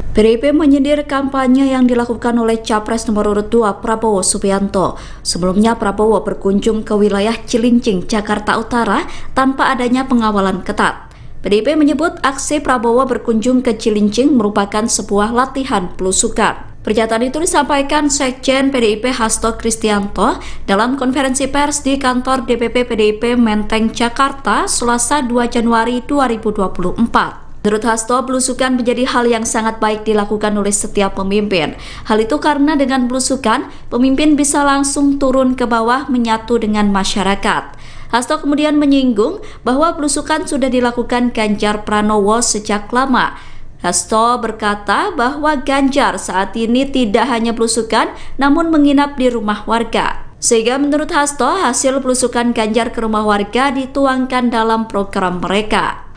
PDIP menyindir kampanye yang dilakukan oleh Capres nomor urut 2 Prabowo Subianto. Sebelumnya Prabowo berkunjung ke wilayah Cilincing, Jakarta Utara tanpa adanya pengawalan ketat. PDIP menyebut aksi Prabowo berkunjung ke Cilincing merupakan sebuah latihan belusukan. Pernyataan itu disampaikan Sekjen PDIP Hasto Kristianto dalam konferensi pers di kantor DPP PDIP Menteng, Jakarta, Selasa 2 Januari 2024. Menurut Hasto, belusukan menjadi hal yang sangat baik dilakukan oleh setiap pemimpin. Hal itu karena dengan belusukan, pemimpin bisa langsung turun ke bawah menyatu dengan masyarakat. Hasto kemudian menyinggung bahwa belusukan sudah dilakukan Ganjar Pranowo sejak lama. Hasto berkata bahwa Ganjar saat ini tidak hanya belusukan, namun menginap di rumah warga. Sehingga menurut Hasto, hasil belusukan Ganjar ke rumah warga dituangkan dalam program mereka.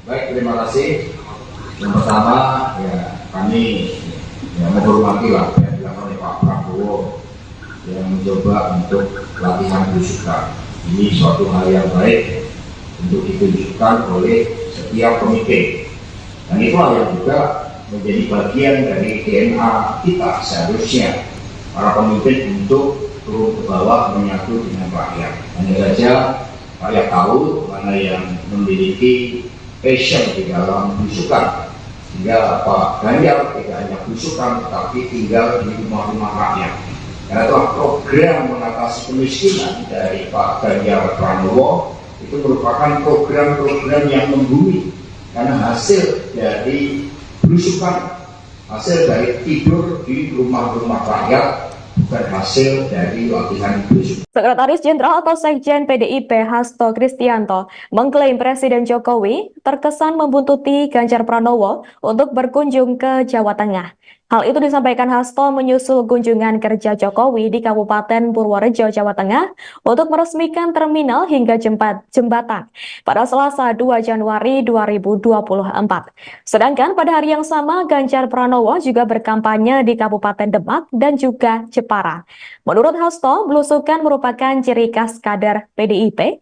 Baik, terima kasih. Yang pertama, kami menghormati yang dilakukan oleh Pak Prabowo yang mencoba untuk latihan belusukan. Ini suatu hal yang baik untuk ditunjukkan oleh setiap pemimpin. Dan itulah yang juga menjadi bagian dari DNA kita seharusnya para pemimpin untuk turun ke bawah menyatu dengan rakyat. Hanya saja rakyat tahu mana yang memiliki passion di dalam belusukan, sehingga Pak Ganjar tidak hanya belusukan tetapi tinggal di rumah-rumah rakyat. Karena itulah program mengatasi kemiskinan dari Pak Ganjar Pranowo itu merupakan program-program yang membumi, karena hasil dari belusukan, hasil dari tidur di rumah-rumah rakyat, bukan hasil dari latihan belusukan. Sekretaris Jenderal atau Sekjen PDIP Hasto Kristianto mengklaim Presiden Jokowi terkesan membuntuti Ganjar Pranowo untuk berkunjung ke Jawa Tengah. Hal itu disampaikan Hasto menyusul kunjungan kerja Jokowi di Kabupaten Purworejo, Jawa Tengah untuk meresmikan terminal hingga jembatan pada Selasa 2 Januari 2024. Sedangkan pada hari yang sama, Ganjar Pranowo juga berkampanye di Kabupaten Demak dan juga Jepara. Menurut Hasto, belusukan merupakan ciri khas kader PDIP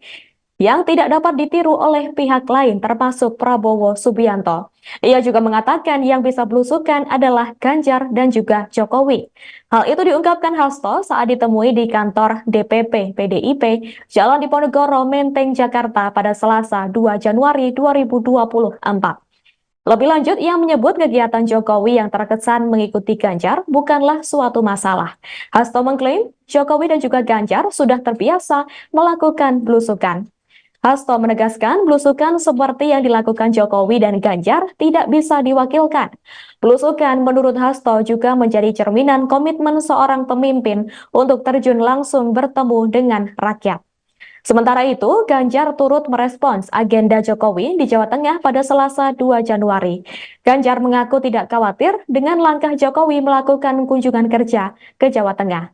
yang tidak dapat ditiru oleh pihak lain termasuk Prabowo Subianto. Ia juga mengatakan yang bisa belusukan adalah Ganjar dan juga Jokowi. Hal itu diungkapkan Hasto saat ditemui di kantor DPP PDIP Jalan Diponegoro, Menteng, Jakarta pada Selasa 2 Januari 2024. Lebih lanjut, ia menyebut kegiatan Jokowi yang terkesan mengikuti Ganjar bukanlah suatu masalah. Hasto mengklaim Jokowi dan juga Ganjar sudah terbiasa melakukan belusukan. Hasto menegaskan belusukan seperti yang dilakukan Jokowi dan Ganjar tidak bisa diwakilkan. Belusukan menurut Hasto juga menjadi cerminan komitmen seorang pemimpin untuk terjun langsung bertemu dengan rakyat. Sementara itu, Ganjar turut merespons agenda Jokowi di Jawa Tengah pada Selasa 2 Januari. Ganjar mengaku tidak khawatir dengan langkah Jokowi melakukan kunjungan kerja ke Jawa Tengah.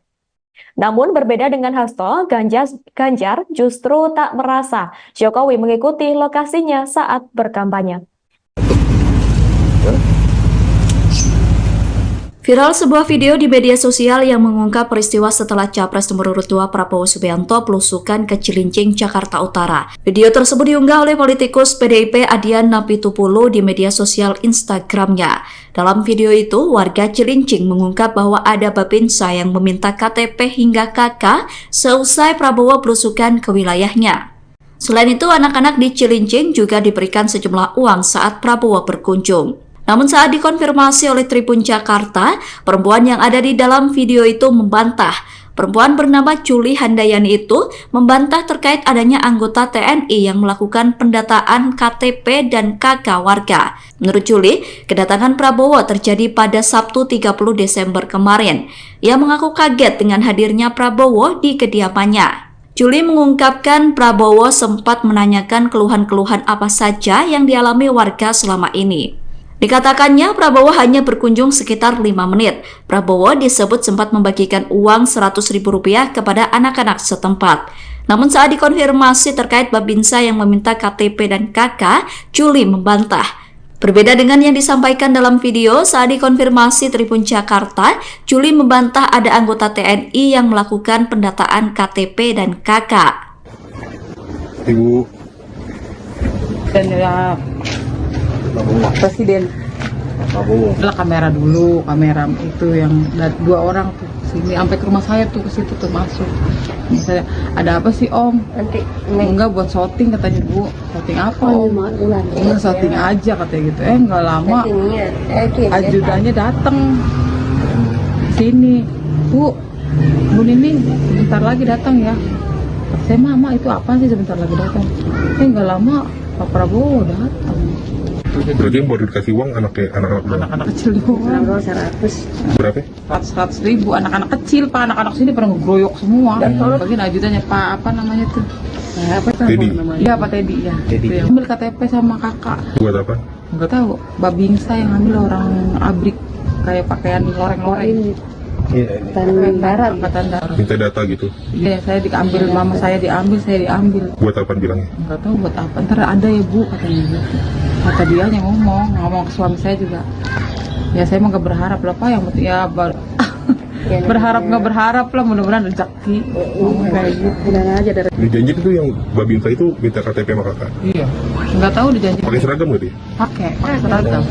Namun berbeda dengan Hasto, Ganjar justru tak merasa Jokowi mengikuti lokasinya saat berkampanye. Viral sebuah video di media sosial yang mengungkap peristiwa setelah Capres nomor urut 2 Prabowo Subianto belusukan ke Cilincing, Jakarta Utara. Video tersebut diunggah oleh politikus PDIP Adian Napitupulu di media sosial Instagramnya. Dalam video itu, warga Cilincing mengungkap bahwa ada babinsa yang meminta KTP hingga KK seusai Prabowo belusukan ke wilayahnya. Selain itu, anak-anak di Cilincing juga diberikan sejumlah uang saat Prabowo berkunjung. Namun saat dikonfirmasi oleh Tribun Jakarta, perempuan yang ada di dalam video itu membantah. Perempuan bernama Juli Handayani itu membantah terkait adanya anggota TNI yang melakukan pendataan KTP dan KK warga. Menurut Juli, kedatangan Prabowo terjadi pada Sabtu 30 Desember kemarin. Ia mengaku kaget dengan hadirnya Prabowo di kediamannya. Juli mengungkapkan Prabowo sempat menanyakan keluhan-keluhan apa saja yang dialami warga selama ini. Dikatakannya Prabowo hanya berkunjung sekitar 5 menit. Prabowo disebut sempat membagikan uang Rp100.000 kepada anak-anak setempat. Namun saat dikonfirmasi terkait babinsa yang meminta KTP dan KK, Juli membantah. Berbeda dengan yang disampaikan dalam video, saat dikonfirmasi Tribun Jakarta, Juli membantah ada anggota TNI yang melakukan pendataan KTP dan KK. Ibu dan Presiden Prabowo. Adalah kamera dulu, kamera itu yang 2 orang tuh sini sampai ke rumah saya tuh, ke situ tuh masuk. Misalnya ada apa sih Om? Nanti Enggak, buat shooting katanya Bu. Shooting apa Om? Enggak, shooting aja katanya gitu. Enggak lama ajudannya datang sini. Bu Nining sebentar lagi datang ya. Saya Mama itu apa sih sebentar lagi datang? Enggak lama Pak Prabowo datang. Berarti yang baru dikasih uang anak-anak Kecil doang. 100. berapa? 100 ribu, anak-anak kecil Pak, anak-anak sini pernah ngegroyok semua. Bagian ajudannya Pak apa namanya tuh? Teddy. Iya Pak Teddy ya. Itu yang ambil KTP sama kakak. Buat apa? Enggak tahu. Babingsa yang ambil orang abrik kayak pakaian loreng-loreng. Angkatan Darat. Angkatan Darat. Minta data gitu. Iya, saya diambil, mama saya diambil. Buat apa bilangnya? Enggak tahu buat apa. Ntar ada ya Bu katanya gitu. Kata dia yang ngomong ke suami saya juga. Ya saya mah nggak berharap lah Pak, yang penting ya berharap nggak berharap lah, mudah-mudahan rezeki. Kayak gitu. Udah aja dari Dijanji itu yang Babinsa itu minta KTP sama kakak. Iya. Nggak tahu dijanji. Pakai seragam nggak dia? Pakai seragam.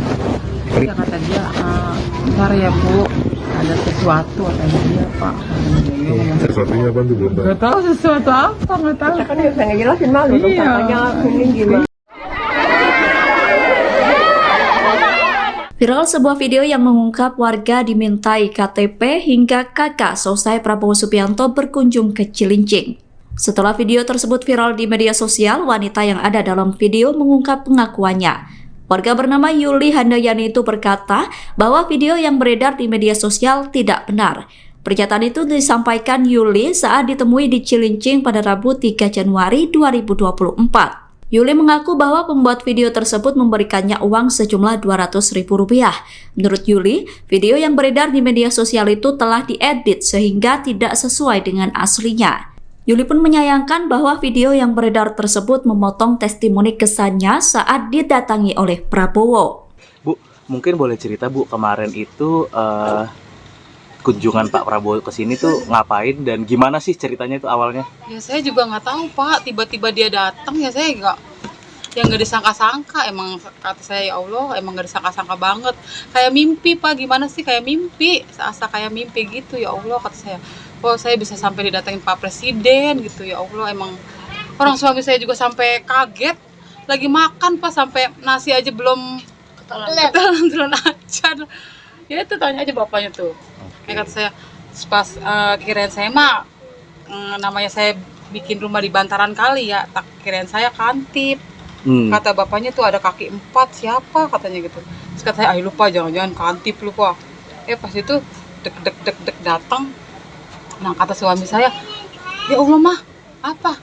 Iya kata dia, ntar ya Bu, ada sesuatu katanya dia Pak. Sesuatunya apa tuh belum tahu. Nggak tahu sesuatu apa, nggak tahu. kan dia pengen jelasin malu dong, Iya. katanya kuning gimana. Viral sebuah video yang mengungkap warga dimintai KTP hingga kakak selesai Prabowo Subianto berkunjung ke Cilincing. Setelah video tersebut viral di media sosial, wanita yang ada dalam video mengungkap pengakuannya. Warga bernama Yuli Handayani itu berkata bahwa video yang beredar di media sosial tidak benar. Pernyataan itu disampaikan Yuli saat ditemui di Cilincing pada Rabu 3 Januari 2024. Yuli mengaku bahwa pembuat video tersebut memberikannya uang sejumlah Rp200.000. Menurut Yuli, video yang beredar di media sosial itu telah diedit sehingga tidak sesuai dengan aslinya. Yuli pun menyayangkan bahwa video yang beredar tersebut memotong testimoni kesannya saat didatangi oleh Prabowo. Bu, mungkin boleh cerita Bu, kemarin itu kunjungan Pak Prabowo ke sini tuh ngapain dan gimana sih ceritanya itu awalnya? Ya saya juga nggak tahu Pak, tiba-tiba dia datang ya saya nggak disangka-sangka. Emang kata saya ya Allah, emang nggak disangka-sangka banget. Kayak mimpi Pak, gimana sih kayak mimpi, seasa kayak mimpi gitu ya Allah kata saya. Oh saya bisa sampai didatengin Pak Presiden gitu ya Allah, emang orang suami saya juga sampai kaget. Lagi makan Pak, sampai nasi aja belum ketelan aja. Ya itu tanya aja bapaknya tuh. Kayak kata saya, pas kirain saya mah namanya saya bikin rumah di bantaran kali ya, tak kirain saya kantip. Kata bapaknya tuh ada kaki 4, siapa katanya gitu. Terus kata saya, lupa jangan-jangan kantip lupa. Pas itu dek datang. Nah kata suami saya, ya Allah mah apa?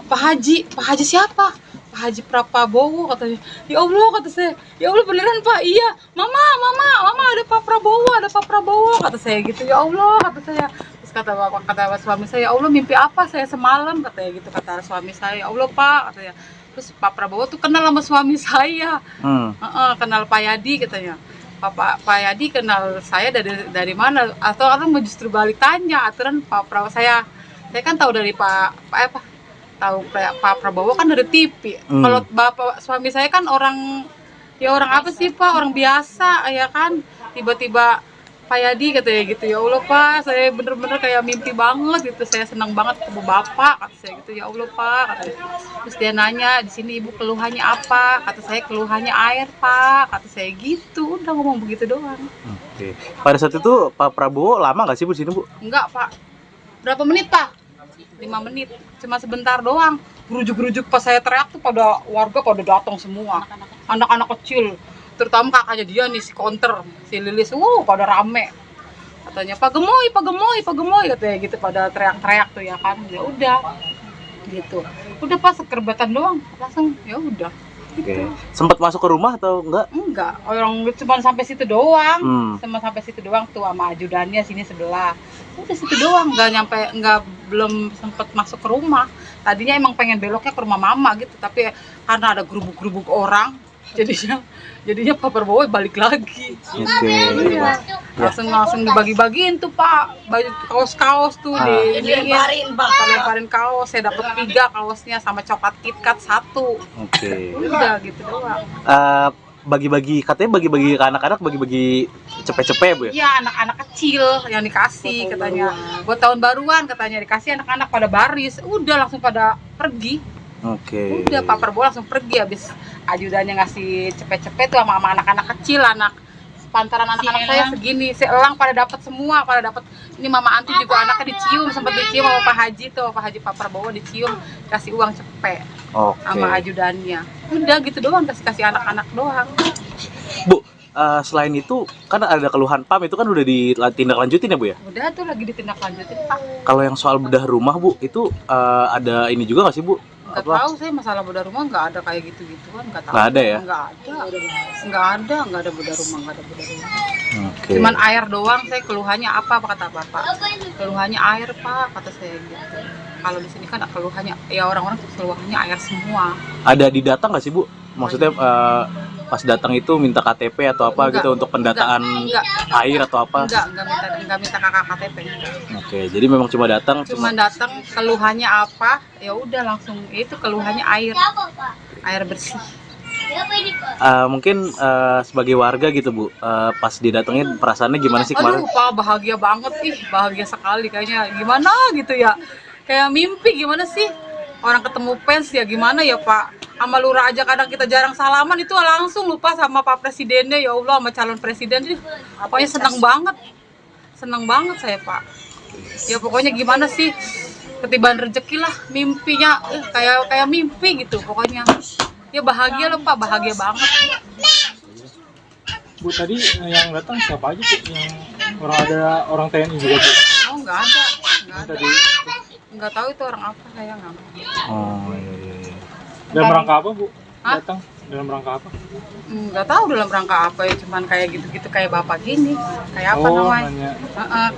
Pak Haji siapa? Pak Haji Prabowo katanya. Ya Allah kata saya, ya Allah beneran Pak, iya. Mama ada Pak Prabowo kata saya gitu. Ya Allah kata saya. Terus kata suami saya, ya Allah mimpi apa saya semalam katanya gitu, kata suami saya. Ya Allah Pak katanya. Terus Pak Prabowo tuh kenal sama suami saya. Kenal Pak Yadi katanya. Pak Yadi kenal saya dari mana? Atau orang mau justru balik tanya aturan Pak Prabowo saya kan tahu dari tahu Pak Prabowo kan dari TV. Kalau bapak suami saya kan orang apa sih Pak, orang biasa ya kan. Tiba-tiba Pak Yadi katanya gitu, ya Allah Pak, saya bener-bener kayak mimpi banget gitu, saya senang banget ketemu Bapak, kata saya gitu, ya Allah Pak, katanya. Terus dia nanya, di sini Ibu keluhannya apa? Kata saya keluhannya air Pak, kata saya gitu, udah ngomong begitu doang. Oke. Pada saat itu Pak Prabowo lama nggak sih Bu di sini Bu? Enggak Pak, berapa menit Pak? 5 menit, cuma sebentar doang. Gerujuk-gerujuk pas saya teriak tuh warga pada datang semua, anak-anak kecil. Terutama kakaknya dia nih, si Konter, si Lilis, pada rame. Katanya, Pak Gemoy, katanya gitu, pada teriak-teriak tuh ya kan. Ya udah, gitu. Udah pas sekerbatan doang, langsung ya udah. Gitu. Sempat masuk ke rumah atau enggak? Enggak, orang cuma sampai situ doang. Cuma sampai situ doang tuh sama ajudannya sini sebelah. Udah situ doang, belum sempet masuk ke rumah. Tadinya emang pengen beloknya ke rumah mama gitu, tapi karena ada gerubuk-gerubuk orang, jadinya Pak Prabowo balik lagi. Iya. Langsung dibagi-bagiin tuh Pak, baju kaos-kaos tuh dilemparin kaos. Saya dapat 3 kaosnya sama coklat KitKat 1. Oke. Udah gitu doang. katanya bagi-bagi ke anak-anak, bagi-bagi cepet-cepet bu ya? Iya, anak-anak kecil yang dikasih katanya. Buat tahun baruan katanya dikasih, anak-anak pada baris. Udah langsung pada pergi. Oke. Udah Pak Prabowo langsung pergi habis ajudannya ngasih cepet-cepet tuh sama anak-anak kecil, pantaran anak-anak saya segini, seelang pada dapat semua, ini Mama Anti juga anaknya dicium, sempat dicium sama Pak Haji tuh, Pak Prabowo dicium, kasih uang cepet sama ajudannya. Udah gitu doang, kasih anak-anak doang. Bu, selain itu kan ada keluhan PAM, itu kan udah ditindaklanjutin ya bu ya? Udah tuh lagi ditindaklanjutin Pak. Kalau yang soal bedah rumah bu, itu ada ini juga nggak sih bu? Nggak tahu saya masalah bedah rumah, nggak ada kayak gitu-gituan, nggak tahu. Nggak ada ya? Nggak ada bedah rumah. Oke. Cuman air doang, saya keluhannya apa kata Bapak? Keluhannya air Pak, kata saya gitu. Kalau di sini kan keluhannya, ya orang-orang tuh keluhannya air semua. Ada di data nggak sih bu? Maksudnya pas datang itu minta KTP atau apa Enggak, gitu untuk pendataan air atau apa? Enggak minta kakak KTP. Oke, jadi memang cuma datang. Cuma datang, keluhannya apa? Ya udah langsung itu keluhannya air bersih. Mungkin sebagai warga gitu bu, pas didatengin perasaannya gimana sih kemarin? Aduh Pak, bahagia banget bahagia sekali kayaknya. Gimana gitu ya? Kayak mimpi gimana sih? Orang ketemu fans ya gimana ya Pak? Sama lurah aja kadang kita jarang salaman, itu langsung lupa sama Pak Presidennya, ya Allah, sama calon presiden. Pokoknya senang banget saya Pak. Ya pokoknya gimana sih, ketibaan rezeki lah, mimpinya kayak mimpi gitu pokoknya. Ya bahagia loh Pak, bahagia banget. Bu, tadi yang datang siapa aja Bu? Yang orang TNI juga Bu? Oh nggak ada. Nggak tahu itu orang apa, saya nggak tahu. Oh iya. Dalam rangka apa Bu? Hah? Datang dalam rangka apa? Nggak tahu dalam rangka apa ya, cuman kayak gitu-gitu kayak Bapak gini, kayak apa namanya? Nanya.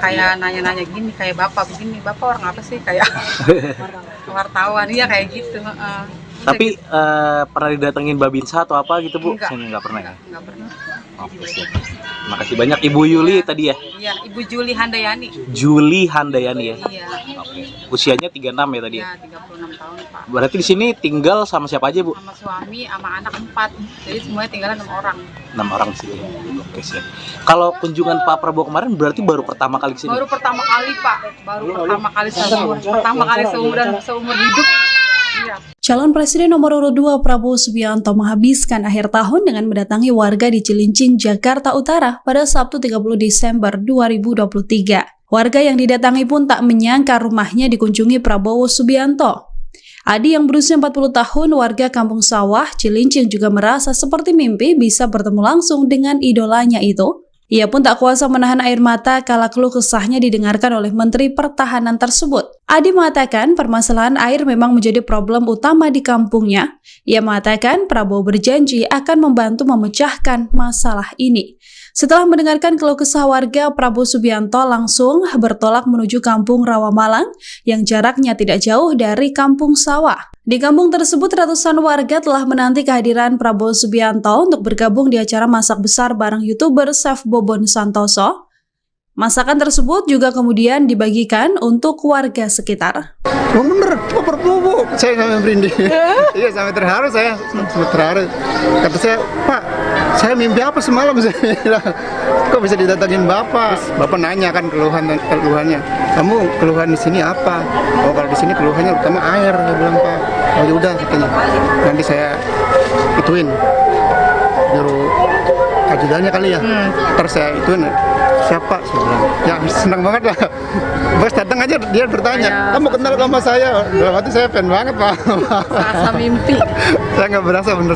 Kayak nanya-nanya gini, kayak Bapak begini. Bapak orang apa sih? Kayak wartawan, iya kayak gitu. Tapi pernah didatengin Babinsa atau apa gitu bu? Enggak. Saya nggak pernah ya. Nggak pernah. Oke siap. Makasih banyak Ibu Yuli tadi ya. Iya, Ibu Juli Handayani. Juli Handayani ya. Iya. Oke. Usianya 36 ya tadi ya. Iya, 36 tahun Pak. Berarti di sini tinggal sama siapa aja bu? Sama suami, sama anak 4. Jadi semuanya tinggalan 6 orang. 6 orang sih. Oke siap. Kalau kunjungan Pak Prabowo kemarin berarti baru pertama kali kesini? Baru pertama kali Pak. Pertama kali seumur hidup. Iya. Calon Presiden nomor urut 2 Prabowo Subianto menghabiskan akhir tahun dengan mendatangi warga di Cilincing, Jakarta Utara pada Sabtu 30 Desember 2023. Warga yang didatangi pun tak menyangka rumahnya dikunjungi Prabowo Subianto. Adi yang berusia 40 tahun, warga Kampung Sawah, Cilincing juga merasa seperti mimpi bisa bertemu langsung dengan idolanya itu. Ia pun tak kuasa menahan air mata kala keluh kesahnya didengarkan oleh Menteri Pertahanan tersebut. Adi mengatakan permasalahan air memang menjadi problem utama di kampungnya. Ia mengatakan Prabowo berjanji akan membantu memecahkan masalah ini. Setelah mendengarkan keluh kesah warga, Prabowo Subianto langsung bertolak menuju Kampung Rawamalang yang jaraknya tidak jauh dari Kampung Sawah. Di kampung tersebut, ratusan warga telah menanti kehadiran Prabowo Subianto untuk bergabung di acara masak besar bareng YouTuber Chef Bobon Santoso. Masakan tersebut juga kemudian dibagikan untuk warga sekitar. Oh bener, oh Prabowo, saya sampai merinding. Iya sampai terharu saya, sampai terharu. Kata saya, Pak, saya mimpi apa semalam? Saya bilang, kok bisa didatangin Bapak? Bapak nanya kan keluhannya. Kamu keluhan di sini apa? Oh kalau di sini keluhannya utama air, dia bilang Pak. Oh yaudah katanya, nanti saya ituin, juru ajudannya kali ya. Terus saya ituin. Siapa? Saya bilang, ya senang banget lah. Bos datang aja dia bertanya, kamu kenal sama saya? Dalam hati saya fan banget Pak. Rasa mimpi. Saya nggak berasa bener,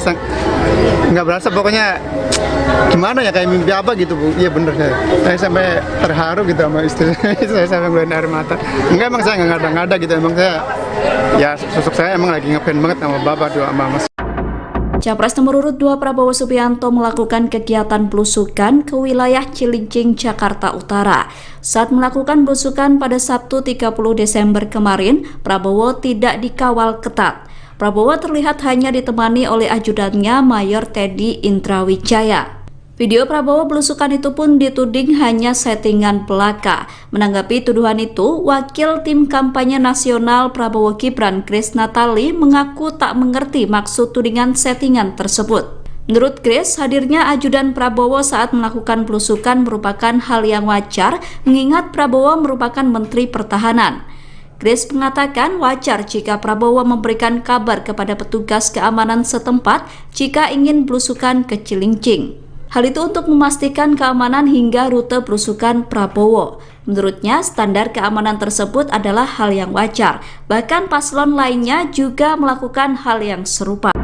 nggak berasa pokoknya gimana ya kayak mimpi apa gitu Bu. Iya bener saya sampai terharu gitu sama istri saya sampai ngeluarin air mata. Enggak emang saya nggak ngada-ngada gitu, emang saya ya sosok saya emang lagi ngefans banget sama Bapak doa sama Mas. Capres nomor urut 2 Prabowo Subianto melakukan kegiatan belusukan ke wilayah Cilincing, Jakarta Utara. Saat melakukan belusukan pada Sabtu 30 Desember kemarin, Prabowo tidak dikawal ketat. Prabowo terlihat hanya ditemani oleh ajudannya Mayor Teddy Indrawijaya. Video Prabowo belusukan itu pun dituding hanya settingan belaka. Menanggapi tuduhan itu, Wakil Tim Kampanye Nasional Prabowo Gibran Kris Natali mengaku tak mengerti maksud tudingan settingan tersebut. Menurut Grace, hadirnya ajudan Prabowo saat melakukan belusukan merupakan hal yang wajar mengingat Prabowo merupakan Menteri Pertahanan. Grace mengatakan wajar jika Prabowo memberikan kabar kepada petugas keamanan setempat jika ingin belusukan ke Cilincing. Hal itu untuk memastikan keamanan hingga rute belusukan Prabowo. Menurutnya, standar keamanan tersebut adalah hal yang wajar. Bahkan paslon lainnya juga melakukan hal yang serupa.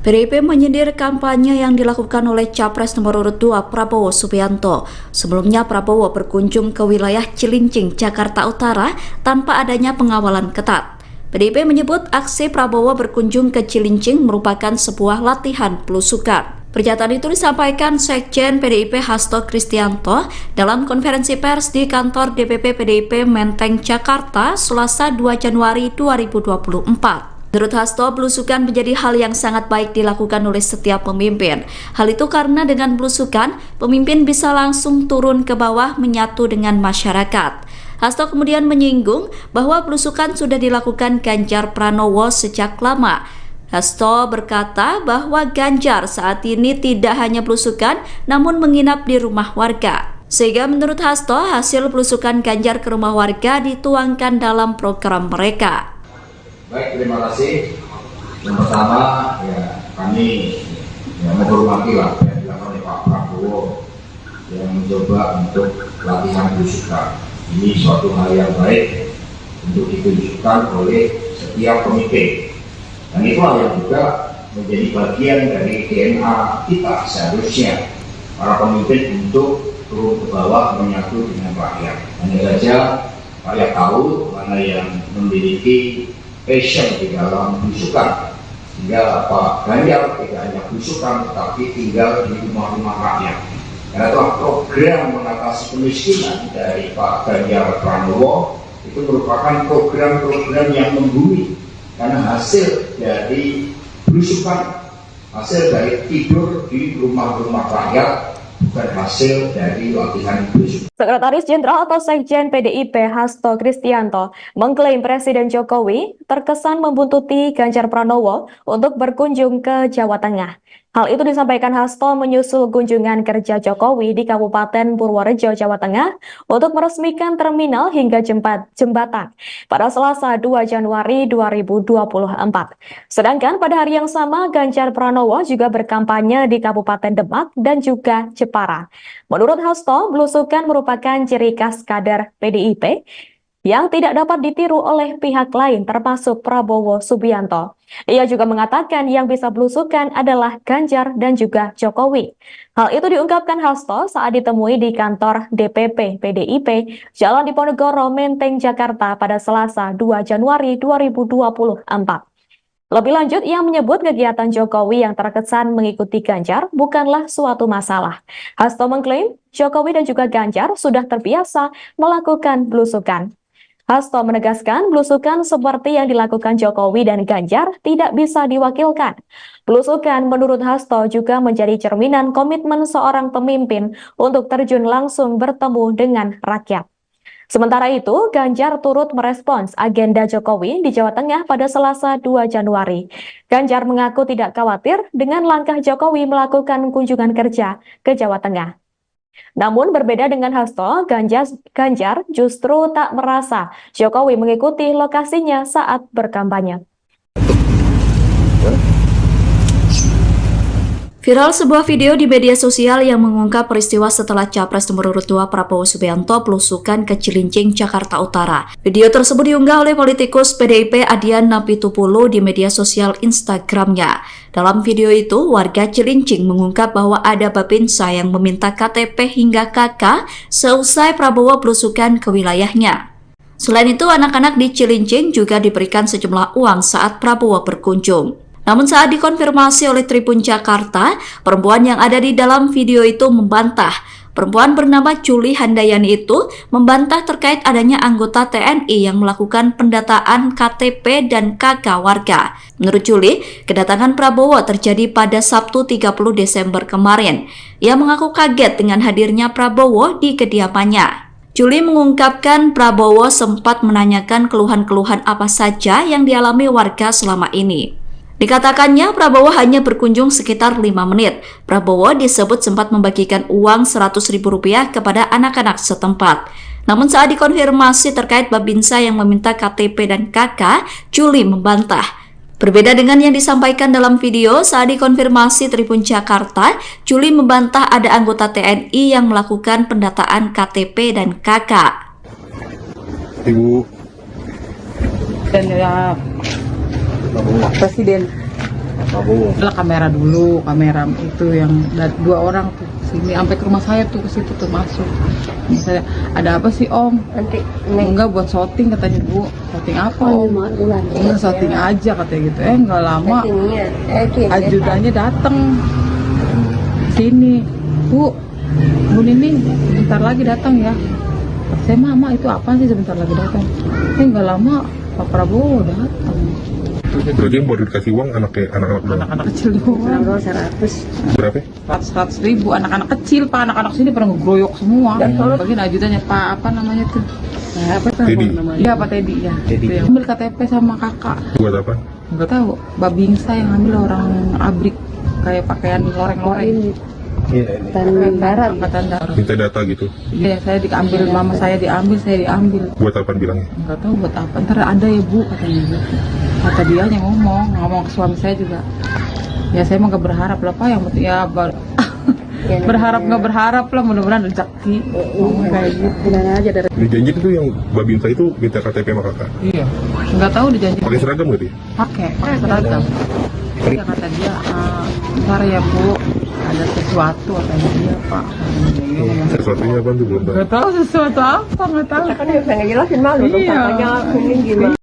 PDIP menyindir kampanye yang dilakukan oleh Capres nomor urut 2 Prabowo Subianto. Sebelumnya Prabowo berkunjung ke wilayah Cilincing, Jakarta Utara tanpa adanya pengawalan ketat. PDIP menyebut aksi Prabowo berkunjung ke Cilincing merupakan sebuah latihan belusukan. Pernyataan itu disampaikan Sekjen PDIP Hasto Kristianto dalam konferensi pers di kantor DPP PDIP Menteng, Jakarta, Selasa 2 Januari 2024. Menurut Hasto, belusukan menjadi hal yang sangat baik dilakukan oleh setiap pemimpin. Hal itu karena dengan belusukan, pemimpin bisa langsung turun ke bawah menyatu dengan masyarakat. Hasto kemudian menyinggung bahwa belusukan sudah dilakukan Ganjar Pranowo sejak lama. Hasto berkata bahwa Ganjar saat ini tidak hanya belusukan, namun menginap di rumah warga. Sehingga menurut Hasto, hasil belusukan Ganjar ke rumah warga dituangkan dalam program mereka. Baik, terima kasih. Yang pertama, ya kami menghormati lah yang dilakukan oleh Pak Prabowo yang mencoba untuk latihan belusukan. Ini suatu hal yang baik untuk ditunjukkan oleh setiap pemimpin. Dan itulah yang juga menjadi bagian dari DNA kita seharusnya para pemimpin untuk turun ke bawah menyatu dengan rakyat. Hanya saja rakyat tahu mana yang memiliki passion di dalam belusukan, sehingga Pak Ganjar tidak hanya belusukan tetapi tinggal di rumah-rumah rakyat. Karena telah program mengatasi kemiskinan dari Pak Ganjar Pranowo itu merupakan program-program yang membumi, karena hasil dari belusukan, hasil dari tidur di rumah-rumah rakyat, bukan hasil dari latihan belusukan. Sekretaris Jenderal atau Sekjen PDIP Hasto Kristianto mengklaim Presiden Jokowi terkesan membuntuti Ganjar Pranowo untuk berkunjung ke Jawa Tengah. Hal itu disampaikan Hasto menyusul kunjungan kerja Jokowi di Kabupaten Purworejo, Jawa Tengah untuk meresmikan terminal hingga jembatan pada Selasa 2 Januari 2024. Sedangkan pada hari yang sama, Ganjar Pranowo juga berkampanye di Kabupaten Demak dan juga Jepara. Menurut Hasto, belusukan merupakan ciri khas kader PDIP yang tidak dapat ditiru oleh pihak lain termasuk Prabowo Subianto. Ia juga mengatakan yang bisa belusukan adalah Ganjar dan juga Jokowi. Hal itu diungkapkan Hasto saat ditemui di kantor DPP PDIP Jalan Diponegoro, Menteng, Jakarta pada Selasa 2 Januari 2024. Lebih lanjut, ia menyebut kegiatan Jokowi yang terkesan mengikuti Ganjar bukanlah suatu masalah. Hasto mengklaim Jokowi dan juga Ganjar sudah terbiasa melakukan belusukan. Hasto menegaskan belusukan seperti yang dilakukan Jokowi dan Ganjar tidak bisa diwakilkan. Belusukan menurut Hasto juga menjadi cerminan komitmen seorang pemimpin untuk terjun langsung bertemu dengan rakyat. Sementara itu, Ganjar turut merespons agenda Jokowi di Jawa Tengah pada Selasa 2 Januari. Ganjar mengaku tidak khawatir dengan langkah Jokowi melakukan kunjungan kerja ke Jawa Tengah. Namun berbeda dengan Hasto, Ganjar justru tak merasa Jokowi mengikuti lokasinya saat berkampanye. Viral sebuah video di media sosial yang mengungkap peristiwa setelah Capres nomor urut 2 Prabowo Subianto belusukan ke Cilincing, Jakarta Utara. Video tersebut diunggah oleh politikus PDIP Adian Napitupulu di media sosial Instagramnya. Dalam video itu, warga Cilincing mengungkap bahwa ada babinsa yang meminta KTP hingga KK seusai Prabowo belusukan ke wilayahnya. Selain itu, anak-anak di Cilincing juga diberikan sejumlah uang saat Prabowo berkunjung. Namun saat dikonfirmasi oleh Tribun Jakarta, perempuan yang ada di dalam video itu membantah. Perempuan bernama Juli Handayani itu membantah terkait adanya anggota TNI yang melakukan pendataan KTP dan KK warga. Menurut Juli, kedatangan Prabowo terjadi pada Sabtu 30 Desember kemarin. Ia mengaku kaget dengan hadirnya Prabowo di kediamannya. Juli mengungkapkan Prabowo sempat menanyakan keluhan-keluhan apa saja yang dialami warga selama ini. Dikatakannya Prabowo hanya berkunjung sekitar 5 menit. Prabowo disebut sempat membagikan uang Rp100.000 kepada anak-anak setempat. Namun saat dikonfirmasi terkait Babinsa yang meminta KTP dan KK, Juli membantah. Berbeda dengan yang disampaikan dalam video, saat dikonfirmasi Tribun Jakarta, Juli membantah ada anggota TNI yang melakukan pendataan KTP dan KK. Ibu Dan ya Presiden adalah kamera dulu, kamera itu yang 2 orang tuh sini sampai ke rumah saya tuh, ke situ tuh masuk. Misalnya ada apa sih Om? Nanti Enggak, buat syuting katanya Bu. Syuting apa Om? Enggak, syuting aja katanya gitu. Enggak lama ajudannya datang sini. Bu Nining sebentar lagi datang ya. Saya Mama itu apa sih sebentar lagi datang? Enggak lama Pak Prabowo datang. berarti yang baru dikasih uang anak-anak doang. Anak-anak kecil doang. 100. Berapa? 100.000 anak-anak kecil Pak, anak-anak sini pernah ngegroyok semua. Bagian ajudannya Pak apa namanya tuh? Apa tuh Teddy. namanya? Iya Pak Teddy ya. Itu yang ambil KTP sama kakak. Buat apa? Enggak tahu. Babingsa yang ambil orang abrik kayak pakaian loreng-loreng. Angkatan Darat. Angkatan Darat. Minta data gitu. Iya, saya diambil, mama saya diambil. Buat apa bilangnya? Enggak tahu buat apa. Ntar ada ya Bu katanya gitu. Kata dia yang ngomong ke suami saya juga. Ya saya mah gak berharap lah Pak, yang penting ya berharap nggak berharap lah, mudah-mudahan rezeki. Kayak gitu. Bilang aja dari Dijanji itu yang Babinsa itu minta KTP sama kakak. Iya. Nggak tahu dijanji. Pakai seragam nggak dia? Pakai seragam. Iya kata dia, ntar ya Bu, ada sesuatu katanya dia Pak. Sesuatunya apa tuh belum tahu. Nggak tahu sesuatu apa, nggak tahu. kan dia pengen jelasin malu tuh Iya. katanya kuning gimana.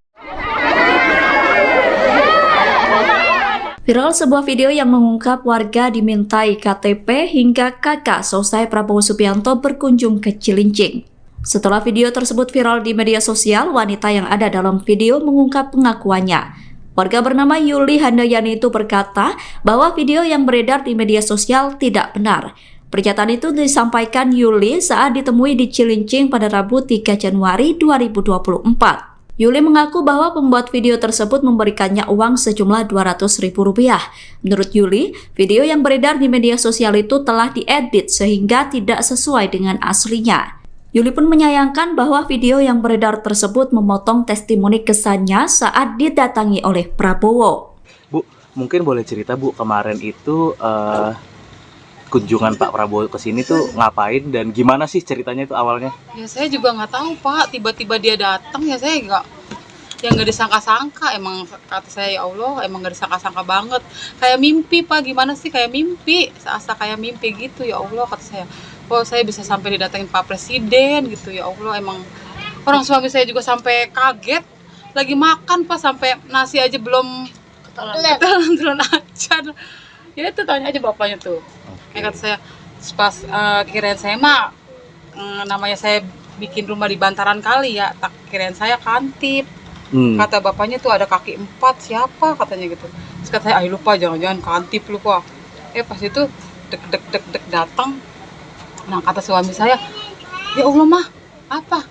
Viral sebuah video yang mengungkap warga dimintai KTP hingga KK selesai Prabowo Subianto berkunjung ke Cilincing. Setelah video tersebut viral di media sosial, wanita yang ada dalam video mengungkap pengakuannya. Warga bernama Yuli Handayani itu berkata bahwa video yang beredar di media sosial tidak benar. Pernyataan itu disampaikan Yuli saat ditemui di Cilincing pada Rabu 3 Januari 2024. Yuli mengaku bahwa pembuat video tersebut memberikannya uang sejumlah Rp200.000. Menurut Yuli, video yang beredar di media sosial itu telah diedit sehingga tidak sesuai dengan aslinya. Yuli pun menyayangkan bahwa video yang beredar tersebut memotong testimoni kesannya saat didatangi oleh Prabowo. Bu, mungkin boleh cerita Bu, kemarin itu kunjungan Pak Prabowo ke sini tuh ngapain dan gimana sih ceritanya itu awalnya? Ya saya juga nggak tahu Pak, tiba-tiba dia datang ya saya nggak disangka-sangka. Emang kata saya ya Allah, emang nggak disangka-sangka banget. Kayak mimpi Pak, gimana sih kayak mimpi, seasa kayak mimpi gitu ya Allah kata saya. Oh saya bisa sampai didatengin Pak Presiden gitu ya Allah. Emang orang suami saya juga sampai kaget, lagi makan Pak, sampai nasi aja belum ketelan aja. Ya itu tanya aja bapaknya tuh. Kayak kata saya pas kirain saya mah namanya saya bikin rumah di bantaran kali ya, tak kirain saya kantip. Kata bapaknya tuh ada kaki 4 siapa katanya gitu. Terus kata saya ayo lupa jangan-jangan kantip lupa. Pas itu dek datang. Nah kata suami saya, ya Allah mah apa?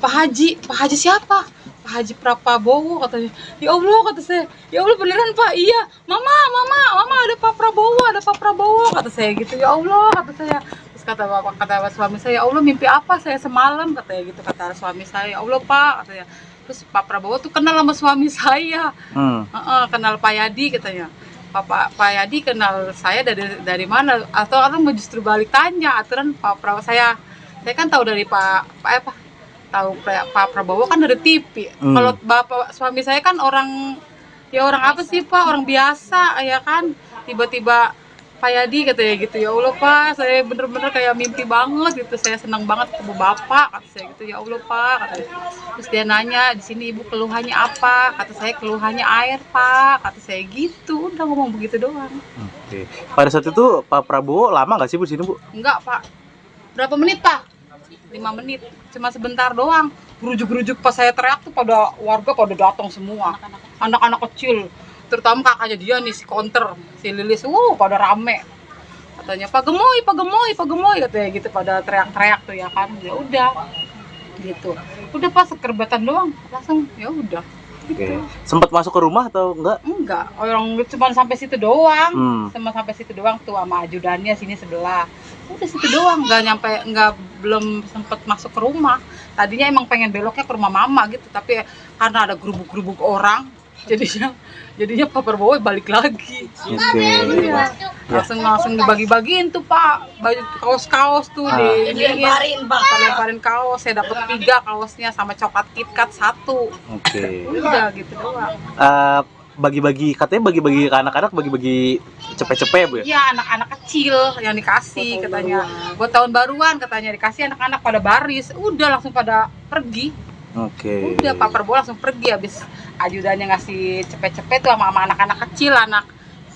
Pak Haji siapa? Pak Haji Prabowo katanya. Ya Allah kata saya, ya Allah beneran Pak, iya. Mama ada Pak Prabowo kata saya gitu. Ya Allah kata saya. Terus kata suami saya, ya Allah mimpi apa saya semalam katanya gitu. Kata suami saya, ya Allah Pak katanya. Terus Pak Prabowo tuh kenal sama suami saya. Kenal Pak Yadi katanya. Pak Yadi kenal saya dari mana? Atau orang mau justru balik tanya aturan Pak Prabowo saya kan tahu dari tahu Pak Prabowo kan dari TV. Kalau bapak suami saya kan orang apa sih Pak, orang biasa ya kan. Tiba-tiba Pak Yadi katanya gitu, ya Allah Pak, saya bener-bener kayak mimpi banget gitu, saya senang banget ketemu Bapak, kata saya gitu, ya Allah Pak, katanya. Terus dia nanya, di sini Ibu keluhannya apa? Kata saya keluhannya air Pak, kata saya gitu, udah ngomong begitu doang. Oke. Pada saat itu Pak Prabowo lama nggak sih Bu di sini Bu? Enggak Pak, berapa menit Pak? 5 menit, cuma sebentar doang. Gerujuk-gerujuk pas saya teriak tuh warga pada datang semua, anak-anak kecil. Terutama kakaknya dia nih, si Konter, si Lilis, pada rame. Katanya, Pak Gemoy, katanya gitu, pada teriak-teriak tuh ya kan. Ya udah, gitu. Udah pas sekerbatan doang, langsung ya udah. Oke. Sempat masuk ke rumah atau enggak? Enggak, orang cuma sampai situ doang. Cuma sampai situ doang tuh sama ajudannya sini sebelah. Udah situ doang, belum sempet masuk ke rumah. Tadinya emang pengen beloknya ke rumah mama gitu, tapi karena ada gerubuk-gerubuk orang, jadinya Pak Prabowo balik lagi. Oke. Iya. Langsung dibagi-bagiin tuh Pak, baju kaos-kaos tuh dilemparin kaos. Saya dapat 3 kaosnya sama coklat KitKat 1. Oke. Udah gitu doang. Bagi-bagi katanya bagi-bagi ke anak-anak, bagi-bagi cepet-cepet Bu ya? Iya, anak-anak kecil yang dikasih katanya. Buat tahun baruan katanya dikasih, anak-anak pada baris. Udah langsung pada pergi. Oke. Udah Pak Prabowo langsung pergi habis ajudannya ngasih cepet-cepet tuh sama anak-anak kecil,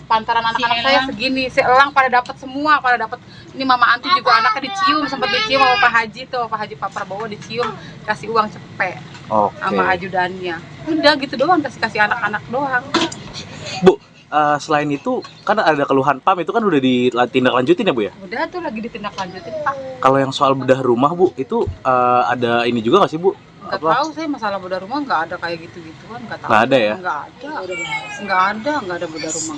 pantaran anak-anak saya segini, seelang pada dapat semua, ini Mama Anti juga anaknya sempat dicium sama Pak Haji tuh, Pak Haji Pak Prabowo dicium, kasih uang cepet sama ajudannya. Udah gitu doang, kasih anak-anak doang. Bu, selain itu kan ada keluhan PAM itu kan udah ditindaklanjutin ya Bu ya? Udah tuh lagi ditindaklanjutin Pak. Kalau yang soal bedah rumah Bu, itu ada ini juga nggak sih Bu? Nggak tahu saya masalah bedah rumah, nggak ada kayak gitu-gituan, nggak tahu. Nggak ada ya? Nggak ada bedah rumah.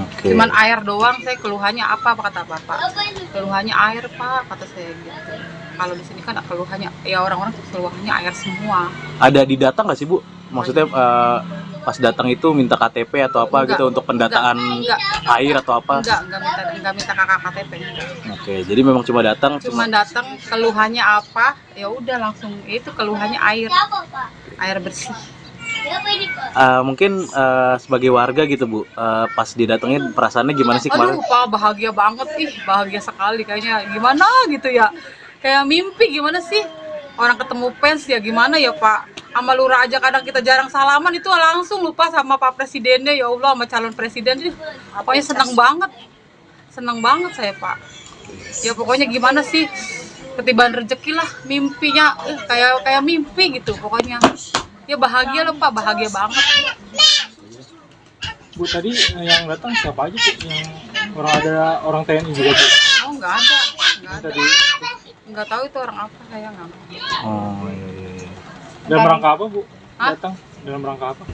Oke. Cuman air doang, saya keluhannya apa kata Bapak? Keluhannya air Pak, kata saya gitu. Kalau di sini kan keluhannya, ya orang-orang keluhannya air semua. Ada didata nggak sih Bu? Maksudnya pas datang itu minta KTP atau apa gitu untuk pendataan air atau apa? Enggak minta kakak KTP. Oke, jadi memang cuma datang keluhannya apa? Ya udah langsung itu keluhannya air bersih. Mungkin sebagai warga gitu Bu, pas didatengin perasaannya gimana sih kemarin? Aduh Pak, bahagia banget, bahagia sekali kayaknya. Gimana gitu ya? Kayak mimpi gimana sih? Orang ketemu fans ya gimana ya Pak? Sama lurah aja kadang kita jarang salaman, itu langsung lupa sama Pak Presidennya, ya Allah, sama calon presiden. Pokoknya seneng banget saya Pak. Ya pokoknya gimana sih, ketibaan rezeki lah, mimpinya kayak mimpi gitu pokoknya. Ya bahagia loh Pak, bahagia banget. Bu, tadi yang datang siapa aja Bu? Yang orang TNI juga Bu? Oh nggak ada. Nggak tahu itu orang apa, saya nggak tahu. Oh iya. Dalam rangka apa Bu? Hah? Datang dalam rangka apa?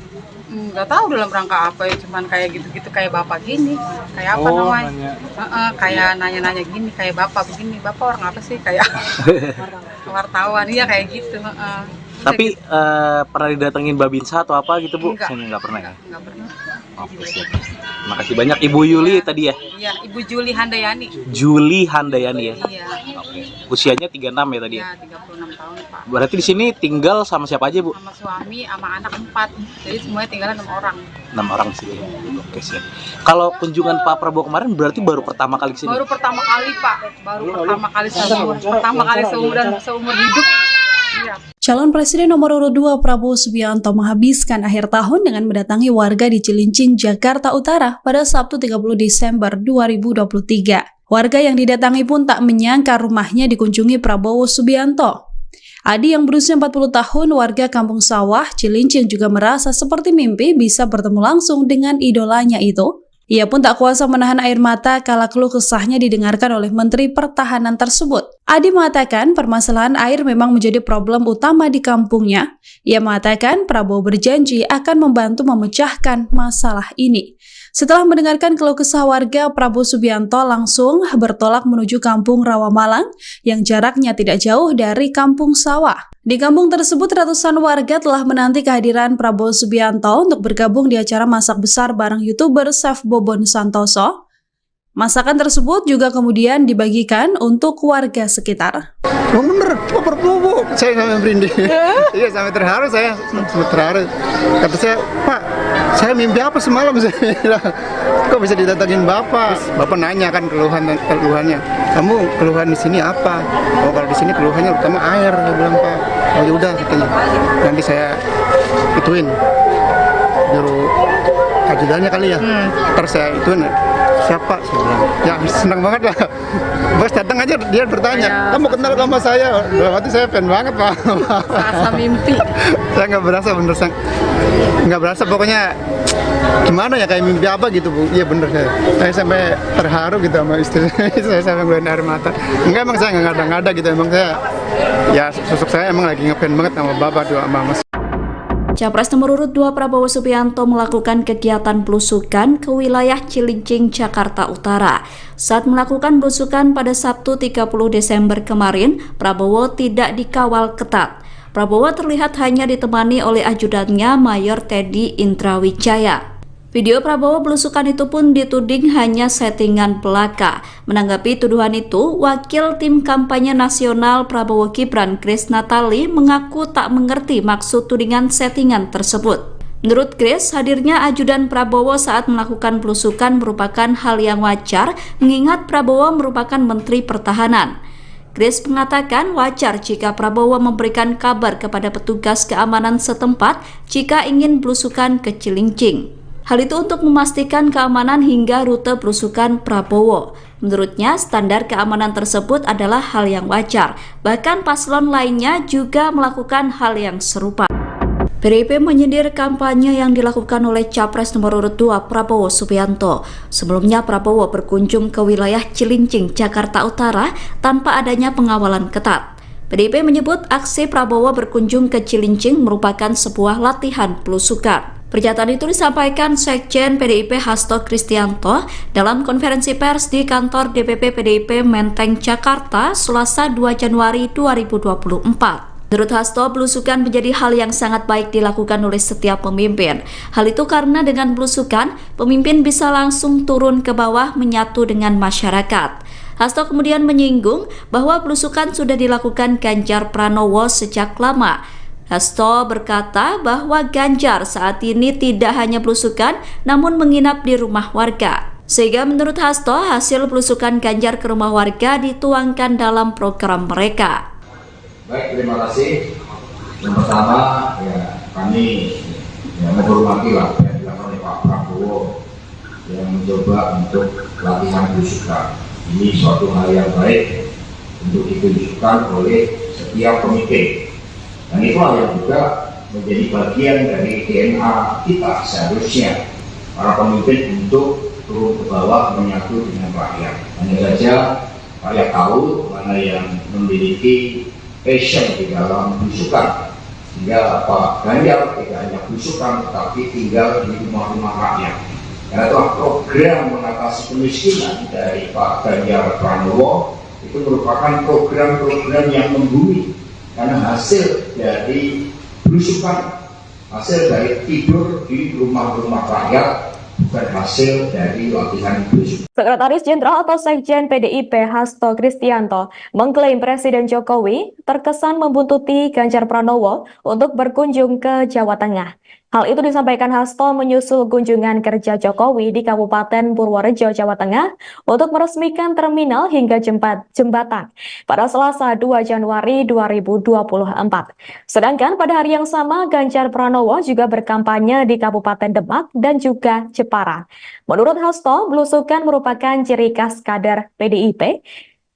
Nggak tahu dalam rangka apa ya, cuman kayak gitu-gitu kayak Bapak gini, kayak apa namanya? Kayak nanya-nanya gini, kayak Bapak begini. Bapak orang apa sih? Kayak wartawan, iya kayak gitu. Tapi pernah didatengin Babinsa atau apa gitu Bu? Enggak. Saya nggak pernah ya? Nggak pernah. Oke, siap. Makasih banyak Ibu Yuli tadi ya? Iya, Ibu Juli Handayani. Juli Handayani ya? Iya. Oke. Usianya 36 ya tadi ya? Iya, 36 tahun Pak. Berarti di sini tinggal sama siapa aja Bu? Sama suami, sama anak 4. Jadi semuanya tinggalnya 6 orang. 6 orang di sini. Oke, siap. Kalau kunjungan Pak Prabowo kemarin berarti baru pertama kali ke sini? Baru pertama kali Pak. Pertama kali seumur hidup. Iya. Calon Presiden nomor urut 2 Prabowo Subianto menghabiskan akhir tahun dengan mendatangi warga di Cilincing, Jakarta Utara pada Sabtu 30 Desember 2023. Warga yang didatangi pun tak menyangka rumahnya dikunjungi Prabowo Subianto. Adi yang berusia 40 tahun, warga Kampung Sawah, Cilincing juga merasa seperti mimpi bisa bertemu langsung dengan idolanya itu. Ia pun tak kuasa menahan air mata kala keluh kesahnya didengarkan oleh Menteri Pertahanan tersebut. Adi mengatakan permasalahan air memang menjadi problem utama di kampungnya. Ia mengatakan Prabowo berjanji akan membantu memecahkan masalah ini. Setelah mendengarkan keluh kesah warga, Prabowo Subianto langsung bertolak menuju Kampung Rawamalang yang jaraknya tidak jauh dari Kampung Sawah. Di kampung tersebut, ratusan warga telah menanti kehadiran Prabowo Subianto untuk bergabung di acara masak besar bareng YouTuber Chef Bobon Santoso. Masakan tersebut juga kemudian dibagikan untuk warga sekitar. Oh bener, Pak Prabowo. Saya sampai merinding. Iya, sampai terharu saya. Sampai terharu. Kata saya, Pak, saya mimpi apa semalam? Saya bilang, kok bisa didatangin Bapak? Bapak nanya kan keluhannya. Kamu keluhan di sini apa? Oh, kalau di sini keluhannya utama air. Saya bilang, Pak. Oh yaudah katanya. Nanti saya ituin. Juru ajudannya kali ya. Terus saya ituin. Siapa? Saya bilang, ya senang banget lah. Bos datang aja dia bertanya, kamu kenal sama saya? Berarti saya fan banget Pak. Rasa mimpi. Saya nggak berasa bener, nggak berasa pokoknya gimana ya kayak mimpi apa gitu Bu. Iya bener saya sampai terharu gitu sama istri saya sampai ngeluarin air mata. Enggak emang saya nggak ngada-ngada gitu, emang saya ya sosok saya emang lagi ngefan banget sama Bapak doa sama Mas. Capres nomor urut 2 Prabowo Subianto melakukan kegiatan belusukan ke wilayah Cilincing, Jakarta Utara. Saat melakukan belusukan pada Sabtu 30 Desember kemarin, Prabowo tidak dikawal ketat. Prabowo terlihat hanya ditemani oleh ajudannya Mayor Teddy Indrawijaya. Video Prabowo belusukan itu pun dituding hanya settingan belaka. Menanggapi tuduhan itu, Wakil Tim Kampanye Nasional Prabowo Gibran Grace Natali mengaku tak mengerti maksud tudingan settingan tersebut. Menurut Grace, hadirnya ajudan Prabowo saat melakukan belusukan merupakan hal yang wajar, mengingat Prabowo merupakan Menteri Pertahanan. Grace mengatakan wajar jika Prabowo memberikan kabar kepada petugas keamanan setempat jika ingin belusukan ke Cilincing. Hal itu untuk memastikan keamanan hingga rute belusukan Prabowo. Menurutnya, standar keamanan tersebut adalah hal yang wajar. Bahkan paslon lainnya juga melakukan hal yang serupa. PDIP menyindir kampanye yang dilakukan oleh Capres nomor urut 2 Prabowo Subianto. Sebelumnya Prabowo berkunjung ke wilayah Cilincing, Jakarta Utara tanpa adanya pengawalan ketat. PDIP menyebut aksi Prabowo berkunjung ke Cilincing merupakan sebuah latihan belusukan. Pernyataan itu disampaikan Sekjen PDIP Hasto Kristianto dalam konferensi pers di kantor DPP PDIP Menteng, Jakarta, Selasa 2 Januari 2024. Menurut Hasto, belusukan menjadi hal yang sangat baik dilakukan oleh setiap pemimpin. Hal itu karena dengan belusukan, pemimpin bisa langsung turun ke bawah menyatu dengan masyarakat. Hasto kemudian menyinggung bahwa belusukan sudah dilakukan Ganjar Pranowo sejak lama. Hasto berkata bahwa Ganjar saat ini tidak hanya belusukan, namun menginap di rumah warga. Sehingga menurut Hasto, hasil belusukan Ganjar ke rumah warga dituangkan dalam program mereka. Baik, terima kasih. Yang pertama, kami menghormati lah yang dilakukan oleh Pak Prabowo yang mencoba untuk latihan belusukan. Ini suatu hal yang baik untuk ditunjukkan oleh setiap pemimpin. Dan itulah yang juga menjadi bagian dari DNA kita seharusnya para pemimpin untuk turun ke bawah menyatu dengan rakyat. Hanya saja rakyat tahu mana yang memiliki passion di dalam belusukan, sehingga Pak Ganjar tidak hanya belusukan tetapi tinggal di rumah-rumah rakyat. Karena itulah program mengatasi kemiskinan dari Pak Ganjar Pranowo itu merupakan program-program yang membumi. Karena hasil dari belusukan, hasil dari tidur di rumah-rumah rakyat, bukan hasil dari latihan belusukan. Sekretaris Jenderal atau Sekjen PDIP Hasto Kristianto mengklaim Presiden Jokowi terkesan membuntuti Ganjar Pranowo untuk berkunjung ke Jawa Tengah. Hal itu disampaikan Hasto menyusul kunjungan kerja Jokowi di Kabupaten Purworejo, Jawa Tengah untuk meresmikan terminal hingga jembatan pada Selasa 2 Januari 2024. Sedangkan pada hari yang sama, Ganjar Pranowo juga berkampanye di Kabupaten Demak dan juga Jepara. Menurut Hasto, belusukan merupakan ciri khas kader PDIP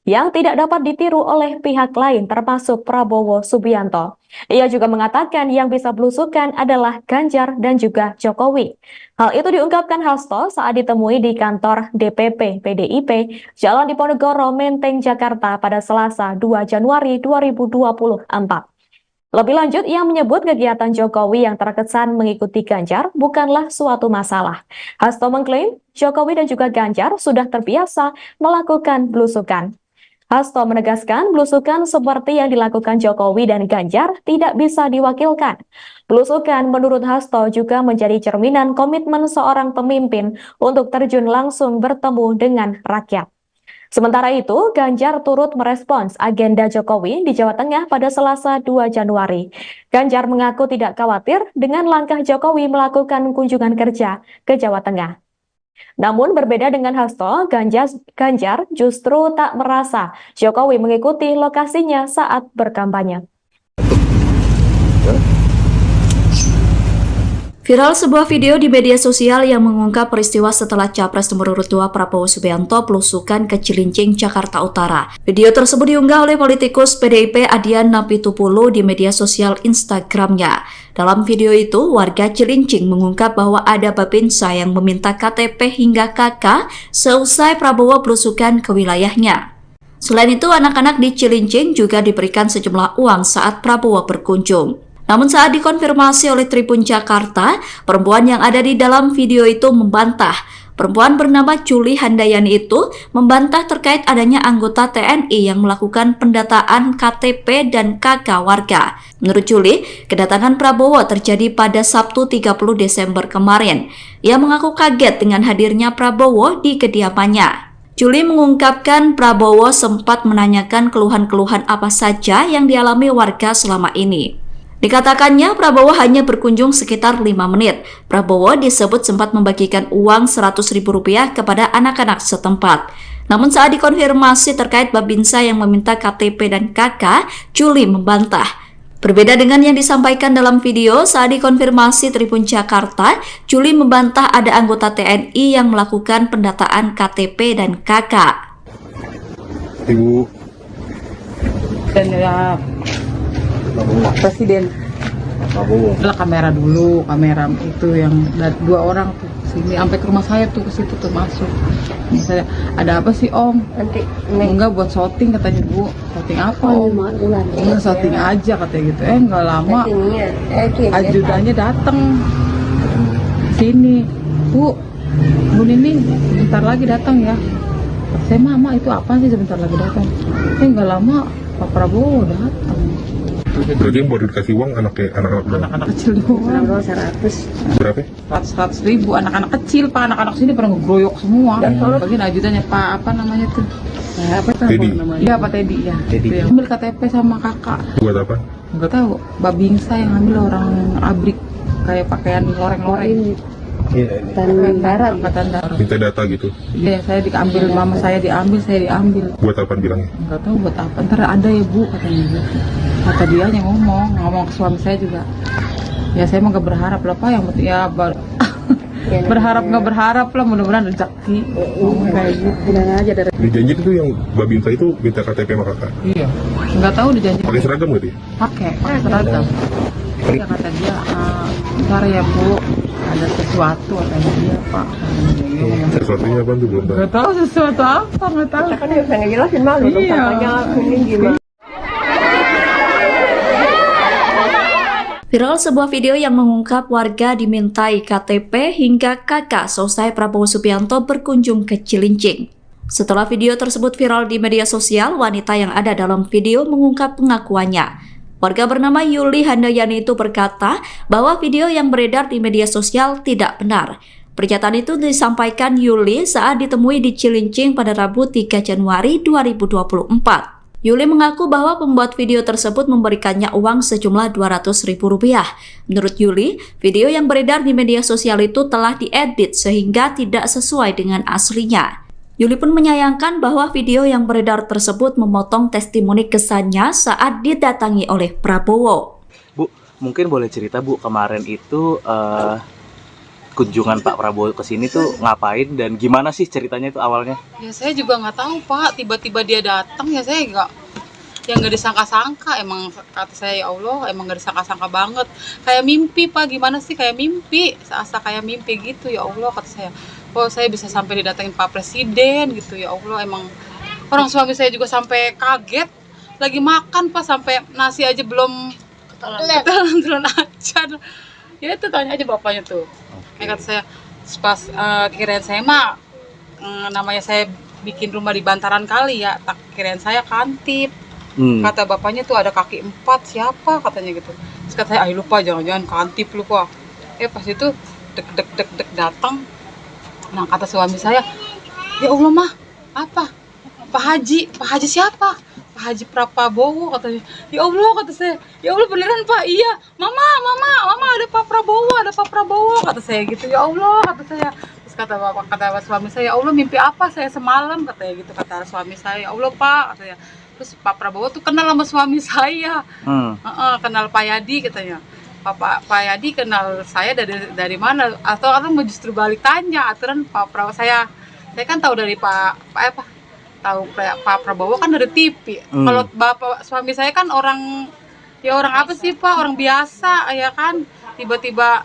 yang tidak dapat ditiru oleh pihak lain termasuk Prabowo Subianto. Ia juga mengatakan yang bisa belusukan adalah Ganjar dan juga Jokowi. Hal itu diungkapkan Hasto saat ditemui di kantor DPP PDIP Jalan Diponegoro, Menteng, Jakarta pada Selasa 2 Januari 2024. Lebih lanjut, ia menyebut kegiatan Jokowi yang terkesan mengikuti Ganjar bukanlah suatu masalah. Hasto mengklaim Jokowi dan juga Ganjar sudah terbiasa melakukan belusukan. Hasto menegaskan belusukan seperti yang dilakukan Jokowi dan Ganjar tidak bisa diwakilkan. Belusukan menurut Hasto juga menjadi cerminan komitmen seorang pemimpin untuk terjun langsung bertemu dengan rakyat. Sementara itu, Ganjar turut merespons agenda Jokowi di Jawa Tengah pada Selasa 2 Januari. Ganjar mengaku tidak khawatir dengan langkah Jokowi melakukan kunjungan kerja ke Jawa Tengah. Namun berbeda dengan Hasto, Ganjar justru tak merasa Jokowi mengikuti lokasinya saat berkampanye. Viral sebuah video di media sosial yang mengungkap peristiwa setelah Capres nomor urut 2 Prabowo Subianto belusukan ke Cilincing, Jakarta Utara. Video tersebut diunggah oleh politikus PDIP Adian Napitupulu di media sosial Instagramnya. Dalam video itu, warga Cilincing mengungkap bahwa ada babinsa yang meminta KTP hingga KK seusai Prabowo belusukan ke wilayahnya. Selain itu, anak-anak di Cilincing juga diberikan sejumlah uang saat Prabowo berkunjung. Namun saat dikonfirmasi oleh Tribun Jakarta, perempuan yang ada di dalam video itu membantah. Perempuan bernama Juli Handayani itu membantah terkait adanya anggota TNI yang melakukan pendataan KTP dan KK warga. Menurut Juli, kedatangan Prabowo terjadi pada Sabtu 30 Desember kemarin. Ia mengaku kaget dengan hadirnya Prabowo di kediamannya. Juli mengungkapkan Prabowo sempat menanyakan keluhan-keluhan apa saja yang dialami warga selama ini. Dikatakannya Prabowo hanya berkunjung sekitar 5 menit. Prabowo disebut sempat membagikan uang Rp100.000 kepada anak-anak setempat. Namun saat dikonfirmasi terkait Babinsa yang meminta KTP dan KK, Juli membantah. Berbeda dengan yang disampaikan dalam video, saat dikonfirmasi Tribun Jakarta, Juli membantah ada anggota TNI yang melakukan pendataan KTP dan KK. Ibu Dan ya Presiden adalah kamera dulu, kamera itu yang dua orang tuh sini sampai ke rumah saya tuh, ke situ tuh masuk. Saya, ada apa sih Om? Nanti Enggak, buat shooting katanya Bu. Shooting apa Om? Enggak, shooting aja katanya gitu. Enggak lama ajudannya datang sini. Bu Nining sebentar lagi datang ya. Saya Mama itu apa sih sebentar lagi datang? Enggak lama Pak Prabowo datang. berarti yang baru dikasih uang anak-anak Anak-anak kecil doang. 100. berapa? 100.000 anak-anak kecil Pak, anak-anak sini pada ngegroyok semua. Bagian ajudannya Pak apa namanya tuh? Apa tuh Teddy. namanya? Iya Pak Teddy ya. Teddy. Itu yang ambil KTP sama kakak. Buat apa? Enggak tahu. Babingsa yang ambil orang abrik kayak pakaian loreng-loreng. Tan Barat. Angkatan darat. Minta data gitu. Iya, saya diambil, mama saya diambil. Buat apa bilangnya? Enggak tahu buat apa. Ntar ada ya Bu katanya gitu. Kata dia yang ngomong ke suami saya juga. Ya saya mah gak berharap lah Pak, yang penting ya berharap nggak berharap lah, mudah-mudahan rezeki. Kayak gitu. Bilang aja dari Dijanji itu yang Babinsa itu minta KTP sama kakak. Iya. Nggak tahu dijanji. Pakai seragam nggak dia? Pakai seragam. Iya kata dia, ntar ya Bu, ada sesuatu katanya dia Pak. Sesuatunya apa tuh belum tahu. Nggak tahu sesuatu apa, nggak tahu. kan dia bisa ngejelasin malu dong Iya. katanya ini gimana. Viral sebuah video yang mengungkap warga dimintai KTP hingga KK selesai Prabowo Subianto berkunjung ke Cilincing. Setelah video tersebut viral di media sosial, wanita yang ada dalam video mengungkap pengakuannya. Warga bernama Juli Handayani itu berkata bahwa video yang beredar di media sosial tidak benar. Pernyataan itu disampaikan Juli saat ditemui di Cilincing pada Rabu 3 Januari 2024. Juli mengaku bahwa pembuat video tersebut memberikannya uang sejumlah Rp200.000. Menurut Juli, video yang beredar di media sosial itu telah diedit sehingga tidak sesuai dengan aslinya. Juli pun menyayangkan bahwa video yang beredar tersebut memotong testimoni kesannya saat didatangi oleh Prabowo. Bu, mungkin boleh cerita Bu, kemarin itu kunjungan Pak Prabowo ke sini tuh ngapain dan gimana sih ceritanya itu awalnya? Ya saya juga nggak tahu Pak, tiba-tiba dia datang ya saya nggak disangka-sangka. Emang kata saya ya Allah, emang nggak disangka-sangka banget. Kayak mimpi Pak, gimana sih kayak mimpi, seasa kayak mimpi gitu ya Allah kata saya. Oh saya bisa sampai didatengin Pak Presiden gitu ya Allah. Emang orang suami saya juga sampai kaget, lagi makan Pak, sampai nasi aja belum ketelan aja. Ya itu tanya aja bapaknya tuh. Kayak kata saya pas kirain saya mah namanya saya bikin rumah di bantaran kali ya, tak kirain saya kantip. Kata bapaknya tuh ada kaki 4, siapa katanya gitu. Terus kata saya, ayo lupa jangan-jangan kantip lupa. Pas itu dek datang. Nah kata suami saya, ya Allah mah apa? Pak Haji siapa? Pak Haji Prabowo katanya. Ya Allah kata saya, ya Allah beneran Pak, iya. Mama ada Pak Prabowo kata saya gitu. Ya Allah kata saya. Terus kata suami saya, ya Allah mimpi apa saya semalam katanya gitu, kata suami saya. Ya Allah Pak katanya. Terus Pak Prabowo tuh kenal sama suami saya. Kenal Pak Yadi katanya. Pak Yadi kenal saya dari mana? Atau justru balik tanya aturan Pak Prabowo saya kan tahu dari tahu Pak Prabowo kan dari TV. Kalau bapak suami saya kan orang apa sih Pak, orang biasa ya kan, tiba-tiba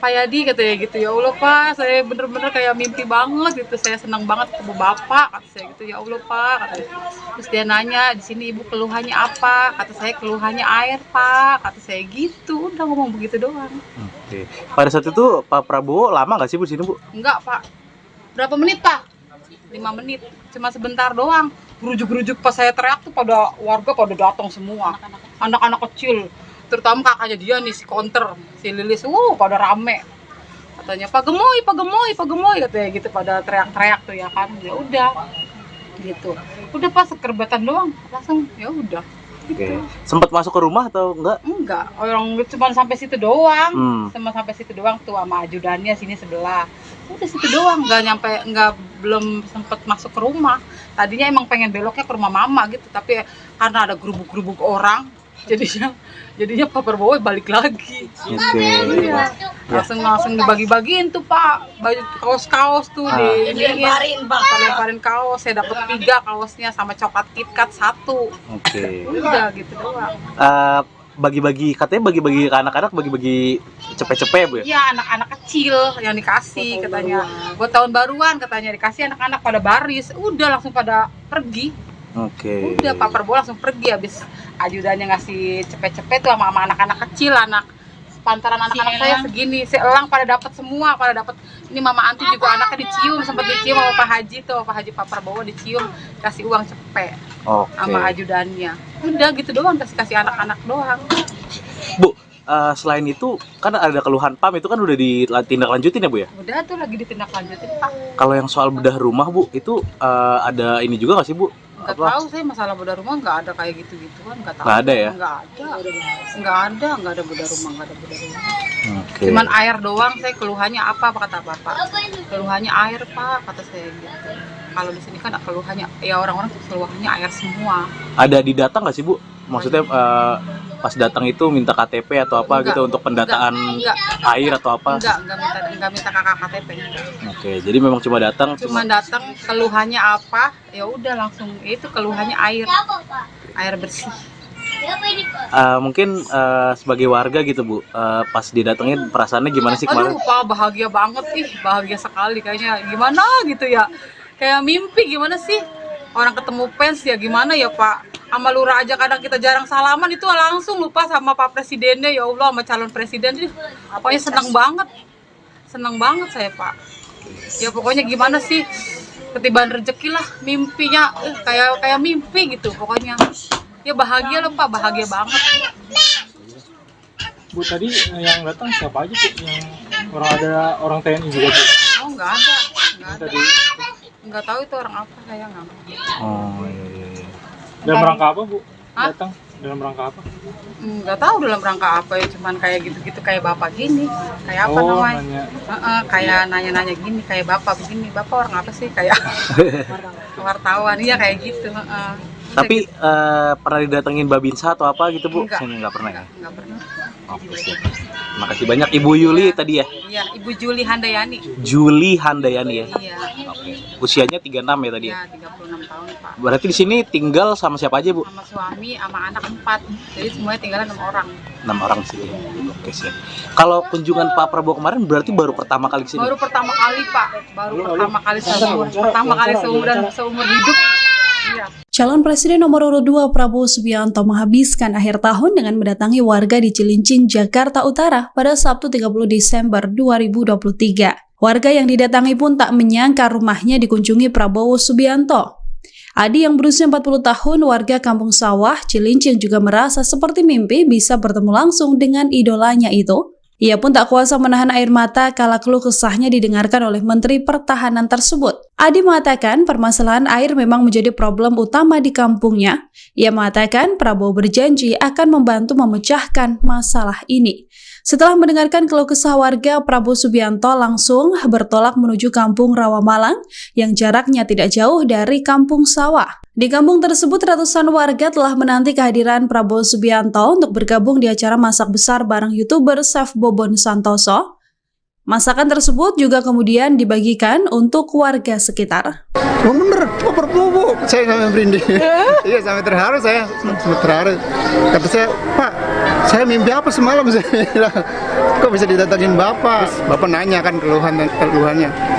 Pak Yadi katanya gitu, ya Allah Pak, saya bener-bener kayak mimpi banget gitu, saya senang banget ketemu Bapak, kata saya gitu, ya Allah Pak, katanya. Terus dia nanya, di sini Ibu keluhannya apa? Kata saya keluhannya air Pak, kata saya gitu, udah ngomong begitu doang. Oke. Pada saat itu Pak Prabowo lama nggak sih Bu di sini Bu? Enggak Pak, berapa menit Pak? 5 menit, cuma sebentar doang. Gerujuk-gerujuk pas saya teriak tuh pada warga pada datang semua, anak-anak kecil. Terutama kakaknya dia nih, si Konter, si Lilis, pada rame. Katanya, Pak Gemoy, Pak Gemoy, Pak Gemoy, katanya gitu, pada teriak-teriak tuh ya kan. Ya udah, gitu. Udah pas sekerbatan doang, langsung ya udah. Oke. Sempat masuk ke rumah atau enggak? Enggak, orang cuma sampai situ doang. Cuma sampai situ doang tuh sama ajudannya sini sebelah. Udah situ doang, belum sempet masuk ke rumah. Tadinya emang pengen beloknya ke rumah mama gitu, tapi karena ada gerubuk-gerubuk orang, jadinya Pak Prabowo balik lagi. Oke. Iya. Langsung dibagi-bagiin tuh Pak, baju kaos-kaos tuh dilemparin kaos. Saya dapat 3 kaosnya sama coklat KitKat 1. Oke. Udah gitu doang. Bagi-bagi katanya bagi-bagi ke anak-anak, bagi-bagi cepet-cepet Bu ya? Iya, anak-anak kecil yang dikasih katanya. Buat tahun baruan katanya dikasih, anak-anak pada baris. Udah langsung pada pergi. Oke. Udah Pak Prabowo langsung pergi habis ajudannya ngasih cepet-cepet tuh sama anak-anak kecil, anak pantaran anak-anak saya segini, seelang pada dapat semua, pada dapat. Ini Mama Anti juga anaknya dicium, sempat dicium sama Pak Haji tuh, Pak Haji Pak Prabowo dicium, kasih uang cepet sama ajudannya. Udah gitu doang, kasih anak-anak doang. Bu, selain itu kan ada keluhan PAM itu kan udah ditindaklanjutin ya Bu ya? Udah tuh lagi ditindaklanjutin Pak. Kalau yang soal bedah rumah Bu, itu ada ini juga nggak sih Bu? Nggak tahu saya masalah bedah rumah, nggak ada kayak gitu-gituan, nggak tahu. Nggak ada ya? Nggak ada bedah rumah. Oke. Cuman air doang, saya keluhannya apa kata Bapak? Keluhannya air Pak, kata saya gitu. Kalau di sini kan keluhannya, ya orang-orang keluhannya air semua. Ada didata nggak sih Bu? Maksudnya pas datang itu minta KTP atau apa gitu untuk pendataan air atau apa? Enggak minta kakak KTP. Oke, jadi memang cuma datang. Cuma datang, keluhannya apa? Ya udah langsung itu keluhannya air bersih. Mungkin sebagai warga gitu Bu, pas didatengin perasaannya gimana sih kemarin? Aduh Pak, bahagia banget bahagia sekali kayaknya. Gimana gitu ya? Kayak mimpi gimana sih? Orang ketemu fans ya gimana ya Pak? Sama lurah aja kadang kita jarang salaman, itu langsung lupa sama Pak Presidennya, ya Allah, sama calon presiden. Pokoknya senang banget saya Pak. Ya pokoknya gimana sih, ketibaan rezeki lah, mimpinya kayak mimpi gitu pokoknya. Ya bahagia loh Pak, bahagia banget. Bu, tadi yang datang siapa aja Bu? Yang orang TNI juga Bu? Oh nggak ada. Tadi Nggak tahu itu orang apa, saya nggak tahu. Oh iya. dalam rangka apa Bu? Hah? Datang dalam rangka apa? Nggak tahu dalam rangka apa ya, cuman kayak gitu-gitu kayak Bapak gini, kayak apa namanya? Nanya. Kayak nanya-nanya gini, kayak Bapak begini. Bapak orang apa sih? Kayak wartawan, iya kayak gitu. Tapi pernah didatengin Babinsa atau apa gitu Bu? Enggak. Sini nggak pernah ya? Nggak pernah. Oke, siap. Makasih banyak Ibu Yuli tadi ya? Iya, Ibu Juli Handayani. Juli Handayani ya? Iya. Oke. Usianya 36 ya tadi ya? Iya, 36 tahun Pak. Berarti di sini tinggal sama siapa aja Bu? Sama suami, sama anak 4. Jadi semuanya tinggalnya 6 orang. 6 orang di sini. Oke, siap. Kalau kunjungan Pak Prabowo kemarin berarti baru pertama kali ke sini? Baru pertama kali Pak. Pertama kali seumur hidup. Iya. Calon Presiden nomor urut 2 Prabowo Subianto menghabiskan akhir tahun dengan mendatangi warga di Cilincing, Jakarta Utara pada Sabtu 30 Desember 2023. Warga yang didatangi pun tak menyangka rumahnya dikunjungi Prabowo Subianto. Adi yang berusia 40 tahun, warga Kampung Sawah, Cilincing juga merasa seperti mimpi bisa bertemu langsung dengan idolanya itu. Ia pun tak kuasa menahan air mata kala keluh kesahnya didengarkan oleh Menteri Pertahanan tersebut. Adi mengatakan permasalahan air memang menjadi problem utama di kampungnya. Ia mengatakan Prabowo berjanji akan membantu memecahkan masalah ini. Setelah mendengarkan keluh kesah warga, Prabowo Subianto langsung bertolak menuju Kampung Rawamalang yang jaraknya tidak jauh dari Kampung Sawah. Di kampung tersebut, ratusan warga telah menanti kehadiran Prabowo Subianto untuk bergabung di acara masak besar bareng YouTuber Chef Bobon Santoso. Masakan tersebut juga kemudian dibagikan untuk warga sekitar. Oh bener, Pak Prabowo. saya sampai merinding. Iya, sampai terharu saya, sampai terharu. Kata saya, Pak, saya mimpi apa semalam? Saya bilang, kok bisa didatangin Bapak? Bapak nanya kan keluhannya.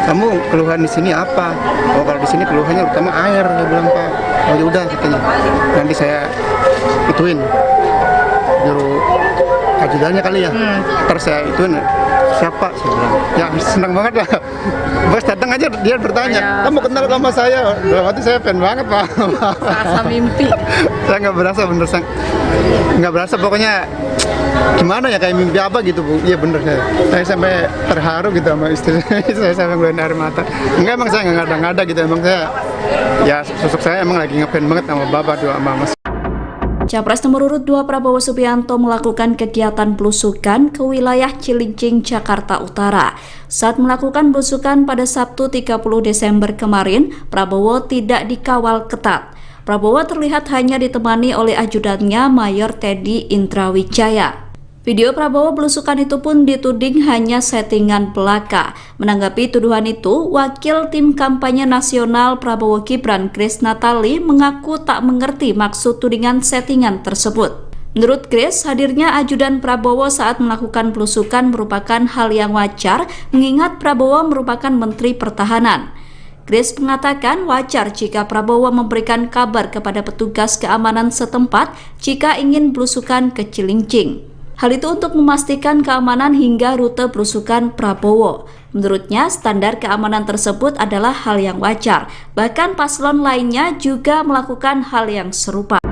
Kamu keluhan di sini apa? Oh, kalau di sini keluhannya utama air. Saya bilang, Pak. Oh, ya udah katanya. Nanti saya ituin. Juru ajudannya kali ya. Terus saya ituin. Siapa? Saya bilang, ya senang banget lah. Bos datang aja dia bertanya, kamu kenal sama saya? Dalam hati saya fan banget, Pak. Rasa mimpi. Saya nggak berasa, bener, nggak berasa, pokoknya gimana ya, kayak mimpi apa gitu, Bu. Iya bener, saya sampai terharu gitu sama istri saya sampai ngeluarin air mata. Enggak, emang saya nggak ngada-ngada gitu, emang saya, ya sosok saya emang lagi ngefan banget sama Bapak, doa Mama. Capres nomor urut 2 Prabowo Subianto melakukan kegiatan belusukan ke wilayah Cilincing, Jakarta Utara. Saat melakukan belusukan pada Sabtu 30 Desember kemarin, Prabowo tidak dikawal ketat. Prabowo terlihat hanya ditemani oleh ajudannya Mayor Teddy Indrawijaya. Video Prabowo belusukan itu pun dituding hanya settingan belaka. Menanggapi tuduhan itu, Wakil Tim Kampanye Nasional Prabowo Gibran Grace Natali mengaku tak mengerti maksud tudingan settingan tersebut. Menurut Grace, hadirnya ajudan Prabowo saat melakukan belusukan merupakan hal yang wajar, mengingat Prabowo merupakan Menteri Pertahanan. Grace mengatakan wajar jika Prabowo memberikan kabar kepada petugas keamanan setempat jika ingin belusukan ke Cilincing. Hal itu untuk memastikan keamanan hingga rute belusukan Prabowo. Menurutnya, standar keamanan tersebut adalah hal yang wajar. Bahkan paslon lainnya juga melakukan hal yang serupa.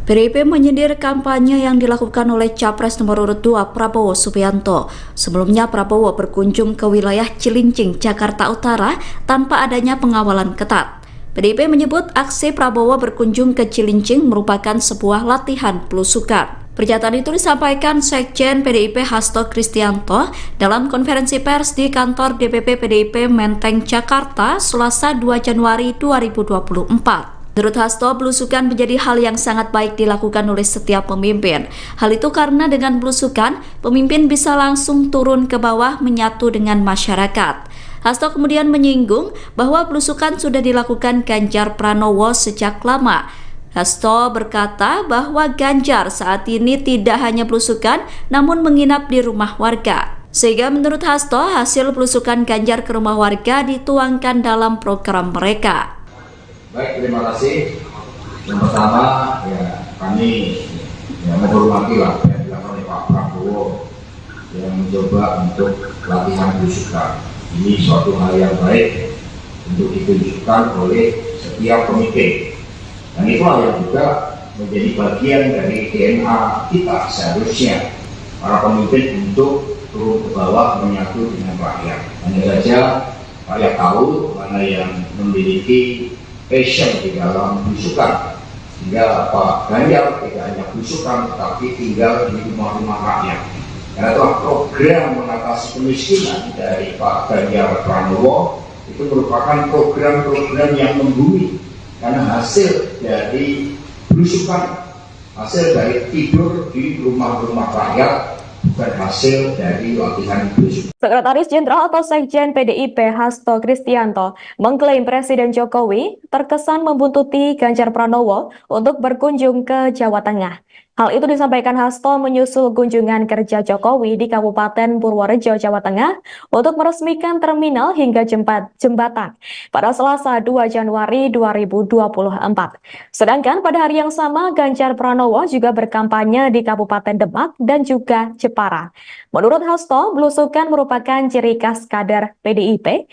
PDIP menyindir kampanye yang dilakukan oleh Capres nomor urut 2 Prabowo Subianto. Sebelumnya Prabowo berkunjung ke wilayah Cilincing, Jakarta Utara tanpa adanya pengawalan ketat. PDIP menyebut aksi Prabowo berkunjung ke Cilincing merupakan sebuah latihan belusukan. Pernyataan itu disampaikan Sekjen PDIP Hasto Kristianto dalam konferensi pers di kantor DPP PDIP Menteng, Jakarta, Selasa 2 Januari 2024. Menurut Hasto, belusukan menjadi hal yang sangat baik dilakukan oleh setiap pemimpin. Hal itu karena dengan belusukan, pemimpin bisa langsung turun ke bawah menyatu dengan masyarakat. Hasto kemudian menyinggung bahwa belusukan sudah dilakukan Ganjar Pranowo sejak lama. Hasto berkata bahwa Ganjar saat ini tidak hanya belusukan, namun menginap di rumah warga. Sehingga menurut Hasto, hasil belusukan Ganjar ke rumah warga dituangkan dalam program mereka. Baik, terima kasih. Yang pertama, ya kami menghormati lah yang dilakukan oleh Pak Prabowo yang mencoba untuk latihan belusukan. Ini suatu hal yang baik untuk ditunjukkan oleh setiap pemimpin. Dan itulah yang juga menjadi bagian dari DNA kita seharusnya para pemimpin untuk turun ke bawah menyatu dengan rakyat. Hanya saja rakyat tahu mana yang memiliki passion di dalam belusukan, sehingga Pak Ganjar tidak hanya belusukan tetapi tinggal di rumah-rumah rakyat. Karena itulah program mengatasi kemiskinan dari Pak Ganjar Pranowo itu merupakan program-program yang membumi. Karena hasil dari belusukan, hasil dari tidur di rumah-rumah rakyat, bukan hasil dari latihan belusukan. Sekretaris Jenderal atau Sekjen PDIP Hasto Kristianto mengklaim Presiden Jokowi terkesan membuntuti Ganjar Pranowo untuk berkunjung ke Jawa Tengah. Hal itu disampaikan Hasto menyusul kunjungan kerja Jokowi di Kabupaten Purworejo, Jawa Tengah untuk meresmikan terminal hingga jembatan pada Selasa 2 Januari 2024. Sedangkan pada hari yang sama, Ganjar Pranowo juga berkampanye di Kabupaten Demak dan juga Jepara. Menurut Hasto, belusukan merupakan ciri khas kader PDIP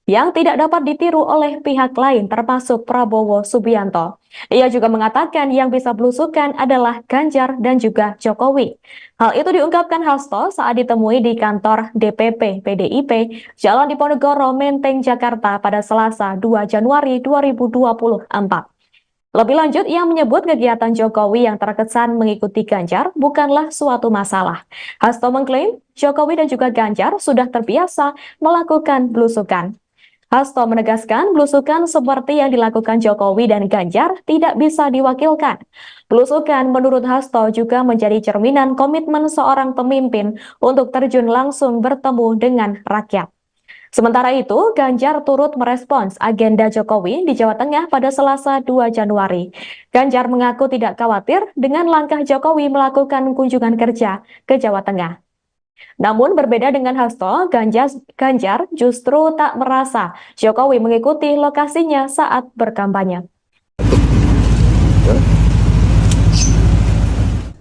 yang tidak dapat ditiru oleh pihak lain termasuk Prabowo Subianto. Ia juga mengatakan yang bisa belusukan adalah Ganjar dan juga Jokowi. Hal itu diungkapkan Hasto saat ditemui di kantor DPP PDIP Jalan Diponegoro, Menteng, Jakarta pada Selasa 2 Januari 2024. Lebih lanjut, ia menyebut kegiatan Jokowi yang terkesan mengikuti Ganjar bukanlah suatu masalah. Hasto mengklaim Jokowi dan juga Ganjar sudah terbiasa melakukan belusukan. Hasto menegaskan belusukan seperti yang dilakukan Jokowi dan Ganjar tidak bisa diwakilkan. Belusukan menurut Hasto juga menjadi cerminan komitmen seorang pemimpin untuk terjun langsung bertemu dengan rakyat. Sementara itu, Ganjar turut merespons agenda Jokowi di Jawa Tengah pada Selasa 2 Januari. Ganjar mengaku tidak khawatir dengan langkah Jokowi melakukan kunjungan kerja ke Jawa Tengah. Namun berbeda dengan Hasto, Ganjar justru tak merasa Jokowi mengikuti lokasinya saat berkampanye.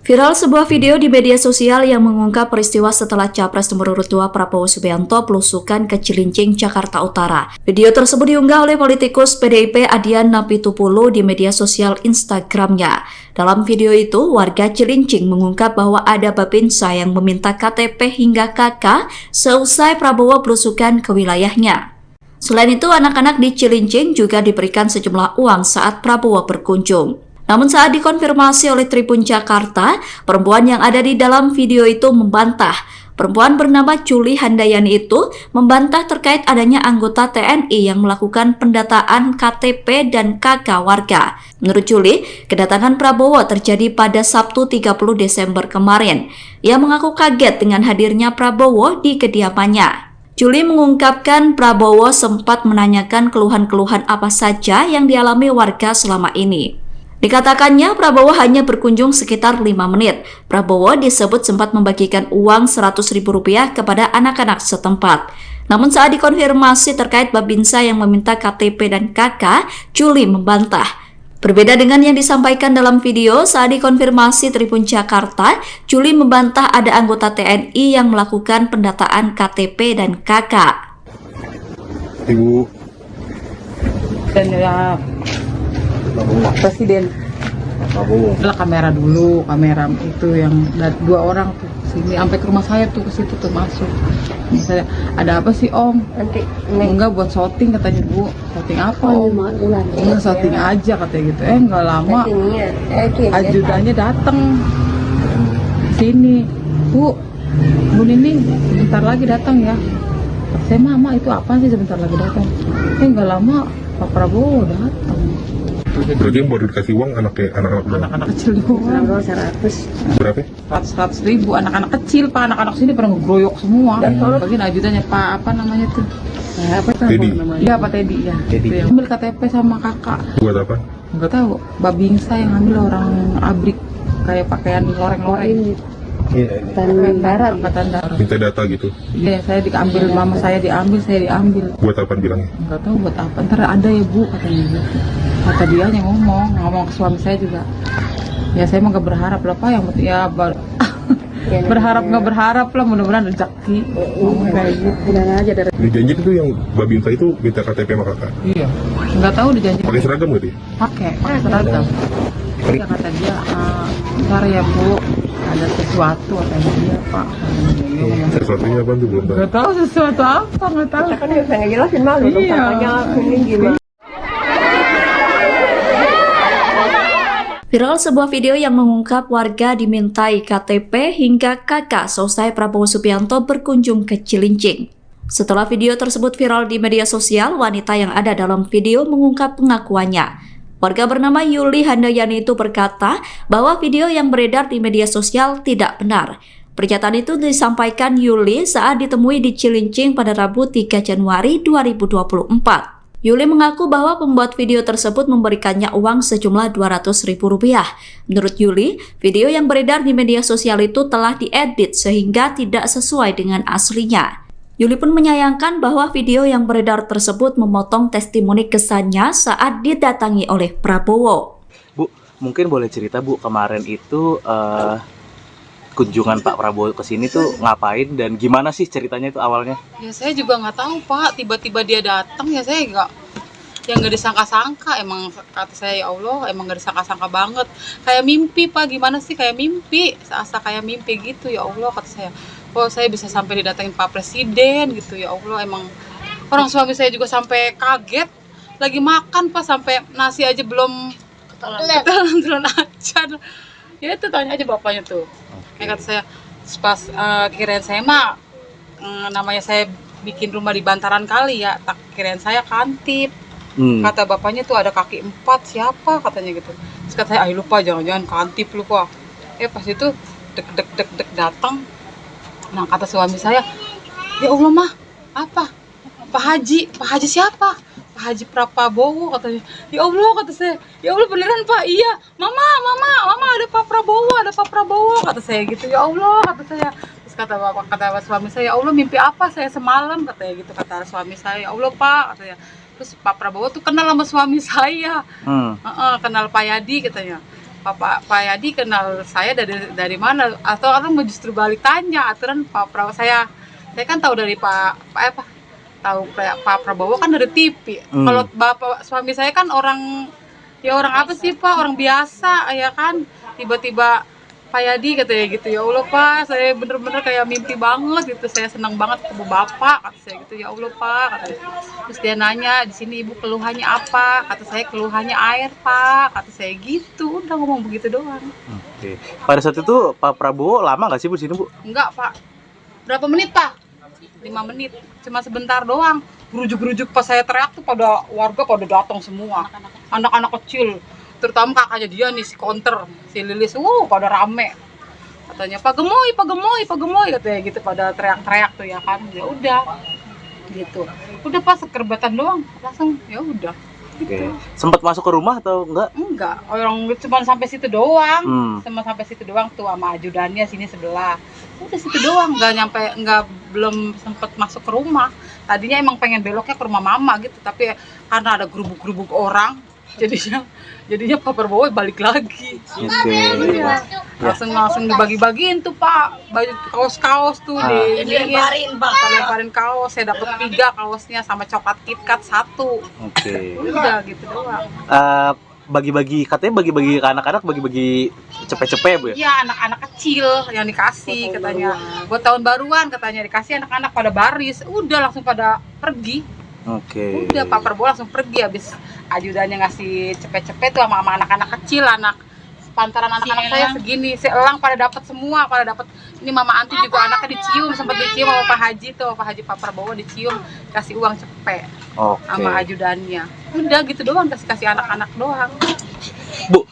Viral sebuah video di media sosial yang mengungkap peristiwa setelah Capres nomor urut 2 Prabowo Subianto belusukan ke Cilincing, Jakarta Utara. Video tersebut diunggah oleh politikus PDIP Adian Napitupulu di media sosial Instagramnya. Dalam video itu, warga Cilincing mengungkap bahwa ada babinsa yang meminta KTP hingga KK seusai Prabowo belusukan ke wilayahnya. Selain itu, anak-anak di Cilincing juga diberikan sejumlah uang saat Prabowo berkunjung. Namun saat dikonfirmasi oleh Tribun Jakarta, perempuan yang ada di dalam video itu membantah. Perempuan bernama Juli Handayani itu membantah terkait adanya anggota TNI yang melakukan pendataan KTP dan KK warga. Menurut Juli, kedatangan Prabowo terjadi pada Sabtu 30 Desember kemarin. Ia mengaku kaget dengan hadirnya Prabowo di kediamannya. Juli mengungkapkan Prabowo sempat menanyakan keluhan-keluhan apa saja yang dialami warga selama ini. Dikatakannya Prabowo hanya berkunjung sekitar 5 menit. Prabowo disebut sempat membagikan uang Rp100.000 kepada anak-anak setempat. Namun saat dikonfirmasi terkait babinsa yang meminta KTP dan KK, Juli membantah. Berbeda dengan yang disampaikan dalam video, saat dikonfirmasi Tribun Jakarta, Juli membantah ada anggota TNI yang melakukan pendataan KTP dan KK. Ibu Dan ya Presiden adalah kamera dulu, kamera itu yang 2 orang tuh sini sampai ke rumah saya tuh, ke situ tuh masuk. Saya, ada apa sih Om? Nanti Enggak, buat shooting katanya Bu. Shooting apa Om? Enggak, shooting aja katanya gitu. Enggak lama ajudannya datang sini. Bu Nining sebentar lagi datang ya. Saya, Mama itu apa sih sebentar lagi datang? Enggak lama Pak Prabowo datang. berarti yang baru dikasih uang anak-anak Anak-anak kecil doang. 100. berapa? 100.000 anak-anak kecil Pak, anak-anak sini pada ngegroyok semua. Bagian ajudannya Pak apa namanya tuh? Apa tuh Teddy. namanya? Iya Pak Teddy ya. Teddy. Itu yang ambil KTP sama kakak. Buat apa? Enggak tahu. Babingsa yang ambil orang abrik kayak pakaian loreng-loreng. Angkatan Darat. Angkatan Darat. Minta data gitu. Iya, saya diambil, mama saya diambil. Buat apa bilangnya? Enggak tahu buat apa. Ntar ada ya Bu katanya gitu. Kata dia yang ngomong ke suami saya juga. Ya saya mah nggak berharap lah Pak, yang penting ya berharap nggak berharap lah, mudah-mudahan rezeki. Kayak gitu. Bilang aja dari Dijanji itu yang babinsa itu minta KTP sama kakak. Iya. Nggak tahu dijanji. Pakai seragam gitu ya? Pakai seragam. Dia kata dia, ntar ya Bu, ada sesuatu katanya dia Pak. Sesuatunya apa tuh belum tahu. Nggak tahu sesuatu apa, nggak tahu. kan dia pengen jelasin malu dong Iya. katanya ini gimana. Viral sebuah video yang mengungkap warga dimintai KTP hingga KK seusai Prabowo Subianto berkunjung ke Cilincing. Setelah video tersebut viral di media sosial, wanita yang ada dalam video mengungkap pengakuannya. Warga bernama Juli Handayani itu berkata bahwa video yang beredar di media sosial tidak benar. Pernyataan itu disampaikan Juli saat ditemui di Cilincing pada Rabu 3 Januari 2024. Juli mengaku bahwa pembuat video tersebut memberikannya uang sejumlah Rp200.000. Menurut Juli, video yang beredar di media sosial itu telah diedit sehingga tidak sesuai dengan aslinya. Juli pun menyayangkan bahwa video yang beredar tersebut memotong testimoni kesannya saat didatangi oleh Prabowo. Bu, mungkin boleh cerita Bu, kemarin itu kunjungan Pak Prabowo ke sini tuh ngapain dan gimana sih ceritanya itu awalnya? Ya saya juga nggak tahu Pak, tiba-tiba dia datang ya saya nggak disangka-sangka. Emang kata saya ya Allah, emang nggak disangka-sangka banget. Kayak mimpi Pak, gimana sih kayak mimpi, seasa kayak mimpi gitu ya Allah kata saya. Oh saya bisa sampai didatengin Pak Presiden gitu ya Allah. Emang orang suami saya juga sampai kaget, lagi makan Pak, sampai nasi aja belum ketelan aja. Ya itu tanya aja bapaknya tuh. Kayak kata saya pas kirain saya mah namanya saya bikin rumah di bantaran kali ya, tak kirain saya kantip. Kata bapaknya tuh ada kaki 4, siapa katanya gitu. Terus kata saya, ayo lupa jangan-jangan kantip lupa. Pas itu dek datang. Nah kata suami saya, ya Allah mah apa? Pak Haji siapa? Pak Haji Prabowo katanya. Ya Allah, kata saya. Ya Allah beneran Pak, iya. Mama, ada Pak Prabowo, kata saya gitu. Ya Allah, kata saya. Terus kata suami saya, ya Allah mimpi apa saya semalam, katanya gitu. Kata suami saya, ya Allah Pak, katanya. Terus Pak Prabowo tuh kenal sama suami saya. Kenal Pak Yadi katanya. Pak Yadi kenal saya dari mana? Atau orang mau justru balik tanya aturan Pak Prabowo saya kan tahu dari tahu Pak Prabowo kan dari TV. Kalau bapak suami saya kan orang apa sih Pak, orang biasa ya kan. Tiba-tiba Pak Yadi katanya gitu, ya Allah Pak, saya bener-bener kayak mimpi banget gitu, saya senang banget ketemu Bapak, kata saya gitu, ya Allah Pak, katanya. Terus dia nanya, di sini Ibu keluhannya apa? Kata saya keluhannya air Pak, kata saya gitu, udah ngomong begitu doang. Oke. Pada saat itu Pak Prabowo lama nggak sih Bu di sini Bu? Enggak Pak, berapa menit Pak? 5 menit, cuma sebentar doang. Gerujuk-gerujuk pas saya teriak tuh warga pada datang semua, anak-anak kecil. Terutama kakaknya dia nih, si Konter, si Lilis, pada rame. Katanya, Pak Gemoy, katanya gitu, pada teriak-teriak tuh ya kan. Ya udah, gitu. Udah pas sekerbatan doang, langsung ya udah. Gitu. Sempat masuk ke rumah atau enggak? Enggak, orang cuma sampai situ doang. Sampai situ doang tuh sama ajudannya sini sebelah. Udah situ doang, belum sempat masuk ke rumah. Tadinya emang pengen beloknya ke rumah mama gitu, tapi karena ada gerubuk-gerubuk orang, jadinya Pak Prabowo balik lagi. Iya. Langsung dibagi-bagiin tuh Pak, baju kaos tuh dilemparin kaos. Saya dapat 3 kaosnya sama coklat KitKat 1. Udah gitu doang. Bagi-bagi katanya bagi-bagi ke anak-anak, bagi-bagi cepet-cepet Bu ya? Iya, anak-anak kecil yang dikasih katanya. Buat tahun baruan katanya dikasih, anak-anak pada baris, udah langsung pada pergi. Udah Pak Prabowo langsung pergi habis ajudannya ngasih cepet-cepet tuh sama anak-anak kecil, pantaran anak-anak saya segini, seelang pada dapat semua, ini Mama Anti juga anaknya sempat dicium sama Pak Haji tuh, Pak Prabowo dicium, kasih uang cepet sama ajudannya. Udah gitu doang, kasih anak-anak doang. Bu,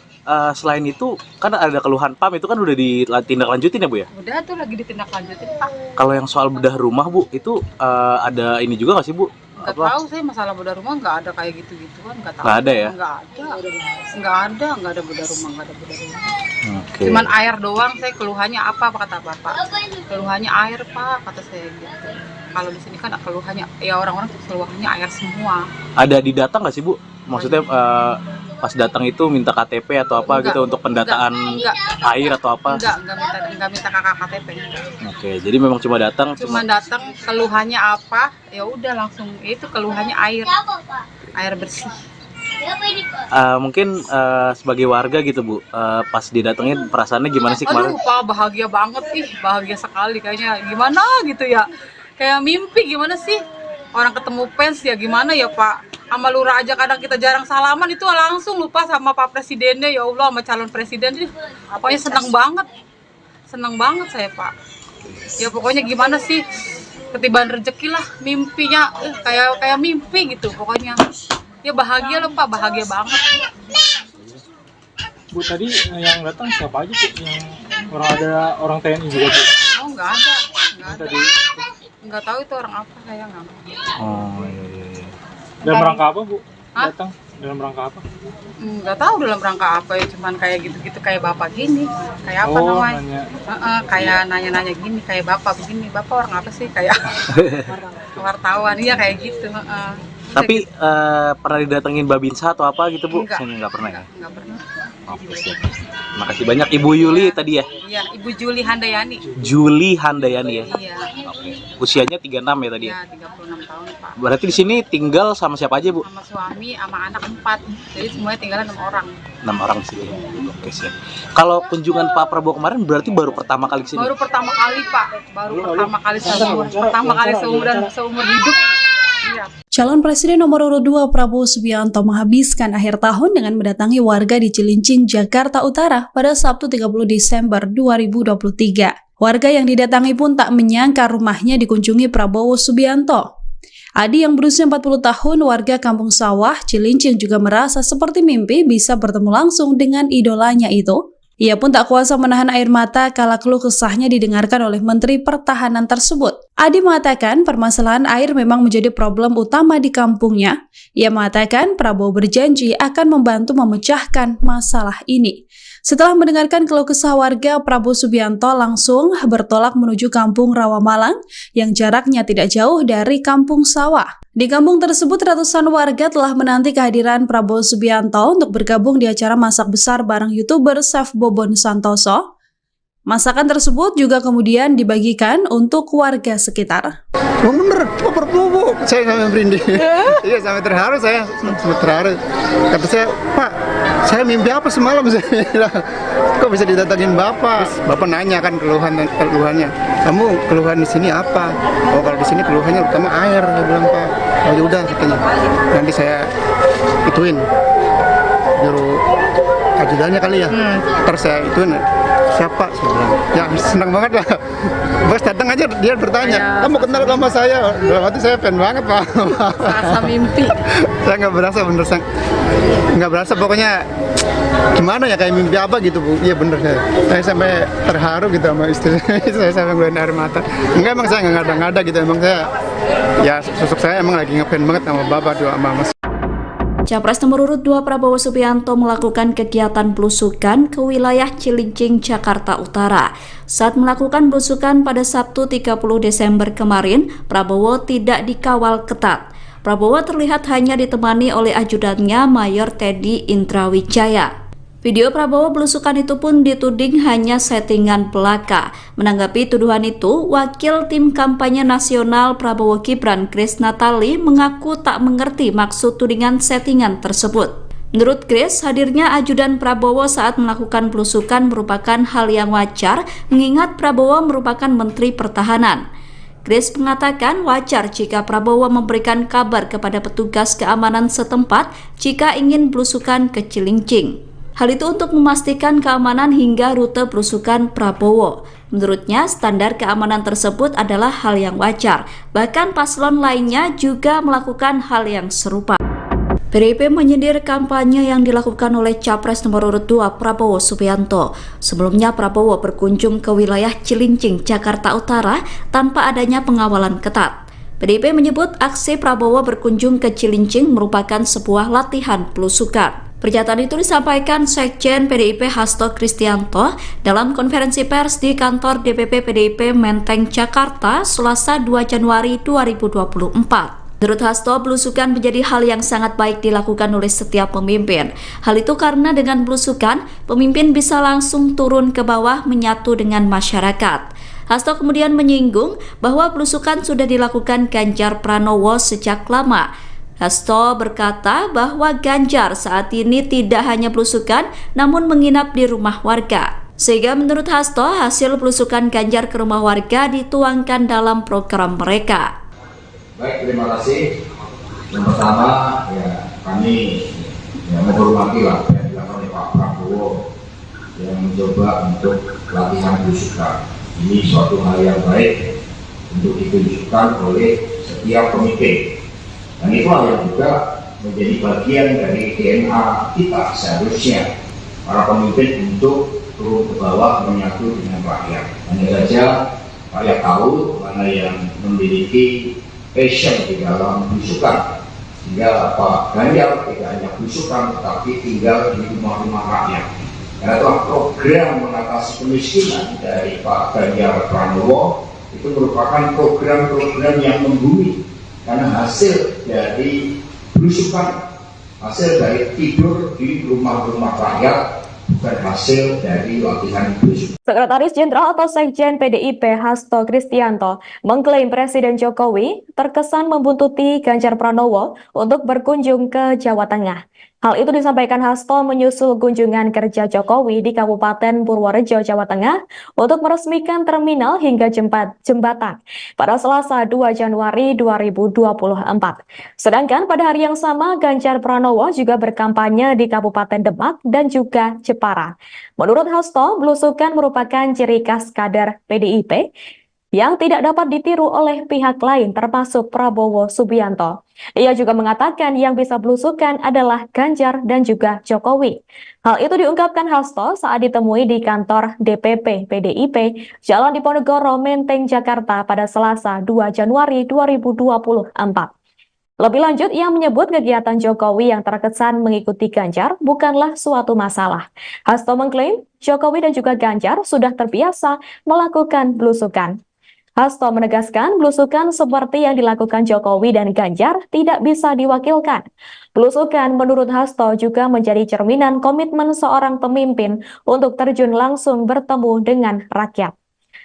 selain itu kan ada keluhan PAM, itu kan udah ditindaklanjutin ya Bu ya? Udah tuh lagi ditindaklanjutin Pak. Kalau yang soal bedah rumah Bu, itu ada ini juga nggak sih Bu? Nggak tahu saya masalah bedah rumah, nggak ada kayak gitu-gituan, nggak tahu. Nggak ada ya? Nggak ada bedah rumah. Cuman air doang, saya keluhannya apa kata Bapak? Keluhannya air Pak, kata saya gitu. Kalau di sini kan keluhannya, ya orang-orang keluhannya air semua. Ada didata nggak sih Bu? Maksudnya pas datang itu minta KTP atau apa gitu untuk pendataan air atau apa? Enggak minta kakak KTP. Jadi memang cuma datang keluhannya apa? Ya udah langsung itu keluhannya air bersih. Mungkin sebagai warga gitu Bu, pas didatengin perasaannya gimana sih kemarin? Aduh Pak, bahagia banget bahagia sekali kayaknya. Gimana gitu ya? Kayak mimpi gimana sih? Orang ketemu fans ya gimana ya Pak? Sama lurah aja kadang kita jarang salaman, itu langsung lupa sama Pak Presidennya, ya Allah, sama calon presiden. Pokoknya senang banget saya Pak. Ya pokoknya gimana sih, ketibaan rezeki lah, mimpinya kayak mimpi gitu pokoknya. Ya bahagia loh Pak, bahagia banget. Bu, tadi yang datang siapa aja Bu? Yang orang TNI juga Bu? Oh nggak ada. Nggak tahu itu orang apa, saya nggak tahu. Iya. Dalam rangka apa Bu? Datang dalam rangka apa? Nggak tahu dalam rangka apa ya, cuman kayak gitu-gitu, kayak Bapak gini, kayak apa namanya? Kayak nanya-nanya gini, kayak Bapak begini. Bapak orang apa sih? Kayak wartawan, iya kayak gitu. Tapi pernah didatengin Babinsa atau apa gitu Bu? Nggak pernah ya? Nggak pernah. Terima kasih banyak Ibu Yuli tadi ya? Iya, Ibu Juli Handayani. Juli Handayani ya? Iya. Usianya 36 ya tadi ya? Iya, 36 tahun Pak. Berarti di sini tinggal sama siapa aja Bu? Sama suami, sama anak 4. Jadi semuanya tinggalnya 6 orang. 6 orang di sini. Oke, siap. Kalau kunjungan Pak Prabowo kemarin berarti baru pertama kali ke sini? Baru pertama kali Pak. Pertama kali seumur hidup. Iya. Calon Presiden nomor urut 2 Prabowo Subianto menghabiskan akhir tahun dengan mendatangi warga di Cilincing, Jakarta Utara pada Sabtu 30 Desember 2023. Warga yang didatangi pun tak menyangka rumahnya dikunjungi Prabowo Subianto. Adi yang berusia 40 tahun, warga Kampung Sawah, Cilincing juga merasa seperti mimpi bisa bertemu langsung dengan idolanya itu. Ia pun tak kuasa menahan air mata kala keluh kesahnya didengarkan oleh Menteri Pertahanan tersebut. Adi mengatakan permasalahan air memang menjadi problem utama di kampungnya. Ia mengatakan Prabowo berjanji akan membantu memecahkan masalah ini. Setelah mendengarkan keluh kesah warga, Prabowo Subianto langsung bertolak menuju kampung Rawamalang yang jaraknya tidak jauh dari kampung sawah. Di kampung tersebut, ratusan warga telah menanti kehadiran Prabowo Subianto untuk bergabung di acara masak besar bareng YouTuber Chef Bobon Santoso. Masakan tersebut juga kemudian dibagikan untuk warga sekitar. Oh bener, oh Prabowo. Saya sampai merinding. Iya, sampai terharu saya. Sampai terharu. Kata saya, Pak, saya mimpi apa semalam? Saya bilang, kok bisa didatangin Bapak? Bapak nanya kan keluhannya. Kamu keluhan di sini apa? Oh kalau di sini keluhannya utama air. Saya bilang, Pak. Oh ya udah katanya. Nanti saya ituin. Juru ajudannya kali ya. Terus saya ituin. Siapa? Saya bilang, ya senang banget lah. Bos datang aja dia bertanya, kamu kenal sama saya? Dalam hati saya fan banget Pak. Rasa mimpi. Saya nggak berasa bener, nggak berasa pokoknya gimana ya kayak mimpi apa gitu Bu. Iya bener saya sampai terharu gitu sama istri. Saya sampai ngeluarin air mata. Enggak emang saya nggak ngada-ngada gitu, emang saya ya sosok saya emang lagi ngefan banget sama Bapak doa sama Mas. Capres nomor urut 2 Prabowo Subianto melakukan kegiatan belusukan ke wilayah Cilincing, Jakarta Utara. Saat melakukan belusukan pada Sabtu 30 Desember kemarin, Prabowo tidak dikawal ketat. Prabowo terlihat hanya ditemani oleh ajudannya Mayor Teddy Indrawijaya. Video Prabowo belusukan itu pun dituding hanya settingan belaka. Menanggapi tuduhan itu, Wakil Tim Kampanye Nasional Prabowo Gibran Grace Natali mengaku tak mengerti maksud tudingan settingan tersebut. Menurut Grace, hadirnya ajudan Prabowo saat melakukan belusukan merupakan hal yang wajar, mengingat Prabowo merupakan Menteri Pertahanan. Grace mengatakan wajar jika Prabowo memberikan kabar kepada petugas keamanan setempat jika ingin belusukan ke Cilincing. Hal itu untuk memastikan keamanan hingga rute belusukan Prabowo. Menurutnya, standar keamanan tersebut adalah hal yang wajar. Bahkan paslon lainnya juga melakukan hal yang serupa. PDIP menyindir kampanye yang dilakukan oleh Capres nomor urut 2 Prabowo Subianto. Sebelumnya Prabowo berkunjung ke wilayah Cilincing, Jakarta Utara tanpa adanya pengawalan ketat. PDIP menyebut aksi Prabowo berkunjung ke Cilincing merupakan sebuah latihan belusukan. Pernyataan itu disampaikan Sekjen PDIP Hasto Kristianto dalam konferensi pers di kantor DPP PDIP Menteng, Jakarta, Selasa 2 Januari 2024. Menurut Hasto, belusukan menjadi hal yang sangat baik dilakukan oleh setiap pemimpin. Hal itu karena dengan belusukan, pemimpin bisa langsung turun ke bawah menyatu dengan masyarakat. Hasto kemudian menyinggung bahwa belusukan sudah dilakukan Ganjar Pranowo sejak lama. Hasto berkata bahwa Ganjar saat ini tidak hanya belusukan, namun menginap di rumah warga. Sehingga menurut Hasto, hasil belusukan Ganjar ke rumah warga dituangkan dalam program mereka. Baik, terima kasih. Yang pertama, ya kami menghormati lah yang dilakukan oleh Pak Prabowo yang mencoba untuk latihan belusukan. Ini suatu hal yang baik untuk ditunjukkan oleh setiap pemimpin. Dan itu hal yang juga menjadi bagian dari DNA kita seharusnya para pemimpin untuk turun ke bawah menyatu dengan rakyat. Hanya saja rakyat tahu mana yang memiliki passion di dalam belusukan, sehingga Pak Ganjar tidak hanya belusukan tetapi tinggal di rumah-rumah rakyat. Karena itu program mengatasi kemiskinan dari Pak Ganjar Pranowo itu merupakan program-program yang membumi. Karena hasil dari belusukan, hasil dari tidur di rumah-rumah rakyat, bukan hasil dari latihan belusukan. Sekretaris Jenderal atau Sekjen PDIP Hasto Kristianto mengklaim Presiden Jokowi terkesan membuntuti Ganjar Pranowo untuk berkunjung ke Jawa Tengah. Hal itu disampaikan Hasto menyusul kunjungan kerja Jokowi di Kabupaten Purworejo, Jawa Tengah untuk meresmikan terminal hingga jembatan pada Selasa 2 Januari 2024. Sedangkan pada hari yang sama, Ganjar Pranowo juga berkampanye di Kabupaten Demak dan juga Jepara. Menurut Hasto, belusukan merupakan ciri khas kader PDIP yang tidak dapat ditiru oleh pihak lain termasuk Prabowo Subianto. Ia juga mengatakan yang bisa belusukan adalah Ganjar dan juga Jokowi. Hal itu diungkapkan Hasto saat ditemui di kantor DPP PDIP Jalan Diponegoro, Menteng, Jakarta pada Selasa 2 Januari 2024. Lebih lanjut, ia menyebut kegiatan Jokowi yang terkesan mengikuti Ganjar bukanlah suatu masalah. Hasto mengklaim Jokowi dan juga Ganjar sudah terbiasa melakukan belusukan. Hasto menegaskan belusukan seperti yang dilakukan Jokowi dan Ganjar tidak bisa diwakilkan. Belusukan menurut Hasto juga menjadi cerminan komitmen seorang pemimpin untuk terjun langsung bertemu dengan rakyat.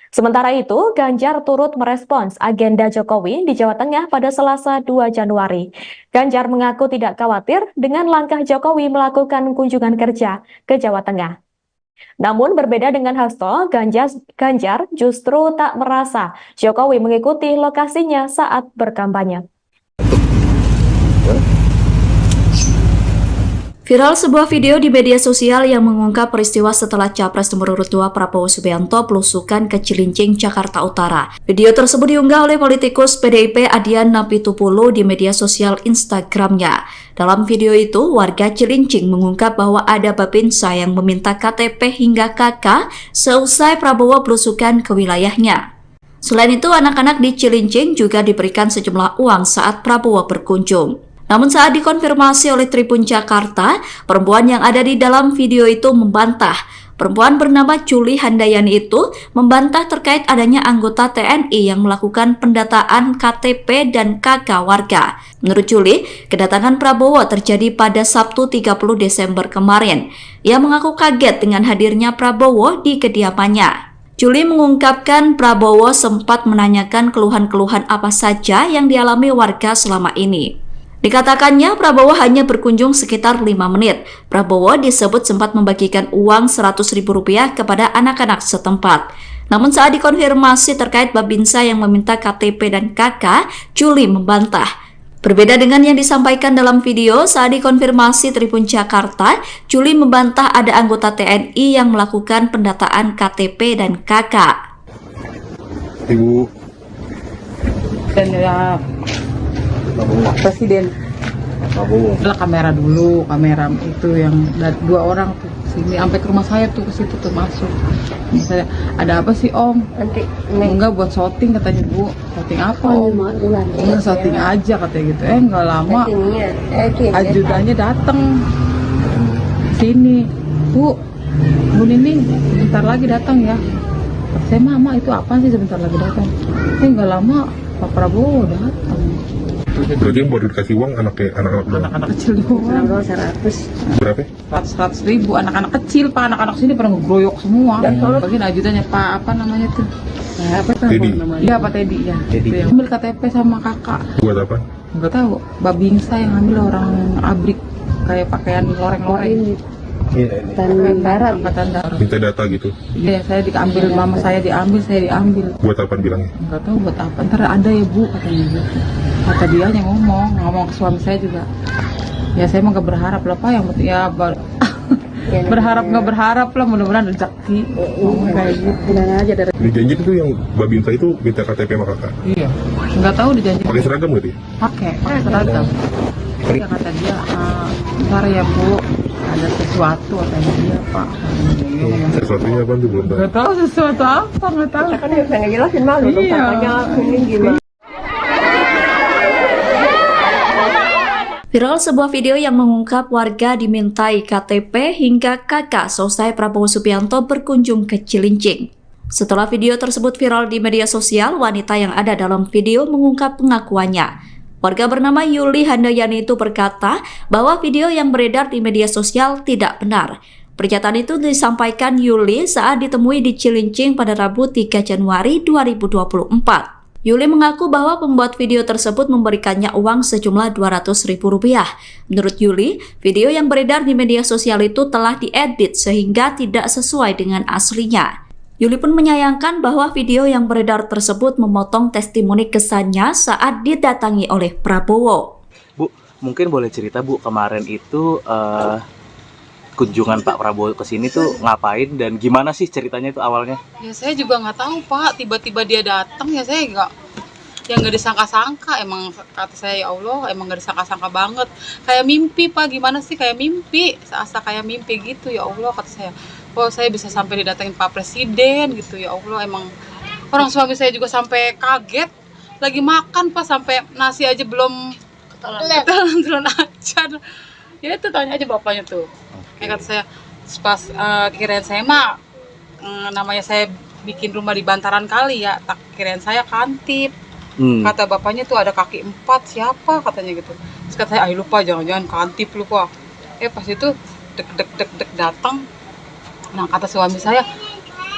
Sementara itu, Ganjar turut merespons agenda Jokowi di Jawa Tengah pada Selasa 2 Januari. Ganjar mengaku tidak khawatir dengan langkah Jokowi melakukan kunjungan kerja ke Jawa Tengah. Namun berbeda dengan Hasto, Ganjar justru tak merasa Jokowi mengikuti lokasinya saat berkampanye. Viral sebuah video di media sosial yang mengungkap peristiwa setelah Capres nomor urut 2 Prabowo Subianto belusukan ke Cilincing, Jakarta Utara. Video tersebut diunggah oleh politikus PDIP Adian Napitupulu di media sosial Instagramnya. Dalam video itu, warga Cilincing mengungkap bahwa ada babinsa yang meminta KTP hingga KK seusai Prabowo belusukan ke wilayahnya. Selain itu, anak-anak di Cilincing juga diberikan sejumlah uang saat Prabowo berkunjung. Namun saat dikonfirmasi oleh Tribun Jakarta, perempuan yang ada di dalam video itu membantah. Perempuan bernama Juli Handayani itu membantah terkait adanya anggota TNI yang melakukan pendataan KTP dan KK warga. Menurut Juli, kedatangan Prabowo terjadi pada Sabtu 30 Desember kemarin. Ia mengaku kaget dengan hadirnya Prabowo di kediamannya. Juli mengungkapkan Prabowo sempat menanyakan keluhan-keluhan apa saja yang dialami warga selama ini. Dikatakannya Prabowo hanya berkunjung sekitar 5 menit. Prabowo disebut sempat membagikan uang Rp100.000 kepada anak-anak setempat. Namun saat dikonfirmasi terkait babinsa yang meminta KTP dan KK, Juli membantah. Berbeda dengan yang disampaikan dalam video, saat dikonfirmasi Tribun Jakarta, Juli membantah ada anggota TNI yang melakukan pendataan KTP dan KK. Ibu. Dan ya Presiden adalah kamera dulu, kamera itu yang dua orang tuh sini sampai ke rumah saya tuh, ke situ tuh masuk. Misalnya ada apa sih Om? Enggak, buat shooting katanya Bu. Shooting apa Om? Enggak, shooting aja katanya gitu. Enggak lama ajudannya datang sini, Bu Nining sebentar lagi datang ya. Saya Mama itu apa sih sebentar lagi datang? Enggak lama Pak Prabowo datang. Berarti yang baru dikasih uang anak-anak Kecil doang. 100. berapa? 100 ribu, anak-anak kecil Pak, anak-anak sini pada ngegroyok semua. Bagian ajudannya Pak, apa namanya tuh? Teddy. Iya Pak Teddy ya. Teddy. Yang ambil KTP sama kakak. Buat apa? Enggak tahu. Babingsa yang ambil orang abrik kayak pakaian loreng-loreng. Angkatan Darat. Angkatan Darat. Minta data gitu. Iya, saya diambil, mama saya diambil. Buat apa bilangnya? Enggak tahu buat apa. Ntar ada ya Bu katanya gitu. Kata dia yang ngomong ke suami saya juga. Ya saya mah nggak berharap lah Pak, yang penting ya berharap nggak berharap lah, mudah-mudahan rezeki. Kayak gitu. Bilang aja dari Dijanji itu yang babinsa itu minta KTP sama kakak. Iya. Nggak tahu dijanji. Pakai seragam nggak dia? Pakai seragam. Ya kata dia, ntar ya Bu, ada sesuatu katanya dia Pak. Sesuatunya apa tuh belum tahu. Nggak tahu sesuatu apa, nggak tahu. kan dia nggak jelasin malu tuh Iya. katanya ini gimana. Viral sebuah video yang mengungkap warga dimintai KTP hingga KK selesai Prabowo Subianto berkunjung ke Cilincing. Setelah video tersebut viral di media sosial, wanita yang ada dalam video mengungkap pengakuannya. Warga bernama Juli Handayani itu berkata bahwa video yang beredar di media sosial tidak benar. Pernyataan itu disampaikan Juli saat ditemui di Cilincing pada Rabu 3 Januari 2024. Juli mengaku bahwa pembuat video tersebut memberikannya uang sejumlah Rp200.000. Menurut Juli, video yang beredar di media sosial itu telah diedit sehingga tidak sesuai dengan aslinya. Juli pun menyayangkan bahwa video yang beredar tersebut memotong testimoni kesannya saat didatangi oleh Prabowo. Bu, mungkin boleh cerita Bu, kemarin itu kunjungan Pak Prabowo ke sini tuh ngapain dan gimana sih ceritanya itu awalnya? Ya saya juga nggak tahu Pak, tiba-tiba dia datang ya saya nggak disangka-sangka. Emang kata saya ya Allah, emang nggak disangka-sangka banget. Kayak mimpi Pak, gimana sih kayak mimpi, seasa kayak mimpi gitu ya Allah kata saya. Kok saya bisa sampai didatengin Pak Presiden gitu ya Allah, emang orang suami saya juga sampai kaget. Lagi makan Pak, sampai nasi aja belum ketelan aja. Ya itu tanya aja bapaknya tuh. Kayak kata saya, pas kirain saya mah namanya saya bikin rumah di bantaran kali ya, tak kirain saya kantip. Kata bapaknya tuh ada kaki 4, siapa katanya gitu. Terus kata saya, lupa jangan-jangan kantip lupa. Pas itu dek datang. Nah kata suami saya,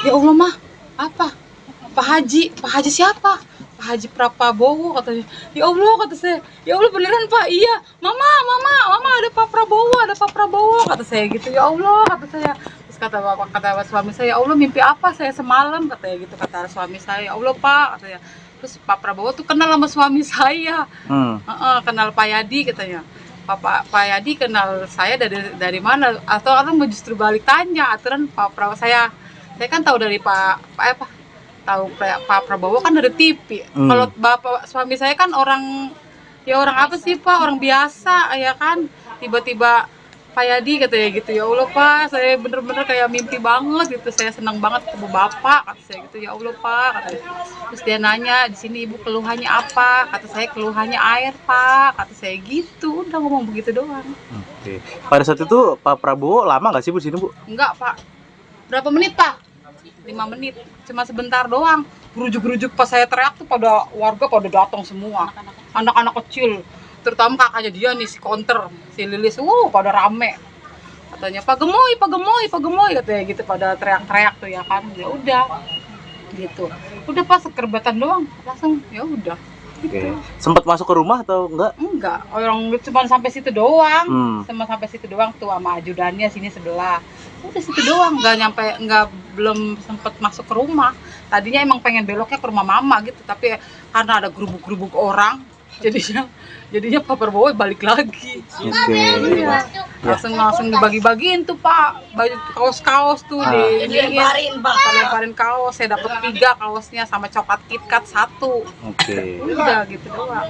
ya Allah mah apa? Pak Haji siapa? Pak Haji Prabowo katanya. Ya Allah kata saya, ya Allah beneran Pak, iya. Mama ada Pak Prabowo kata saya gitu. Ya Allah kata saya. Terus kata suami saya, ya Allah mimpi apa saya semalam katanya gitu, kata suami saya. Ya Allah Pak katanya. Terus Pak Prabowo tuh kenal sama suami saya. Kenal Pak Yadi katanya. Pak Yadi kenal saya dari mana? Atau orang mau justru balik tanya aturan Pak Prabowo saya kan tahu dari Pak Prabowo kan dari TV. Kalau bapak suami saya kan orang apa sih Pak, orang biasa ya kan. Tiba-tiba Pak Yadi katanya gitu, ya Allah Pak, saya bener-bener kayak mimpi banget gitu, saya senang banget ketemu bapak kata saya gitu, ya Allah Pak katanya. Terus dia nanya, di sini ibu keluhannya apa? Kata saya keluhannya air Pak, kata saya gitu, udah ngomong begitu doang. Oke. Pada saat itu Pak Prabowo lama nggak sih Bu di sini Bu? Enggak Pak, berapa menit Pak? 5 menit, cuma sebentar doang. Gerujuk-gerujuk pas saya teriak tuh warga pada datang semua, anak-anak kecil, terutama kakaknya dia nih si Konter, si Lilis, pada rame. Katanya Pak Gemoy katanya gitu, pada teriak-teriak tuh ya kan. Ya udah gitu, udah pas sekerbatan doang langsung ya udah gitu. Sempat masuk ke rumah atau enggak, orang cuma sampai situ doang. Sampai situ doang tuh sama ajudannya sini sebelah. Udah situ doang, belum sempet masuk ke rumah. Tadinya emang pengen beloknya ke rumah mama gitu, tapi karena ada gerubuk-gerubuk orang, jadinya Pak Prabowo balik lagi. Iya. Langsung dibagi-bagiin tuh Pak, baju kaos-kaos tuh dilemparin kaos. Saya dapat 3 kaosnya sama coklat KitKat 1. Udah gitu doang.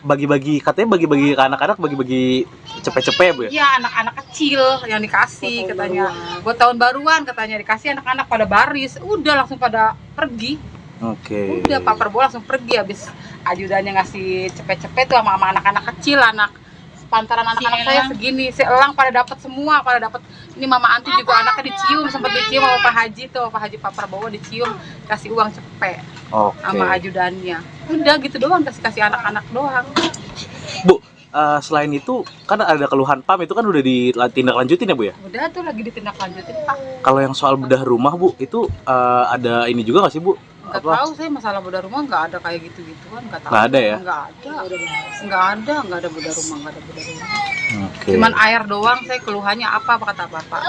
Katanya bagi-bagi ke anak-anak, bagi-bagi cepet-cepet Bu ya? Iya, anak-anak kecil yang dikasih katanya. Buat tahun baruan katanya dikasih, anak-anak pada baris, udah langsung pada pergi. Udah Pak Prabowo langsung pergi, habis ajudannya ngasih cepet-cepet tuh sama anak-anak kecil, pantaran anak-anak saya segini, seelang pada dapat semua, ini Mama Anti juga anaknya dicium, sempat dicium sama Pak Haji tuh, Pak Haji Pak Prabowo dicium, kasih uang cepet sama ajudannya. Udah gitu doang, kasih anak-anak doang. Bu, selain itu kan ada keluhan PAM, itu kan udah ditindaklanjutin ya Bu ya? Udah tuh lagi ditindaklanjutin Pak. Kalau yang soal bedah rumah Bu, itu ada ini juga nggak sih Bu? Nggak tahu saya, masalah bedah rumah nggak ada kayak gitu-gituan, nggak tahu. Nggak ada ya? Nggak ada bedah rumah. Cuman air doang, saya keluhannya apa kata bapak?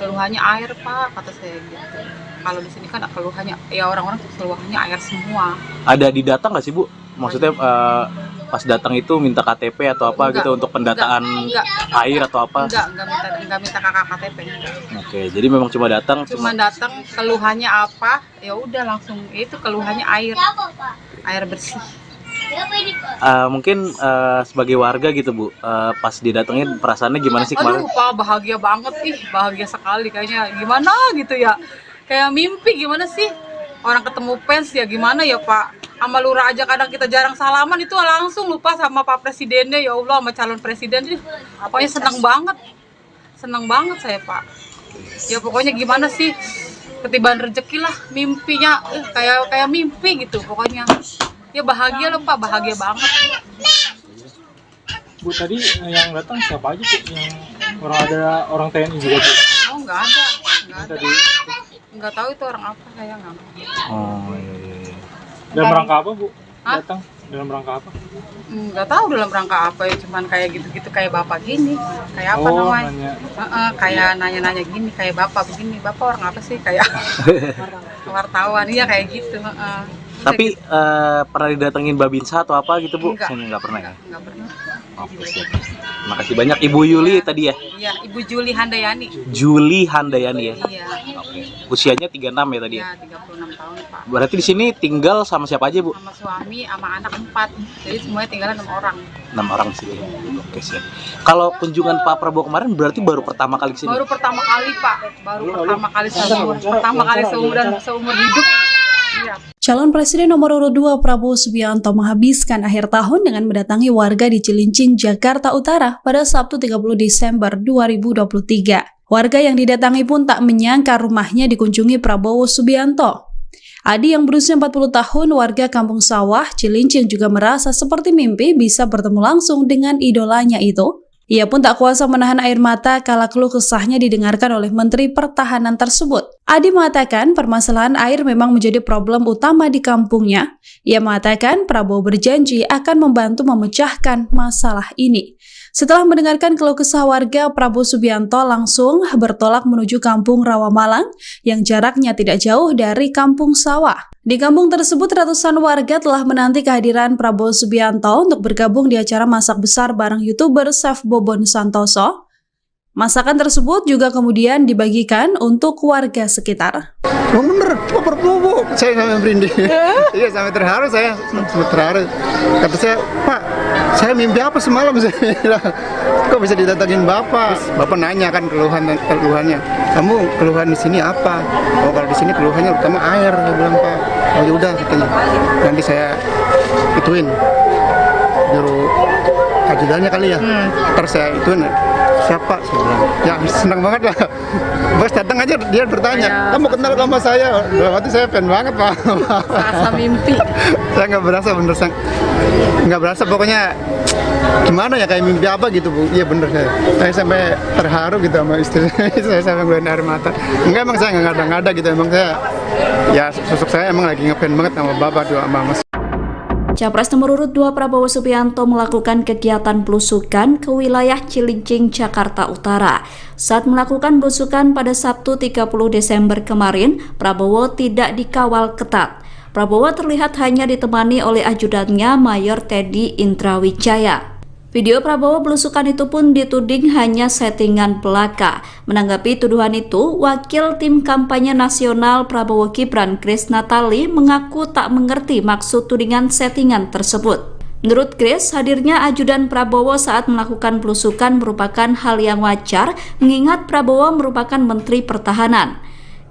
Keluhannya air Pak, kata saya gitu. Kalau di sini kan keluhannya, ya orang-orang keluhannya air semua. Ada didata nggak sih Bu? Maksudnya pas datang itu minta KTP atau apa gitu untuk pendataan air atau apa? Enggak minta kakak KTP. Jadi memang cuma datang keluhannya apa? Ya udah langsung itu keluhannya air bersih. Mungkin sebagai warga gitu Bu, pas didatengin perasaannya gimana sih kemarin? Aduh Pak, bahagia banget bahagia sekali kayaknya, gimana gitu ya, kayak mimpi. Gimana sih orang ketemu fans ya, gimana ya Pak, sama lurah aja kadang kita jarang salaman, itu langsung lupa sama Pak Presidennya, ya Allah, sama calon presiden. Pokoknya seneng banget saya Pak. Ya pokoknya gimana sih, ketibaan rezeki lah, mimpinya kayak mimpi gitu pokoknya. Ya bahagia loh Pak, bahagia banget. Bu, tadi yang datang siapa aja Bu? Yang orang TNI juga Bu? Oh nggak ada. Nggak tahu itu orang apa, saya nggak tahu. Iya. Dalam rangka apa Bu? Datang dalam rangka apa? Nggak tahu dalam rangka apa ya, cuman kayak gitu-gitu, kayak bapak gini, kayak apa namanya? Kayak nanya-nanya gini, kayak bapak begini. Bapak orang apa sih? Kayak wartawan, iya kayak gitu. Tapi pernah didatengin Babinsa atau apa gitu, Bu? Enggak. Saya nggak pernah ya. Enggak pernah. Oke, siap. Makasih banyak Ibu Yuli tadi ya. Iya, Ibu Juli Handayani. Juli Handayani ya. Iya. Oke. Usianya 36 ya tadi ya. Iya, 36 tahun, Pak. Berarti di sini tinggal sama siapa aja, Bu? Sama suami, sama anak 4. Jadi semuanya tinggalan 6 orang. 6 orang di sini. Oke, siap. Kalau kunjungan Pak Prabowo kemarin berarti baru pertama kali ke sini. Baru pertama kali, Pak. Baru pertama kali seumur hidup. Iya. Calon Presiden nomor urut 2 Prabowo Subianto menghabiskan akhir tahun dengan mendatangi warga di Cilincing, Jakarta Utara pada Sabtu 30 Desember 2023. Warga yang didatangi pun tak menyangka rumahnya dikunjungi Prabowo Subianto. Adi yang berusia 40 tahun, warga Kampung Sawah, Cilincing juga merasa seperti mimpi bisa bertemu langsung dengan idolanya itu. Ia pun tak kuasa menahan air mata kala keluh kesahnya didengarkan oleh Menteri Pertahanan tersebut. Adi mengatakan permasalahan air memang menjadi problem utama di kampungnya. Ia mengatakan Prabowo berjanji akan membantu memecahkan masalah ini. Setelah mendengarkan keluh kesah warga, Prabowo Subianto langsung bertolak menuju Kampung Rawamalang yang jaraknya tidak jauh dari Kampung Sawah. Di kampung tersebut, ratusan warga telah menanti kehadiran Prabowo Subianto untuk bergabung di acara masak besar bareng YouTuber Chef Bobon Santoso. Masakan tersebut juga kemudian dibagikan untuk warga sekitar. Oh bener, Pak Prabowo. Saya sampai merinding. Iya, sampai terharu saya. Sampai terharu. Kata saya, Pak, saya mimpi apa semalam? Saya bilang, kok bisa didatangin Bapak? Bapak nanya kan keluhannya. Kamu keluhan di sini apa? Oh kalau di sini keluhannya utama air. Saya bilang, Pak. Oh yaudah katanya. Nanti saya ituin. Juru ajudannya kali ya. Terus saya ituin. Siapa? Saya bilang, ya senang banget lah. Bos datang aja dia bertanya, kamu kenal sama saya? Berarti saya fan banget, Pak. Rasa mimpi. Saya nggak berasa, bener nggak berasa, pokoknya gimana ya, kayak mimpi apa gitu, Bu. Iya bener, saya sampai terharu gitu sama istri saya sampai ngeluarin air mata. Enggak, emang saya nggak ngada-ngada gitu, emang saya ya sosok saya emang lagi ngefan banget sama Bapak doa sama Mas. Capres nomor urut 2 Prabowo Subianto melakukan kegiatan belusukan ke wilayah Cilincing, Jakarta Utara. Saat melakukan belusukan pada Sabtu 30 Desember kemarin, Prabowo tidak dikawal ketat. Prabowo terlihat hanya ditemani oleh ajudannya Mayor Teddy Indrawijaya. Video Prabowo belusukan itu pun dituding hanya settingan belaka. Menanggapi tuduhan itu, Wakil Tim Kampanye Nasional Prabowo Gibran Grace Natali mengaku tak mengerti maksud tudingan settingan tersebut. Menurut Grace, hadirnya ajudan Prabowo saat melakukan belusukan merupakan hal yang wajar, mengingat Prabowo merupakan Menteri Pertahanan.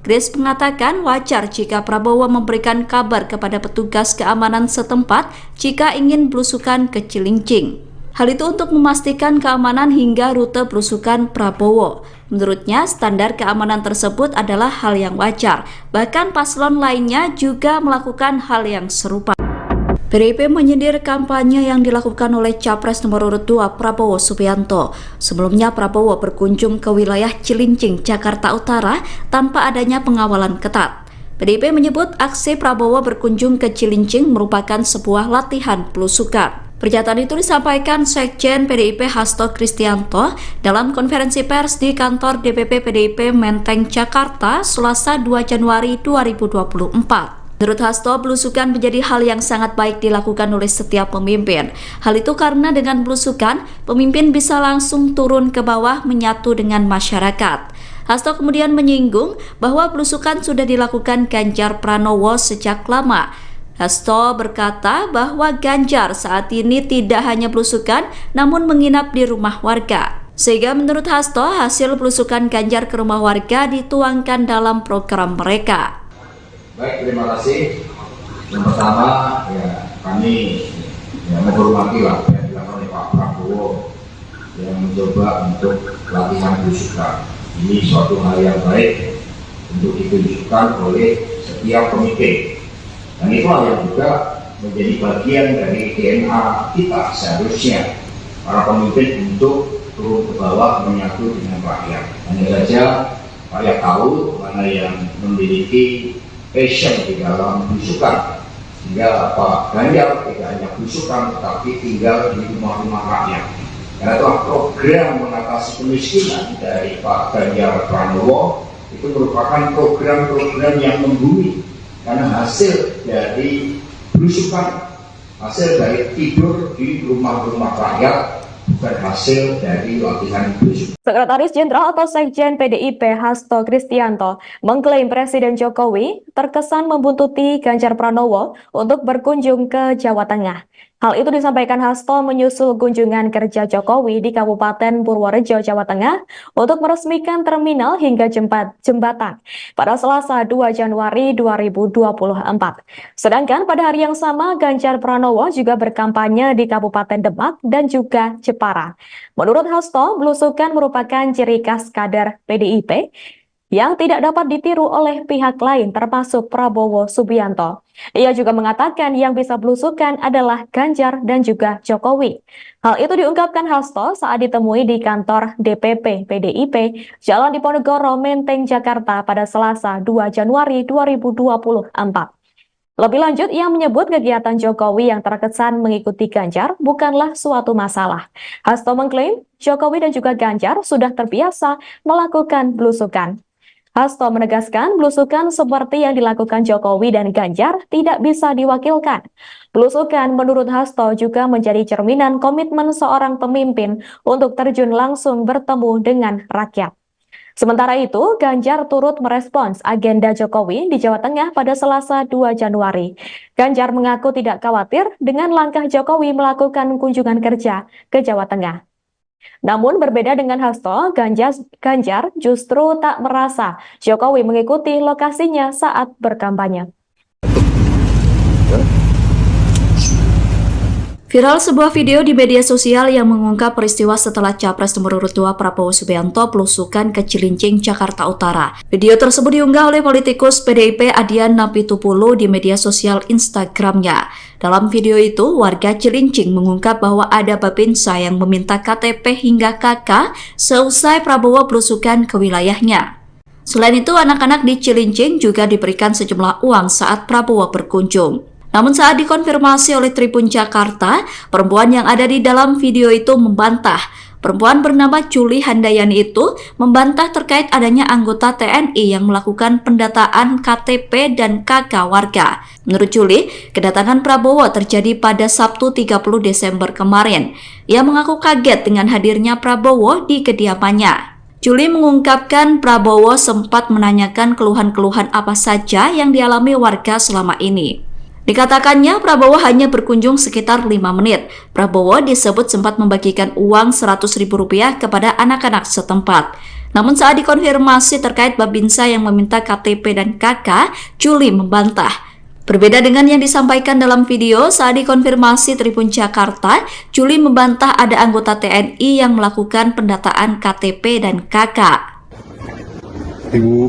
Grace mengatakan wajar jika Prabowo memberikan kabar kepada petugas keamanan setempat jika ingin belusukan ke Cilincing. Hal itu untuk memastikan keamanan hingga rute belusukan Prabowo. Menurutnya, standar keamanan tersebut adalah hal yang wajar. Bahkan paslon lainnya juga melakukan hal yang serupa. PDIP menyindir kampanye yang dilakukan oleh Capres nomor urut 2 Prabowo Subianto. Sebelumnya Prabowo berkunjung ke wilayah Cilincing, Jakarta Utara tanpa adanya pengawalan ketat. PDIP menyebut aksi Prabowo berkunjung ke Cilincing merupakan sebuah latihan belusukan. Pernyataan itu disampaikan Sekjen PDIP Hasto Kristianto dalam konferensi pers di kantor DPP PDIP Menteng, Jakarta, Selasa 2 Januari 2024. Menurut Hasto, belusukan menjadi hal yang sangat baik dilakukan oleh setiap pemimpin. Hal itu karena dengan belusukan, pemimpin bisa langsung turun ke bawah menyatu dengan masyarakat. Hasto kemudian menyinggung bahwa belusukan sudah dilakukan Ganjar Pranowo sejak lama. Hasto berkata bahwa Ganjar saat ini tidak hanya belusukan, namun menginap di rumah warga. Sehingga menurut Hasto, hasil belusukan Ganjar ke rumah warga dituangkan dalam program mereka. Baik, terima kasih. Yang pertama, ya kami menghormati lah yang dilakukan oleh Pak Prabowo yang mencoba untuk latihan belusukan. Ini suatu hal yang baik untuk ditunjukkan oleh setiap pemimpin. Dan itulah yang juga menjadi bagian dari DNA kita seharusnya, para pemimpin untuk turun ke bawah menyatu dengan rakyat. Hanya saja rakyat tahu mana yang memiliki passion di dalam belusukan, sehingga Pak Ganjar tidak hanya belusukan tetapi tinggal di rumah-rumah rakyat. Karena itulah program mengatasi kemiskinan dari Pak Ganjar Pranowo itu merupakan program-program yang membumi karena hasil dari belusukan, hasil dari tidur di rumah-rumah rakyat, bukan hasil dari latihan belusukan. Sekretaris Jenderal atau Sekjen PDIP Hasto Kristianto mengklaim Presiden Jokowi terkesan membuntuti Ganjar Pranowo untuk berkunjung ke Jawa Tengah. Hal itu disampaikan Hasto menyusul kunjungan kerja Jokowi di Kabupaten Purworejo, Jawa Tengah untuk meresmikan terminal hingga jembatan pada Selasa 2 Januari 2024. Sedangkan pada hari yang sama, Ganjar Pranowo juga berkampanye di Kabupaten Demak dan juga Jepara. Menurut Hasto, belusukan merupakan ciri khas kader PDIP yang tidak dapat ditiru oleh pihak lain termasuk Prabowo Subianto. Ia juga mengatakan yang bisa belusukan adalah Ganjar dan juga Jokowi. Hal itu diungkapkan Hasto saat ditemui di kantor DPP PDIP Jalan Diponegoro, Menteng, Jakarta pada Selasa 2 Januari 2024. Lebih lanjut, ia menyebut kegiatan Jokowi yang terkesan mengikuti Ganjar bukanlah suatu masalah. Hasto mengklaim Jokowi dan juga Ganjar sudah terbiasa melakukan belusukan. Hasto menegaskan belusukan seperti yang dilakukan Jokowi dan Ganjar tidak bisa diwakilkan. Belusukan menurut Hasto juga menjadi cerminan komitmen seorang pemimpin untuk terjun langsung bertemu dengan rakyat. Sementara itu, Ganjar turut merespons agenda Jokowi di Jawa Tengah pada Selasa 2 Januari. Ganjar mengaku tidak khawatir dengan langkah Jokowi melakukan kunjungan kerja ke Jawa Tengah. Namun berbeda dengan Hasto, Ganjar justru tak merasa Jokowi mengikuti lokasinya saat berkampanye. Viral sebuah video di media sosial yang mengungkap peristiwa setelah Capres nomor urut 2 Prabowo Subianto belusukan ke Cilincing, Jakarta Utara. Video tersebut diunggah oleh politikus PDIP Adian Napitupulu di media sosial Instagramnya. Dalam video itu, warga Cilincing mengungkap bahwa ada babinsa yang meminta KTP hingga KK seusai Prabowo belusukan ke wilayahnya. Selain itu, anak-anak di Cilincing juga diberikan sejumlah uang saat Prabowo berkunjung. Namun saat dikonfirmasi oleh Tribun Jakarta, perempuan yang ada di dalam video itu membantah. Perempuan bernama Juli Handayani itu membantah terkait adanya anggota TNI yang melakukan pendataan KTP dan KK warga. Menurut Juli, kedatangan Prabowo terjadi pada Sabtu 30 Desember kemarin. Ia mengaku kaget dengan hadirnya Prabowo di kediamannya. Juli mengungkapkan Prabowo sempat menanyakan keluhan-keluhan apa saja yang dialami warga selama ini. Dikatakannya Prabowo hanya berkunjung sekitar 5 menit. Prabowo disebut sempat membagikan uang Rp100.000 kepada anak-anak setempat. Namun saat dikonfirmasi terkait babinsa yang meminta KTP dan KK, Juli membantah. Berbeda dengan yang disampaikan dalam video, saat dikonfirmasi Tribun Jakarta, Juli membantah ada anggota TNI yang melakukan pendataan KTP dan KK. Ibu